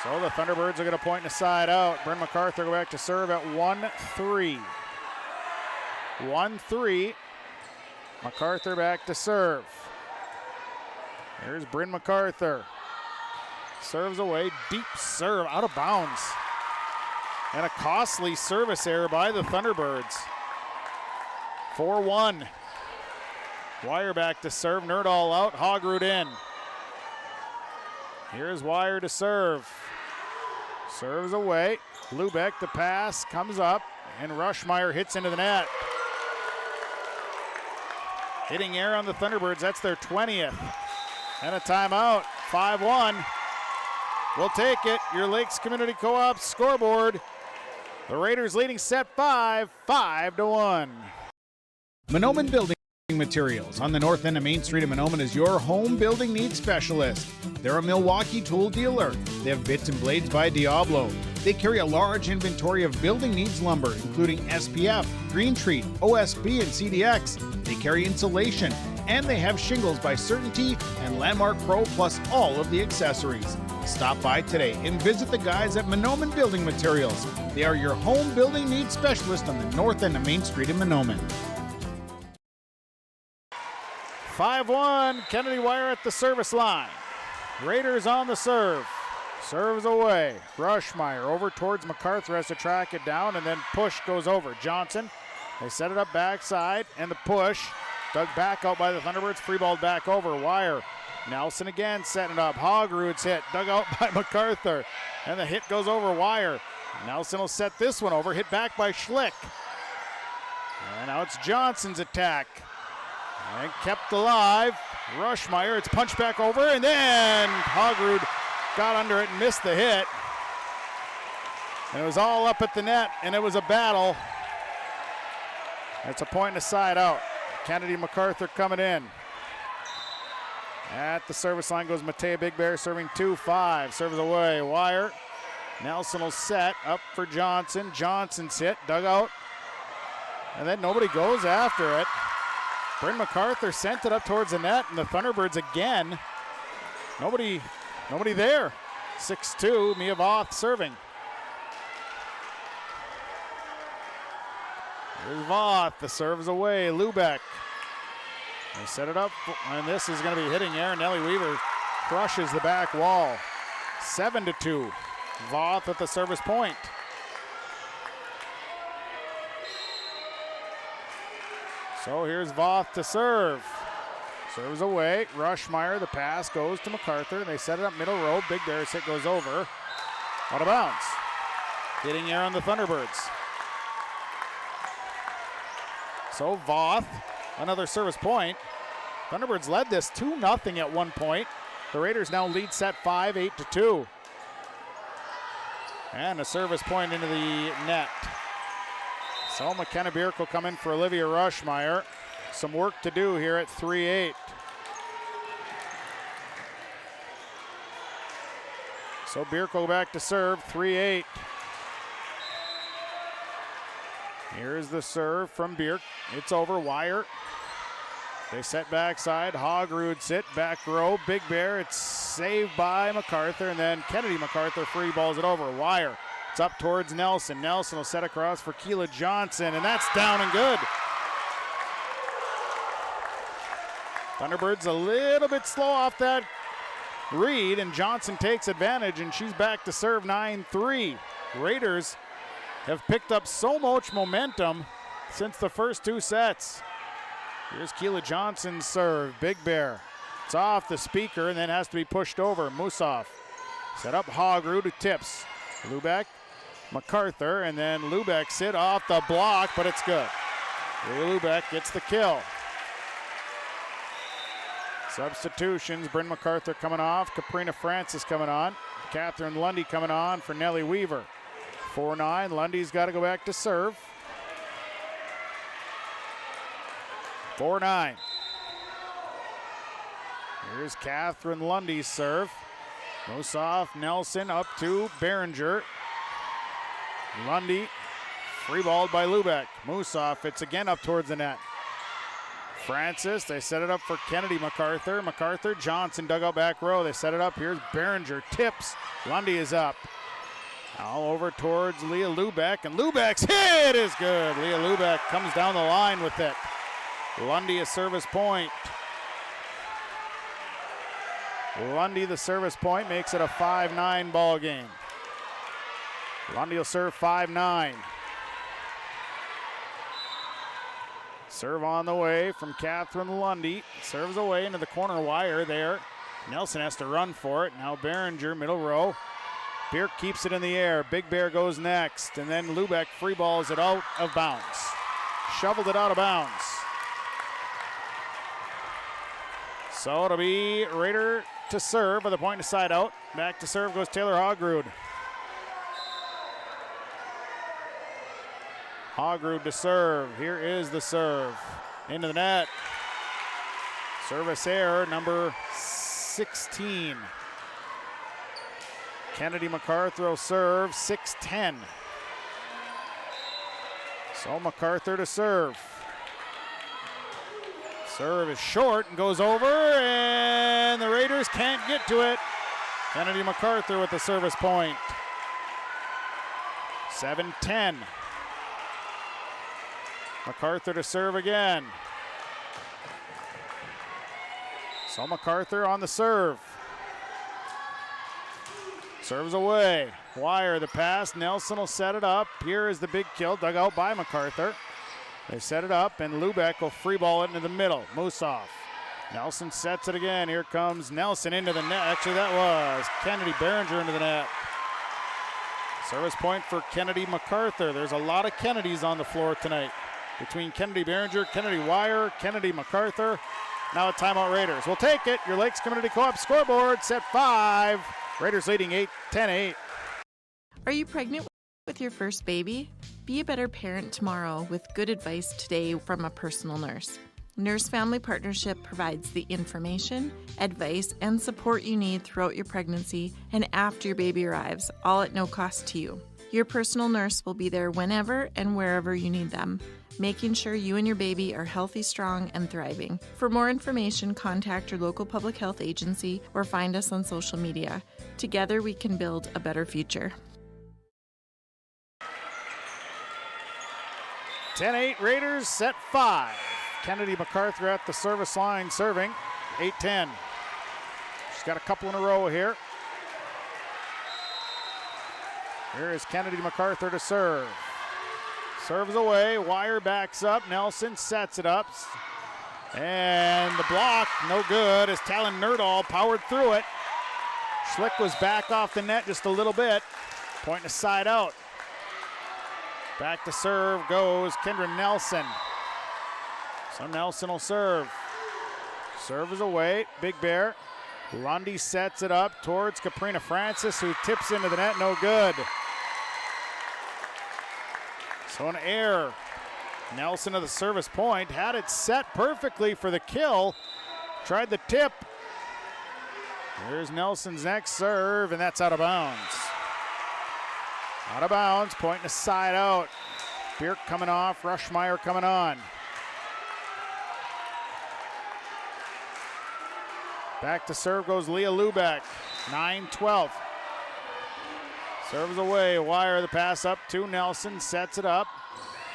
So the Thunderbirds are going to point the side out. Bryn MacArthur go back to serve at 1-3. 1-3. MacArthur back to serve. Here's Bryn MacArthur. serves away, deep serve, out of bounds. And a costly service error by the Thunderbirds. 4-1. Wire back to serve, Nerdahl out, Hogrud in. Here's Wire to serve. Serves away, Lubeck the pass, comes up, and Rushmeyer hits into the net. Hitting error on the Thunderbirds, that's their 20th. And a timeout, 5-1. We'll take it, your Lakes Community Co-op scoreboard. The Raiders leading set 5, 5-1. Mahnomen Building Materials on the north end of Main Street in Mahnomen is your home building needs specialist. They're a Milwaukee tool dealer. They have bits and blades by Diablo. They carry a large inventory of building needs lumber, including SPF, Green Treat, OSB, and CDX. They carry insulation, and they have shingles by Certainty and Landmark Pro, plus all of the accessories. Stop by today and visit the guys at Mahnomen Building Materials. They are your home building needs specialist on the north end of Main Street in Mahnomen. 5-1, Kennedy Wire at the service line. Raiders on the serve. Serves away. Rushmeyer over towards MacArthur, has to track it down, and then push goes over. Johnson, they set it up backside, and the push dug back out by the Thunderbirds, free ball back over. Wire. Nelson again setting it up. Hogrud's hit, dug out by MacArthur, and the hit goes over Wire. Nelson will set this one over, hit back by Schlick. And now it's Johnson's attack. And kept alive. Rushmeyer, it's punched back over, and then Hogrud got under it and missed the hit. And it was all up at the net, and it was a battle. It's a point and a side out. Kennedy MacArthur coming in. At the service line goes Mattea Big Bear, serving 2-5. Serves away, Wire. Nelson will set, up for Johnson. Johnson's hit, dug out. And then nobody goes after it. Bryn MacArthur sent it up towards the net, and the Thunderbirds again. Nobody there. 6-2, Mia Voth serving. Here's Voth, the serve's away, Lubeck. They set it up, and this is going to be hitting air. Nellie Weaver crushes the back wall. 7-2, Voth at the service point. So here's Voth to serve. Serves away, Rushmeyer, the pass goes to MacArthur. They set it up middle row, Big Bear's hit goes over. Out of bounds. Hitting air on the Thunderbirds. So Voth, another service point. Thunderbirds led this 2-0 at one point. The Raiders now lead set 5, 8-2. And a service point into the net. So McKenna Bierk will come in for Olivia Rushmeyer. Some work to do here at 3-8. So Bierk will go back to serve, 3-8. Here's the serve from Bierk. It's over, Wire. They set backside, Hogrud sit, back row, Big Bear. It's saved by MacArthur, and then Kennedy MacArthur free balls it over, Wire. It's up towards Nelson. Nelson will set across for Keela Johnson, and that's down and good. Thunderbirds a little bit slow off that read, and Johnson takes advantage, and she's back to serve 9-3. Raiders have picked up so much momentum since the first two sets. Here's Keela Johnson's serve, Big Bear. It's off the speaker and then has to be pushed over. Musoff set up Hogrud, who tips. Lubeck, MacArthur, and then Lubeck sit off the block, but it's good. Ray Lubeck gets the kill. Substitutions, Bryn MacArthur coming off, Caprina Francis coming on, Catherine Lundy coming on for Nellie Weaver. 4-9, Lundy's got to go back to serve. 4-9. Here's Catherine Lundy's serve. Musoff, Nelson up to Behringer. Lundy, free balled by Lubeck. Musoff, it's again up towards the net. Francis, they set it up for Kennedy MacArthur. MacArthur, Johnson, dugout back row. They set it up. Here's Behringer, tips. Lundy is up. Now over towards Leah Lubeck, and Lubeck's hit is good. Leah Lubeck comes down the line with it. Lundy a service point. Lundy, the service point, makes it a 5-9 ball game. Lundy will serve 5-9. Serve on the way from Catherine Lundy. Serves away into the corner wire there. Nelson has to run for it. Now Behringer, middle row. Bierk keeps it in the air. Big Bear goes next. And then Lubeck free balls it out of bounds. Shoveled it out of bounds. So it'll be Raider to serve with a point to side out. Back to serve goes Taylor Hogrud. Hogrud to serve. Here is the serve. Into the net. Service error, number 16. Kennedy MacArthur will serve, 6-10. So MacArthur to serve. Serve is short and goes over, and the Raiders can't get to it. Kennedy MacArthur with the service point. 7-10. MacArthur to serve again. So MacArthur on the serve. Serves away. Wire the pass. Nelson will set it up. Here is the big kill dug out by MacArthur. They set it up, and Lubeck will free ball it into the middle. Moosoff. Nelson sets it again. Here comes Nelson into the net. Actually, that was Kennedy Behringer into the net. Service point for Kennedy MacArthur. There's a lot of Kennedys on the floor tonight. Between Kennedy Behringer, Kennedy Wire, Kennedy MacArthur. Now a timeout Raiders. We'll take it. Your Lakes Community Co-op scoreboard set 5. Raiders leading 10-8. Are you pregnant with your first baby? Be a better parent tomorrow with good advice today from a personal nurse. Nurse Family Partnership provides the information, advice, and support you need throughout your pregnancy and after your baby arrives, all at no cost to you. Your personal nurse will be there whenever and wherever you need them, making sure you and your baby are healthy, strong, and thriving. For more information, contact your local public health agency or find us on social media. Together, we can build a better future. 10-8 Raiders set 5. Kennedy MacArthur at the service line serving. 8-10. She's got a couple in a row here. Here is Kennedy MacArthur to serve. Serves away, Wire backs up, Nelson sets it up. And the block, no good, as Talon Nerdahl powered through it. Schlick was back off the net just a little bit. Point to side out. Back to serve goes Kendra Nelson. So Nelson will serve. Serve is away, Big Bear. Lundy sets it up towards Caprina Francis, who tips into the net, no good. So an error. Nelson to the service point, had it set perfectly for the kill. Tried the tip. Here's Nelson's next serve, and that's out of bounds. Out of bounds, point to side out. Bierk coming off, Rushmeyer coming on. Back to serve goes Leah Lubeck, 9-12. Serves away, Wire the pass up to Nelson, sets it up.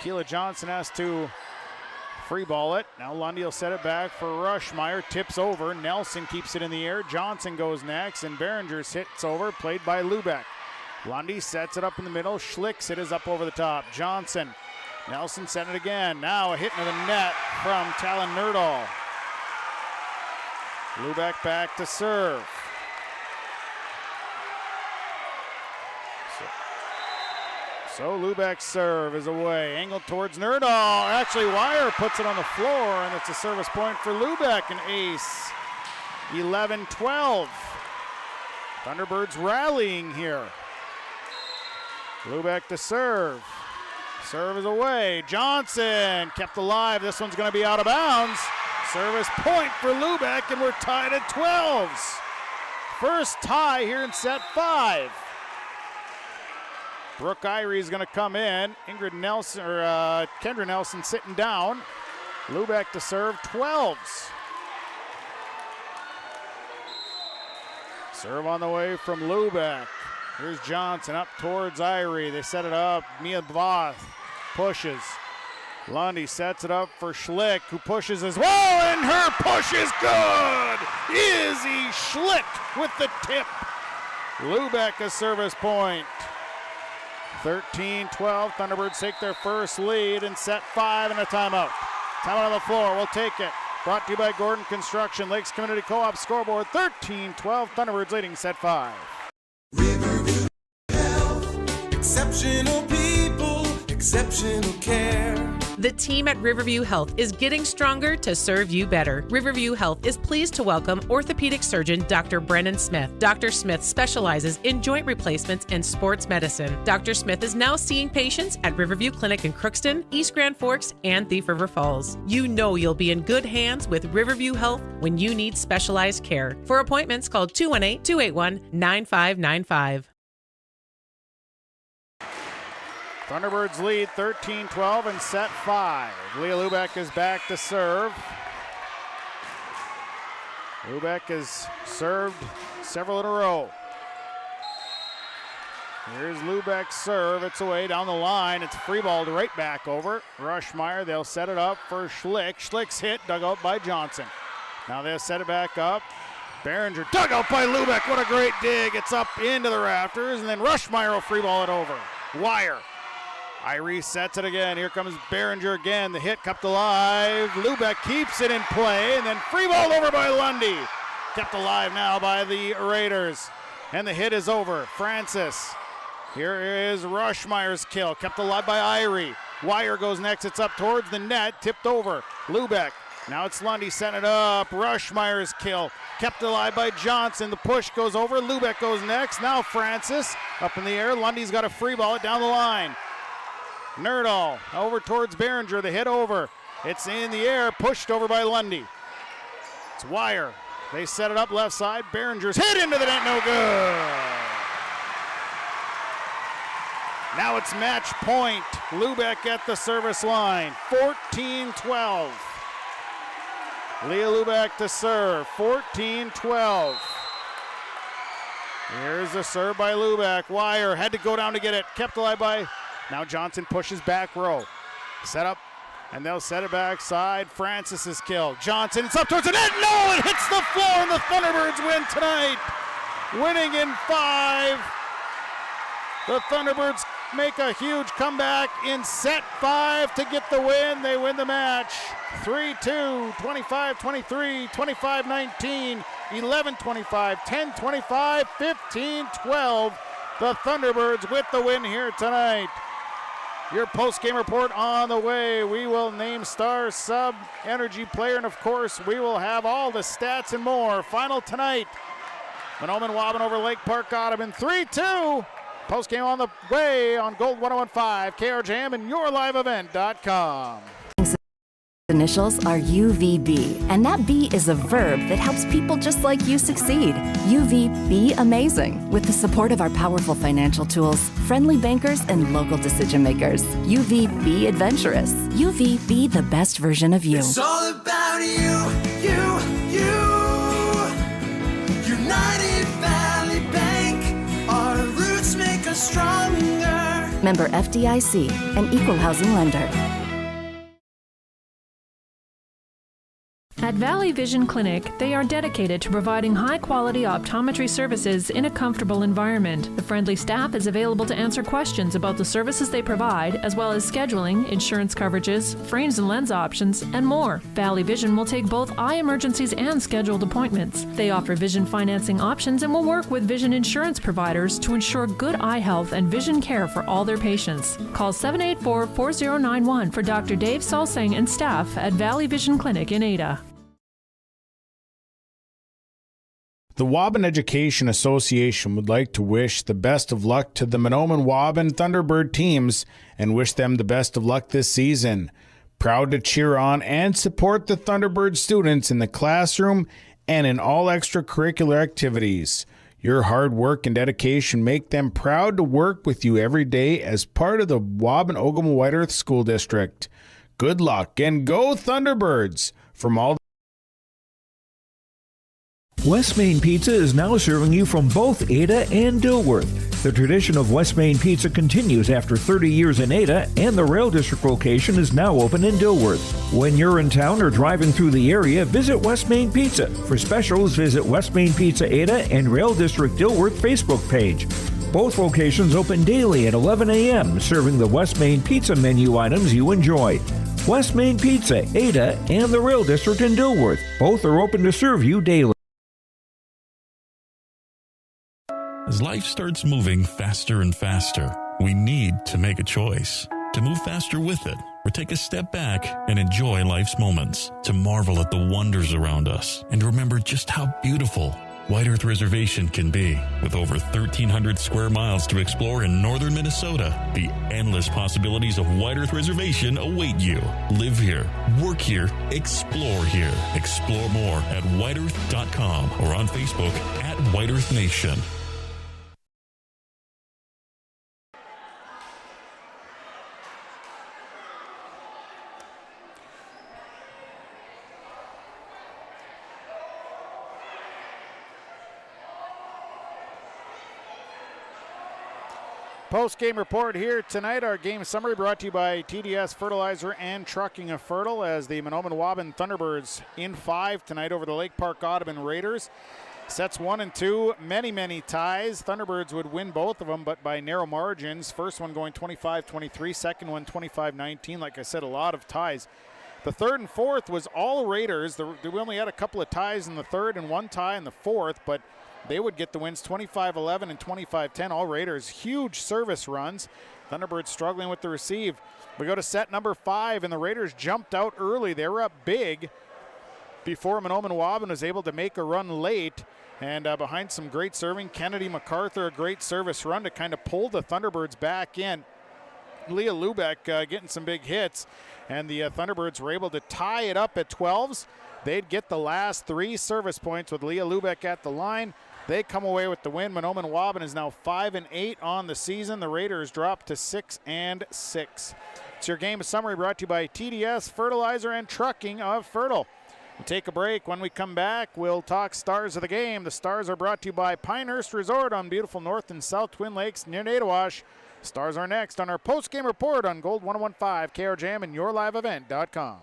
Keela Johnson has to free ball it. Now Lundy will set it back for Rushmeyer, tips over. Nelson keeps it in the air. Johnson goes next, and Behringer hits over, played by Lubeck. Lundy sets it up in the middle. Schlicks it is up over the top. Johnson. Nelson set it again. Now a hit into the net from Talon Nerdahl. Lubeck back to serve. So Lubeck's serve is away. Angled towards Nerdahl. Actually, Wire puts it on the floor, and it's a service point for Lubeck, an ace. 11-12. Thunderbirds rallying here. Lubeck to serve. Serve is away. Johnson kept alive. This one's going to be out of bounds. Service point for Lubeck, and we're tied at 12s. First tie here in set 5. Brooke Irie is going to come in. Ingrid Nelson, or Kendra Nelson sitting down. Lubeck to serve, 12s. Serve on the way from Lubeck. Here's Johnson up towards Irie. They set it up. Mia Voth pushes. Lundy sets it up for Schlick, who pushes as well, and her push is good! Izzy Schlick with the tip. Lubeck a service point. 13-12, Thunderbirds take their first lead in set 5 and a timeout. Timeout on the floor, we'll take it. Brought to you by Gordon Construction, Lakes Community Co-op scoreboard, 13-12, Thunderbirds leading set 5. Riverview Health, exceptional people, exceptional care. The team at Riverview Health is getting stronger to serve you better. Riverview Health is pleased to welcome orthopedic surgeon Dr. Brennan Smith. Dr. Smith specializes in joint replacements and sports medicine. Dr. Smith is now seeing patients at Riverview Clinic in Crookston, East Grand Forks, and Thief River Falls. You know you'll be in good hands with Riverview Health when you need specialized care. For appointments, call 218-281-9595. Thunderbirds lead 13-12 in set 5. Leah Lubeck is back to serve. Lubeck has served several in a row. Here's Lubeck's serve. It's away down the line. It's free balled right back over. Rushmeyer, they'll set it up for Schlick. Schlick's hit, dug out by Johnson. Now they'll set it back up. Behringer, dug out by Lubeck. What a great dig. It's up into the rafters, and then Rushmeyer will free ball it over. Wire. Irie sets it again. Here comes Behringer again. The hit kept alive. Lubeck keeps it in play, and then free ball over by Lundy. Kept alive now by the Raiders. And the hit is over. Francis. Here is Rushmeyer's kill. Kept alive by Irie. Wire goes next. It's up towards the net. Tipped over. Lubeck. Now it's Lundy setting it up. Rushmeyer's kill. Kept alive by Johnson. The push goes over. Lubeck goes next. Now Francis up in the air. Lundy's got a free ball it down the line. Nerdahl over towards Behringer. The hit over. It's in the air. Pushed over by Lundy. It's Wire. They set it up left side. Behringer's hit into the net. No good. Now it's match point. Lubeck at the service line. 14-12. Leah Lubeck to serve. 14-12. Here's the serve by Lubeck. Wire had to go down to get it. Kept alive by... Now Johnson pushes back row. Set up, and they'll set it back side. Francis's kill. Johnson, it's up towards the net. No, it hits the floor, and the Thunderbirds win tonight. Winning in 5. The Thunderbirds make a huge comeback in set 5 to get the win. They win the match. 3-2, 25-23, 25-19, 11-25, 10-25, 15-12. The Thunderbirds with the win here tonight. Your post-game report on the way. We will name star, sub, energy player, and of course, we will have all the stats and more. Final tonight, Mahnomen-Waubun over Lake Park Audubon, 3-2. Post-game on the way on Gold 101.5, KRJM, and YourLiveEvent.com. Initials are UVB, and that B is a verb that helps people just like you succeed. UVB amazing, with the support of our powerful financial tools, friendly bankers, and local decision makers. UVB adventurous. UVB the best version of you. It's all about you. United Valley Bank, our roots make us stronger. Member FDIC, an equal housing lender. At Valley Vision Clinic, they are dedicated to providing high-quality optometry services in a comfortable environment. The friendly staff is available to answer questions about the services they provide, as well as scheduling, insurance coverages, frames and lens options, and more. Valley Vision will take both eye emergencies and scheduled appointments. They offer vision financing options and will work with vision insurance providers to ensure good eye health and vision care for all their patients. Call 784-4091 for Dr. Dave Salsing and staff at Valley Vision Clinic in Ada. The Waubun Education Association would like to wish the best of luck to the Mahnomen-Waubun Thunderbird teams and wish them the best of luck this season. Proud to cheer on and support the Thunderbird students in the classroom and in all extracurricular activities. Your hard work and dedication make them proud to work with you every day as part of the Waubun-Ogama-White Earth School District. Good luck and go Thunderbirds! From all West Main Pizza is now serving you from both Ada and Dilworth. The tradition of West Main Pizza continues after 30 years in Ada, and the Rail District location is now open in Dilworth. When you're in town or driving through the area, visit West Main Pizza. For specials, visit West Main Pizza Ada and Rail District Dilworth Facebook page. Both locations open daily at 11 a.m., serving the West Main Pizza menu items you enjoy. West Main Pizza, Ada, and the Rail District in Dilworth. Both are open to serve you daily. As life starts moving faster and faster, we need to make a choice. To move faster with it, or take a step back and enjoy life's moments. To marvel at the wonders around us, and remember just how beautiful White Earth Reservation can be. With over 1,300 square miles to explore in northern Minnesota, the endless possibilities of White Earth Reservation await you. Live here, work here, explore here. Explore more at whiteearth.com or on Facebook at White Earth Nation. Post-game report here tonight. Our game summary brought to you by TDS Fertilizer and Trucking of Fertile, as the Mahnomen-Waubun Thunderbirds in 5 tonight over the Lake Park Audubon Raiders. Sets 1 and 2, many ties. Thunderbirds would win both of them, but by narrow margins. First one going 25-23, second one 25-19. Like I said, a lot of ties. The third and fourth was all Raiders. We only had a couple of ties in the third and one tie in the fourth, but they would get the wins 25-11 and 25-10. All Raiders, huge service runs. Thunderbirds struggling with the receive. We go to set number 5, and the Raiders jumped out early. They were up big before Mahnomen-Waubun was able to make a run late. And behind some great serving, Kennedy MacArthur, a great service run to kind of pull the Thunderbirds back in. Leah Lubeck getting some big hits, and the Thunderbirds were able to tie it up at 12s. They'd get the last 3 service points with Leah Lubeck at the line. They come away with the win. Mahnomen-Waubun is now 5-8 on the season. The Raiders drop to 6-6. It's your game summary brought to you by TDS Fertilizer and Trucking of Fertile. We'll take a break. When we come back, we'll talk stars of the game. The stars are brought to you by Pinehurst Resort on beautiful North and South Twin Lakes near Nadawash. Stars are next on our post-game report on Gold 101.5, KRJM, and YourLiveEvent.com.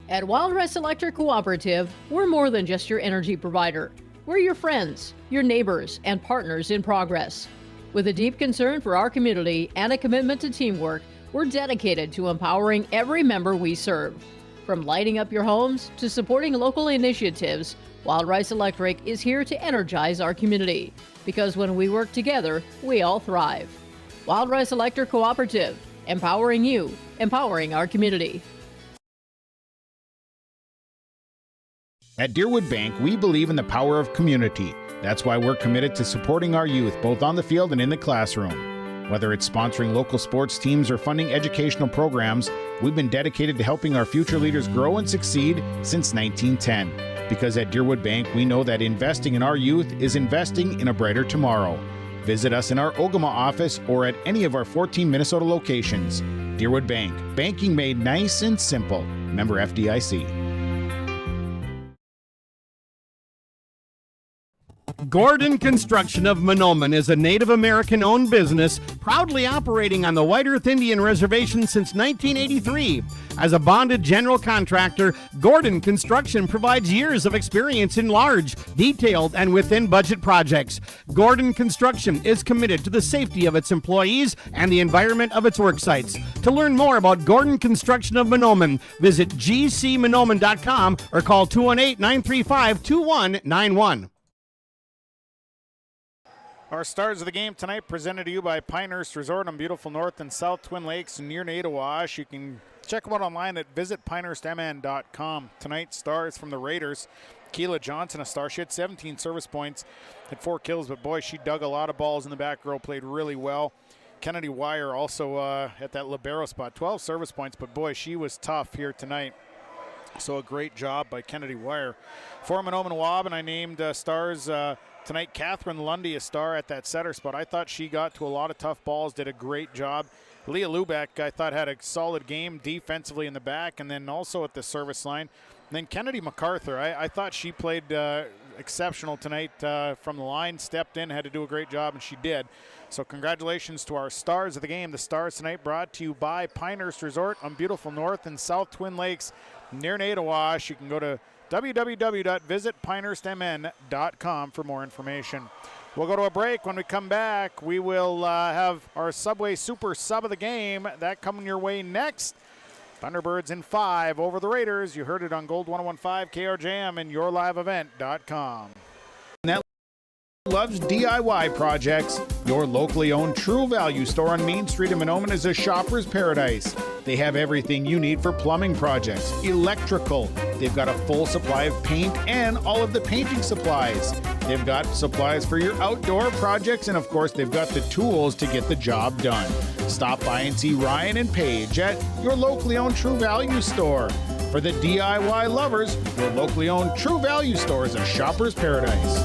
At Wild Rice Electric Cooperative, we're more than just your energy provider. We're your friends, your neighbors, and partners in progress. With a deep concern for our community and a commitment to teamwork, we're dedicated to empowering every member we serve. From lighting up your homes to supporting local initiatives, Wild Rice Electric is here to energize our community. Because when we work together, we all thrive. Wild Rice Electric Cooperative, empowering you, empowering our community. At Deerwood Bank, we believe in the power of community. That's why we're committed to supporting our youth, both on the field and in the classroom. Whether it's sponsoring local sports teams or funding educational programs, we've been dedicated to helping our future leaders grow and succeed since 1910. Because at Deerwood Bank, we know that investing in our youth is investing in a brighter tomorrow. Visit us in our Ogama office or at any of our 14 Minnesota locations. Deerwood Bank, banking made nice and simple. Member FDIC. Gordon Construction of Mahnomen is a Native American-owned business proudly operating on the White Earth Indian Reservation since 1983. As a bonded general contractor, Gordon Construction provides years of experience in large, detailed, and within-budget projects. Gordon Construction is committed to the safety of its employees and the environment of its work sites. To learn more about Gordon Construction of Mahnomen, visit gcmahnomen.com or call 218-935-2191. Our stars of the game tonight presented to you by Pinehurst Resort on beautiful North and South Twin Lakes near Nadawash. You can check them out online at visitpinehurstmn.com. Tonight's stars from the Raiders. Keela Johnson, a star. She had 17 service points, had 4 kills, but boy, she dug a lot of balls in the back row, played really well. Kennedy Wire also at that libero spot, 12 service points, but boy, she was tough here tonight. So a great job by Kennedy Wire. For Mahnomen-Waubun, I named stars tonight. Catherine Lundy, a star at that setter spot. I thought she got to a lot of tough balls, did a great job. Leah Lubeck, I thought, had a solid game defensively in the back and then also at the service line. And then Kennedy MacArthur, I thought she played exceptional tonight from the line, stepped in, had to do a great job, and she did. So congratulations to our stars of the game. The stars tonight brought to you by Pinehurst Resort on beautiful North and South Twin Lakes near Nadawash. You can go to www.visitpinehurstmn.com for more information. We'll go to a break. When we come back, we will have our Subway Super Sub of the game. That coming your way next. Thunderbirds in 5 over the Raiders. You heard it on Gold 101.5 KRJM and yourliveevent.com. Loves DIY projects. Your locally owned True Value store on Main Street in Mahnomen is a shopper's paradise. They have everything you need for plumbing projects, electrical. They've got a full supply of paint and all of the painting supplies. They've got supplies for your outdoor projects, and of course, they've got the tools to get the job done. Stop by and see Ryan and Paige at your locally owned True Value store. For the DIY lovers, your locally owned True Value store is a shopper's paradise.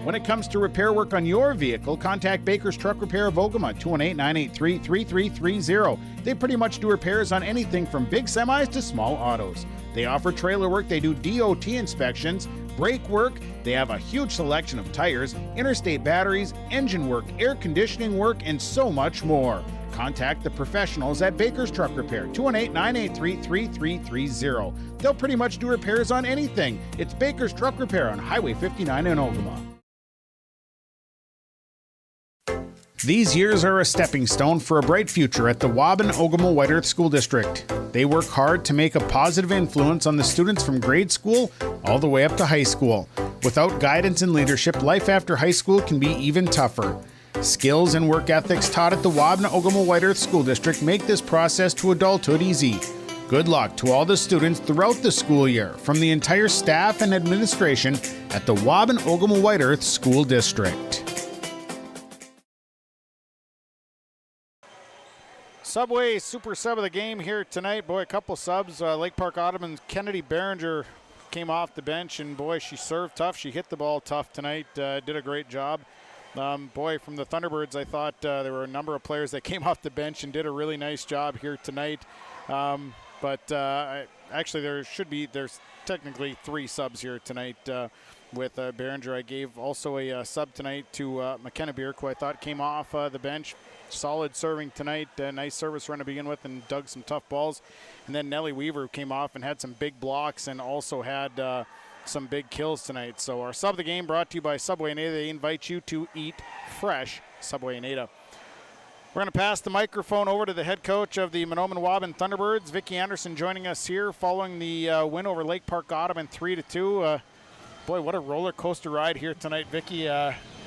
When it comes to repair work on your vehicle, contact Baker's Truck Repair of Ogama, 218-983-3330. They pretty much do repairs on anything from big semis to small autos. They offer trailer work, they do DOT inspections, brake work, they have a huge selection of tires, interstate batteries, engine work, air conditioning work, and so much more. Contact the professionals at Baker's Truck Repair, 218-983-3330. They'll pretty much do repairs on anything. It's Baker's Truck Repair on Highway 59 in Ogama. These years are a stepping stone for a bright future at the Mahnomen-Waubun White Earth School District. They work hard to make a positive influence on the students from grade school all the way up to high school. Without guidance and leadership, life after high school can be even tougher. Skills and work ethics taught at the Mahnomen-Waubun White Earth School District make this process to adulthood easy. Good luck to all the students throughout the school year from the entire staff and administration at the Mahnomen-Waubun White Earth School District. Subway Super Sub of the game here tonight. Boy, a couple subs. Lake Park Audubon's Kennedy Behringer came off the bench, and boy, she served tough. She hit the ball tough tonight. Did a great job. Boy, from the Thunderbirds, I thought there were a number of players that came off the bench and did a really nice job here tonight. Actually, there's technically 3 subs here tonight with Behringer. I gave also a sub tonight to McKenna Bierk, who I thought came off the bench. Solid serving tonight, nice service run to begin with, and dug some tough balls. And then Nellie Weaver, who came off and had some big blocks and also had some big kills tonight. So our sub of the game brought to you by Subway and Ada. They invite you to eat fresh. Subway and Ada. We're going to pass the microphone over to the head coach of the Mahnomen-Waubun Thunderbirds, Vicki Anderson, joining us here following the win over Lake Park Audubon 3-2. Boy, what a roller coaster ride here tonight, Vicki.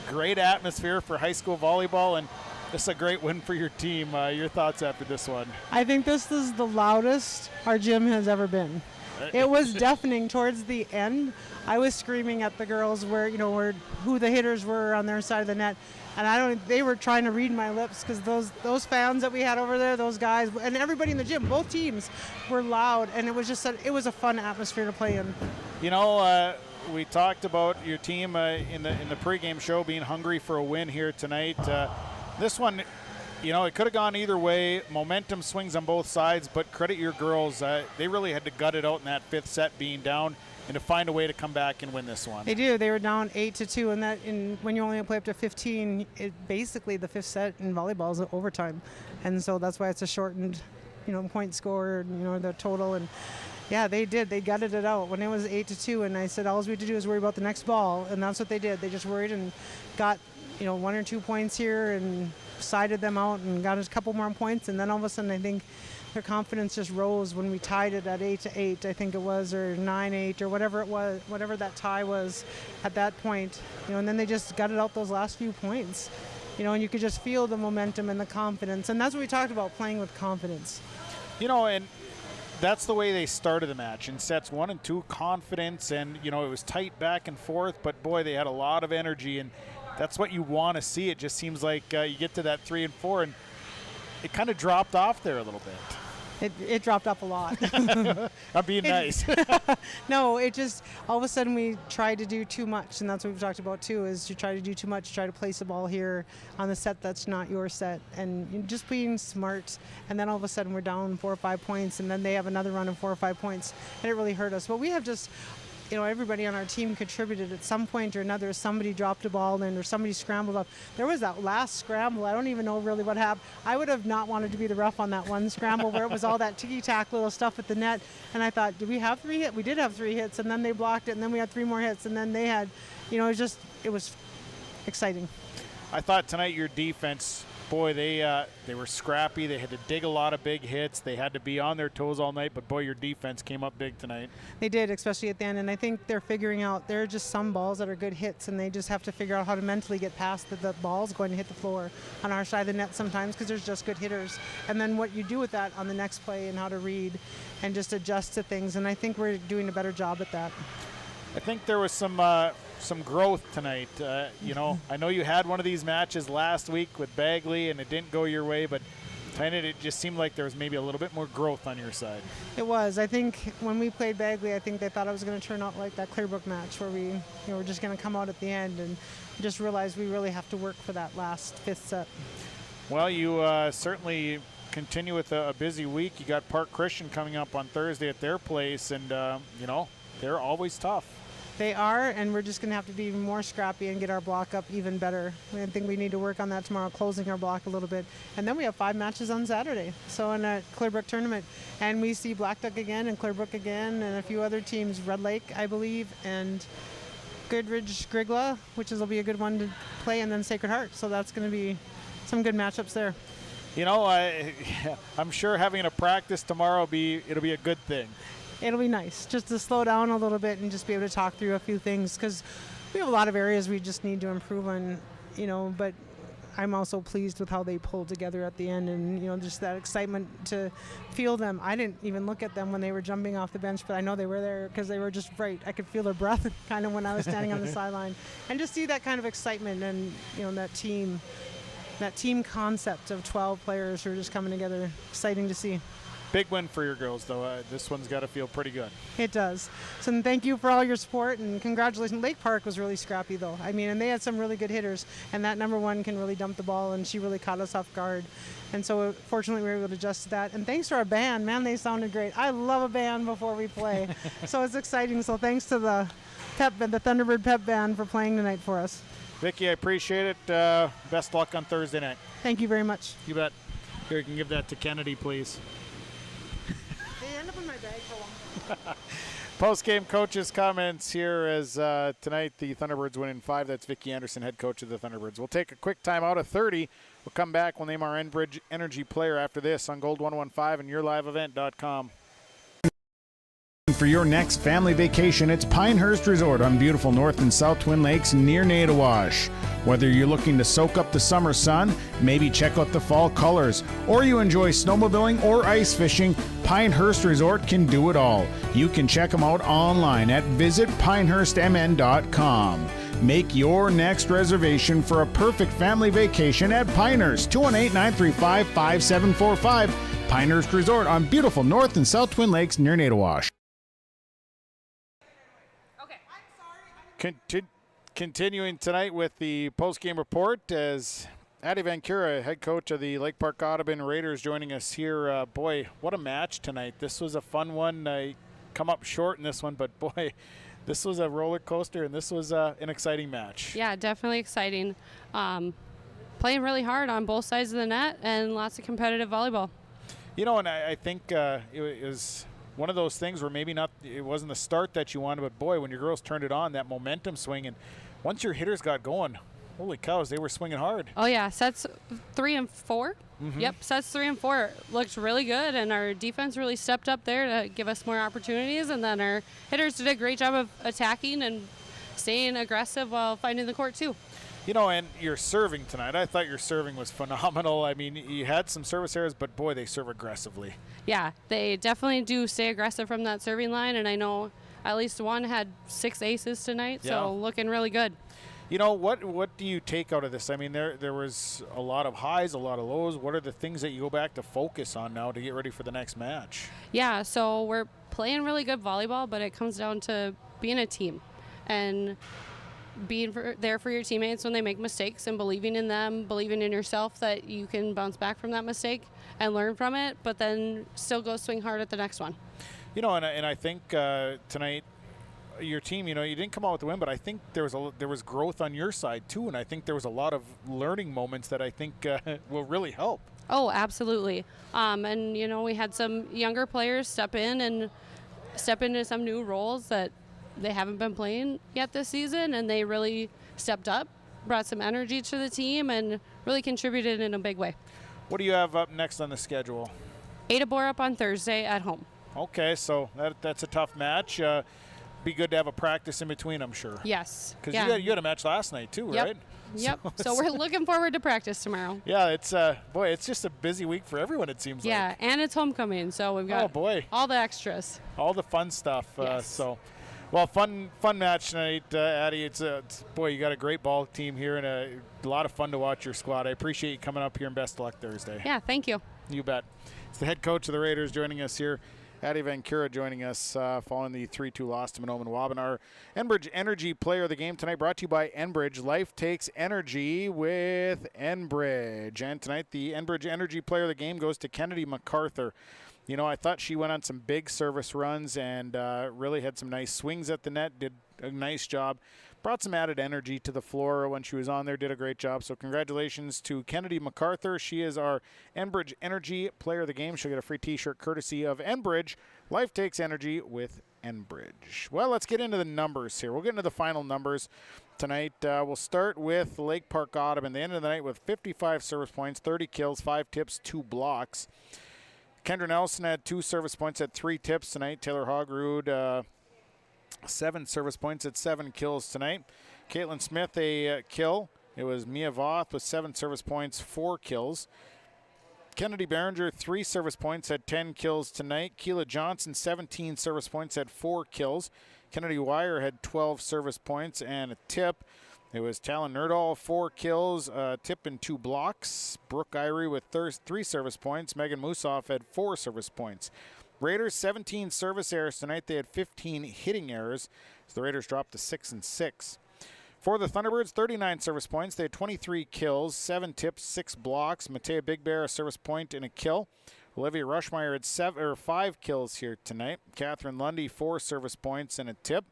Great atmosphere for high school volleyball, and this is a great win for your team. Your thoughts after this one? I think this is the loudest our gym has ever been. It was deafening towards the end. I was screaming at the girls where who the hitters were on their side of the net, and they were trying to read my lips because those fans that we had over there, those guys, and everybody in the gym, both teams were loud, and it was just it was a fun atmosphere to play in. We talked about your team in the pregame show being hungry for a win here tonight. This one, it could have gone either way. Momentum swings on both sides, but credit your girls. They really had to gut it out in that 5th set, being down, and to find a way to come back and win this one. They do. They were down 8-2, and when you only play up to 15, basically the 5th set in volleyball is overtime, and so that's why it's a shortened, point score, the total. And yeah, they did. They gutted it out when it was 8-2, and I said all we had to do is worry about the next ball, and that's what they did. They just worried and got 1 or 2 points here and sided them out and got a couple more points, and then all of a sudden I think their confidence just rose when we tied it at 8-8, I think it was, or 9-8, or whatever it was, whatever that tie was at that point, and then they just gutted out those last few points, and you could just feel the momentum and the confidence, and that's what we talked about, playing with confidence. And that's the way they started the match in sets 1 and 2, confidence, and it was tight back and forth, but boy, they had a lot of energy, and that's what you want to see. It just seems like you get to that 3 and 4, and it kind of dropped off there a little bit. It dropped up a lot. I'm being nice. No, it just, all of a sudden we tried to do too much, and that's what we've talked about too, is you try to do too much, try to place the ball here on the set that's not your set, and just being smart, and then all of a sudden we're down 4 or 5 points, and then they have another run of 4 or 5 points, and it really hurt us. But we have just, everybody on our team contributed at some point or another. Somebody dropped a ball in or somebody scrambled up. There was that last scramble. I don't even know really what happened. I would have not wanted to be the ref on that one scramble where it was all that ticky-tack little stuff at the net. And I thought, did we have 3 hits? We did have 3 hits, and then they blocked it, and then we had 3 more hits, and then they had, it was exciting. I thought tonight your defense, boy, they were scrappy. They had to dig a lot of big hits. They had to be on their toes all night, but boy, your defense came up big tonight. They did, especially at the end, and I think they're figuring out there are just some balls that are good hits, and they just have to figure out how to mentally get past the ball's going to hit the floor on our side of the net sometimes because there's just good hitters, and then what you do with that on the next play and how to read and just adjust to things, and I think we're doing a better job at that. I think there was some growth tonight. I know you had one of these matches last week with Bagley and it didn't go your way, but tonight it just seemed like there was maybe a little bit more growth on your side. It was. I think when we played Bagley, I think they thought it was going to turn out like that Clearbrook match where we were just going to come out at the end, and just realized we really have to work for that last 5th set. Well, you certainly continue with a busy week. You got Park Christian coming up on Thursday at their place, and they're always tough. They are, and we're just going to have to be even more scrappy and get our block up even better. I think we need to work on that tomorrow, closing our block a little bit. And then we have 5 matches on Saturday, so in a Clearbrook tournament. And we see Black Duck again and Clearbrook again and a few other teams, Red Lake, I believe, and Goodridge Grigla, which will be a good one to play, and then Sacred Heart. So that's going to be some good matchups there. I'm sure having a practice tomorrow it'll be a good thing. It'll be nice just to slow down a little bit and just be able to talk through a few things, because we have a lot of areas we just need to improve on, but I'm also pleased with how they pulled together at the end, and just that excitement to feel them. I didn't even look at them when they were jumping off the bench, but I know they were there because they were just right. I could feel their breath kind of when I was standing on the sideline, and just see that kind of excitement and that team concept of 12 players who are just coming together. Exciting to see. Big win for your girls, though. This one's got to feel pretty good. It does. So thank you for all your support, and congratulations. Lake Park was really scrappy, though. And they had some really good hitters, and that number 1 can really dump the ball, and she really caught us off guard. And so fortunately we were able to adjust to that. And thanks to our band. Man, they sounded great. I love a band before we play. So it's exciting. So thanks to the Thunderbird Pep Band for playing tonight for us. Vicki, I appreciate it. Best luck on Thursday night. Thank you very much. You bet. Here, you can give that to Kennedy, please. They end up in my bag for long. Post-game coaches' comments here as tonight the Thunderbirds win in 5. That's Vicki Anderson, head coach of the Thunderbirds. We'll take a quick time out of 30. We'll come back. We'll name our Enbridge Energy player after this on Gold 115 and YourLiveEvent.com. For your next family vacation, it's Pinehurst Resort on beautiful North and South Twin Lakes near Nadawash. Whether you're looking to soak up the summer sun, maybe check out the fall colors, or you enjoy snowmobiling or ice fishing, Pinehurst Resort can do it all. You can check them out online at visitpinehurstmn.com. Make your next reservation for a perfect family vacation at Pinehurst, 218-935-5745. Pinehurst Resort on beautiful North and South Twin Lakes near Nadawash. Continuing tonight with the post-game report as Addie Vancura, head coach of the Lake Park Audubon Raiders, joining us here. Boy, what a match tonight. This was a fun one. Come up short in this one, but boy, this was a roller coaster, and this was an exciting match. Yeah, definitely exciting. Playing really hard on both sides of the net and lots of competitive volleyball. And I think it was one of those things where maybe it wasn't the start that you wanted, but boy, when your girls turned it on, that momentum swing, and once your hitters got going, holy cows, they were swinging hard. Oh yeah, sets 3 and 4. Mm-hmm. Yep, sets 3 and 4 looked really good, and our defense really stepped up there to give us more opportunities, and then our hitters did a great job of attacking and staying aggressive while finding the court too. And your serving tonight, I thought your serving was phenomenal. I mean, you had some service errors, but boy, they serve aggressively. Yeah, they definitely do stay aggressive from that serving line, and I know at least one had 6 aces tonight, so looking really good. You know, what do you take out of this? I mean, there was a lot of highs, a lot of lows. What are the things that you go back to focus on now to get ready for the next match? Yeah, so we're playing really good volleyball, but it comes down to being a team and being there for your teammates when they make mistakes and believing in them, believing in yourself that you can bounce back from that mistake and learn from it, but then still go swing hard at the next one. You know, and I think tonight, your team, you know, you didn't come out with the win, but I think there was growth on your side too, and I think there was a lot of learning moments that I think will really help. Oh, absolutely. And you know, we had some younger players step into some new roles that they haven't been playing yet this season, and they really stepped up, brought some energy to the team, and really contributed in a big way. What do you have up next on the schedule? Ada Borup on Thursday at home. Okay, so that's a tough match. Be good to have a practice in between, I'm sure. Yes. Because yeah. you had a match last night too, Yep. right? Yep. So we're looking forward to practice tomorrow. Yeah, it's it's just a busy week for everyone, it seems like. Yeah, and it's homecoming, so we've got all the extras. All the fun stuff. Yes. Well, fun match tonight, Addie. It's you got a great ball team here and a lot of fun to watch your squad. I appreciate you coming up here, and best of luck Thursday. Yeah, thank you. You bet. It's the head coach of the Raiders joining us here. Addie Van Cura joining us following the 3-2 loss to Mahnomen-Waubun. Our Enbridge Energy Player of the Game tonight brought to you by Enbridge. Life takes energy with Enbridge. And tonight the Enbridge Energy Player of the Game goes to Kennedy MacArthur. You know, I thought she went on some big service runs and really had some nice swings at the net, did a nice job. Brought some added energy to the floor when she was on there, did a great job. So congratulations to Kennedy MacArthur. She is our Enbridge Energy Player of the Game. She'll get a free t-shirt courtesy of Enbridge. Life takes energy with Enbridge. Well, let's get into the numbers here. We'll get into the final numbers tonight. We'll start with Lake Park Audubon. They ended the night with 55 service points, 30 kills, 5 tips, 2 blocks. Kendra Nelson had 2 service points at 3 tips tonight. Taylor Hogrud, 7 service points at 7 kills tonight. Caitlin Smith, a kill. It was Mia Voth with 7 service points, 4 kills. Kennedy Behringer, 3 service points at 10 kills tonight. Keela Johnson, 17 service points at 4 kills. Kennedy Wire had 12 service points and a tip. It was Talon Nerdahl, 4 kills, tip and 2 blocks. Brooke Irie with 3 service points. Megan Musoff had 4 service points. Raiders 17 service errors tonight. They had 15 hitting errors. So the Raiders dropped to 6-6. For the Thunderbirds, 39 service points. They had 23 kills, 7 tips, 6 blocks. Matea Big Bear, a service point and a kill. Olivia Rushmeyer had 5 kills here tonight. Catherine Lundy, 4 service points and a tip.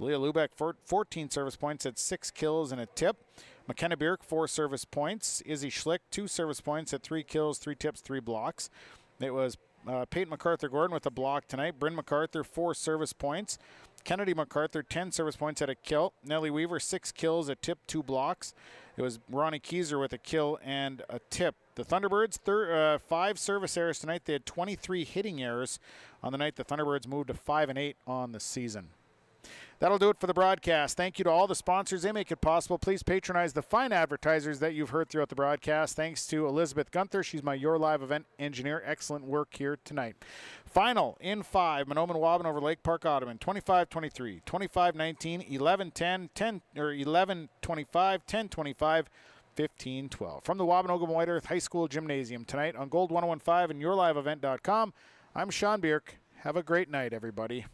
Leah Lubeck, 14 service points, had 6 kills and a tip. McKenna Bierk, 4 service points. Izzy Schlick, 2 service points, had 3 kills, 3 tips, 3 blocks. It was Peyton MacArthur-Gordon with a block tonight. Bryn MacArthur, 4 service points. Kennedy MacArthur, 10 service points, had a kill. Nellie Weaver, 6 kills, a tip, 2 blocks. It was Ronnie Kieser with a kill and a tip. The Thunderbirds, 5 service errors tonight. They had 23 hitting errors on the night. The Thunderbirds moved to 5-8 on the season. That'll do it for the broadcast. Thank you to all the sponsors. They make it possible. Please patronize the fine advertisers that you've heard throughout the broadcast. Thanks to Elizabeth Gunther. She's my Your Live event engineer. Excellent work here tonight. Final in 5, Mahnomen-Waubun over Lake Park Audubon, 25-23, 25-19, 11-10, 11-25, 10-25, 15-12. From the Waubun White Earth High School Gymnasium tonight on Gold 1015 and YourLiveEvent.com, I'm Sean Bierk. Have a great night, everybody.